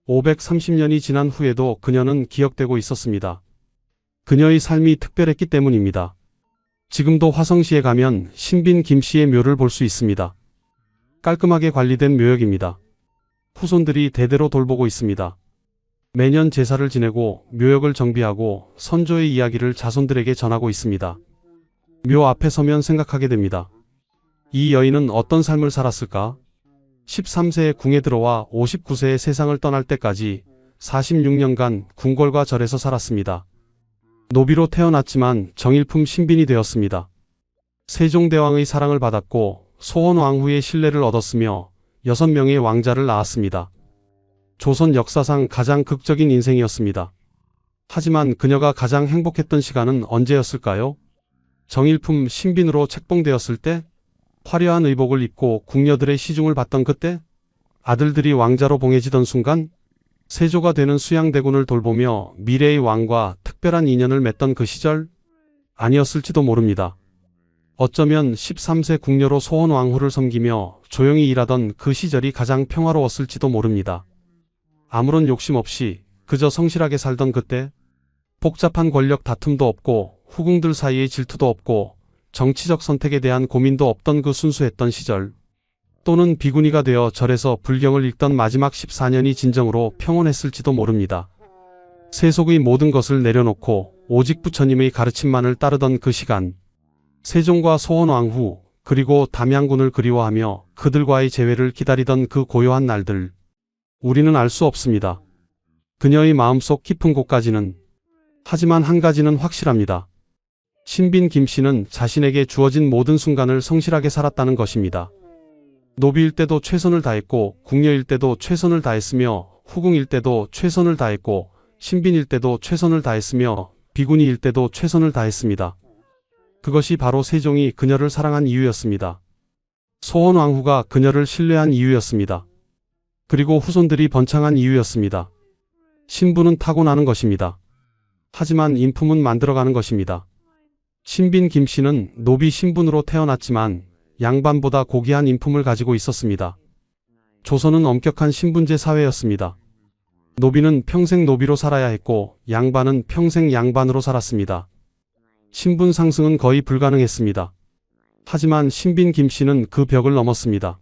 Speaker 2: 530년이 지난 후에도 그녀는 기억되고 있었습니다. 그녀의 삶이 특별했기 때문입니다. 지금도 화성시에 가면 신빈 김씨의 묘를 볼 수 있습니다. 깔끔하게 관리된 묘역입니다. 후손들이 대대로 돌보고 있습니다. 매년 제사를 지내고 묘역을 정비하고 선조의 이야기를 자손들에게 전하고 있습니다. 묘 앞에 서면 생각하게 됩니다. 이 여인은 어떤 삶을 살았을까? 13세에 궁에 들어와 59세에 세상을 떠날 때까지 46년간 궁궐과 절에서 살았습니다. 노비로 태어났지만 정일품 신빈이 되었습니다. 세종대왕의 사랑을 받았고 소원왕후의 신뢰를 얻었으며 6명의 왕자를 낳았습니다. 조선 역사상 가장 극적인 인생이었습니다. 하지만 그녀가 가장 행복했던 시간은 언제였을까요? 정일품 신빈으로 책봉되었을 때? 화려한 의복을 입고 궁녀들의 시중을 받던 그때? 아들들이 왕자로 봉해지던 순간? 세조가 되는 수양대군을 돌보며 미래의 왕과 특별한 인연을 맺던 그 시절? 아니었을지도 모릅니다. 어쩌면 13세 궁녀로 소원왕후를 섬기며 조용히 일하던 그 시절이 가장 평화로웠을지도 모릅니다. 아무런 욕심 없이 그저 성실하게 살던 그때? 복잡한 권력 다툼도 없고 후궁들 사이에 질투도 없고 정치적 선택에 대한 고민도 없던 그 순수했던 시절. 또는 비구니가 되어 절에서 불경을 읽던 마지막 14년이 진정으로 평온했을지도 모릅니다. 세속의 모든 것을 내려놓고 오직 부처님의 가르침만을 따르던 그 시간. 세종과 소원왕후 그리고 담양군을 그리워하며 그들과의 재회를 기다리던 그 고요한 날들. 우리는 알 수 없습니다. 그녀의 마음속 깊은 곳까지는. 하지만 한 가지는 확실합니다. 신빈 김씨는 자신에게 주어진 모든 순간을 성실하게 살았다는 것입니다. 노비일 때도 최선을 다했고 궁녀일 때도 최선을 다했으며 후궁일 때도 최선을 다했고 신빈일 때도 최선을 다했으며 비구니일 때도 최선을 다했습니다. 그것이 바로 세종이 그녀를 사랑한 이유였습니다. 소원왕후가 그녀를 신뢰한 이유였습니다. 그리고 후손들이 번창한 이유였습니다. 신분은 타고나는 것입니다. 하지만 인품은 만들어가는 것입니다. 신빈 김씨는 노비 신분으로 태어났지만 양반보다 고귀한 인품을 가지고 있었습니다. 조선은 엄격한 신분제 사회였습니다. 노비는 평생 노비로 살아야 했고 양반은 평생 양반으로 살았습니다. 신분 상승은 거의 불가능했습니다. 하지만 신빈 김씨는 그 벽을 넘었습니다.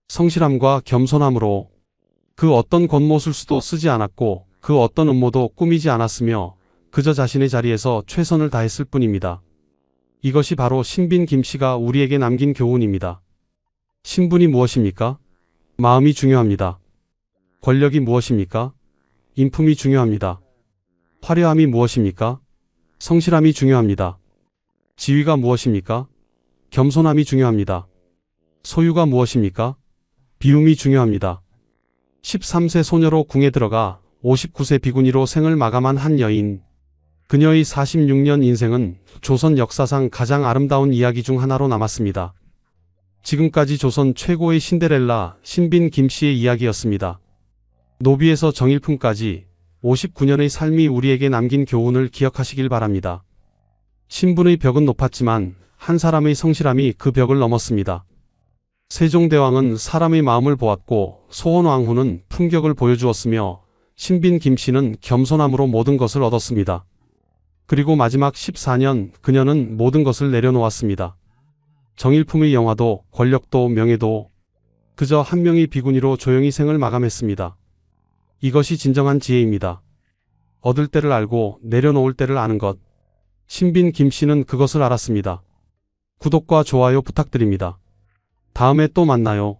Speaker 2: 성실함과 겸손함으로 그 어떤 겉모술수도 쓰지 않았고 그 어떤 음모도 꾸미지 않았으며 그저 자신의 자리에서 최선을 다했을 뿐입니다. 이것이 바로 신빈 김씨가 우리에게 남긴 교훈입니다. 신분이 무엇입니까? 마음이 중요합니다. 권력이 무엇입니까? 인품이 중요합니다. 화려함이 무엇입니까? 성실함이 중요합니다. 지위가 무엇입니까? 겸손함이 중요합니다. 소유가 무엇입니까? 비움이 중요합니다. 13세 소녀로 궁에 들어가 59세 비구니로 생을 마감한 한 여인. 그녀의 46년 인생은 조선 역사상 가장 아름다운 이야기 중 하나로 남았습니다. 지금까지 조선 최고의 신데렐라 신빈 김씨의 이야기였습니다. 노비에서 정일품까지 59년의 삶이 우리에게 남긴 교훈을 기억하시길 바랍니다. 신분의 벽은 높았지만 한 사람의 성실함이 그 벽을 넘었습니다. 세종대왕은 사람의 마음을 보았고 소원왕후는 품격을 보여주었으며 신빈 김씨는 겸손함으로 모든 것을 얻었습니다. 그리고 마지막 14년 그녀는 모든 것을 내려놓았습니다. 정일품의 영화도 권력도 명예도 그저 한 명의 비구니로 조용히 생을 마감했습니다. 이것이 진정한 지혜입니다. 얻을 때를 알고 내려놓을 때를 아는 것. 신빈 김씨는 그것을 알았습니다. 구독과 좋아요 부탁드립니다. 다음에 또 만나요.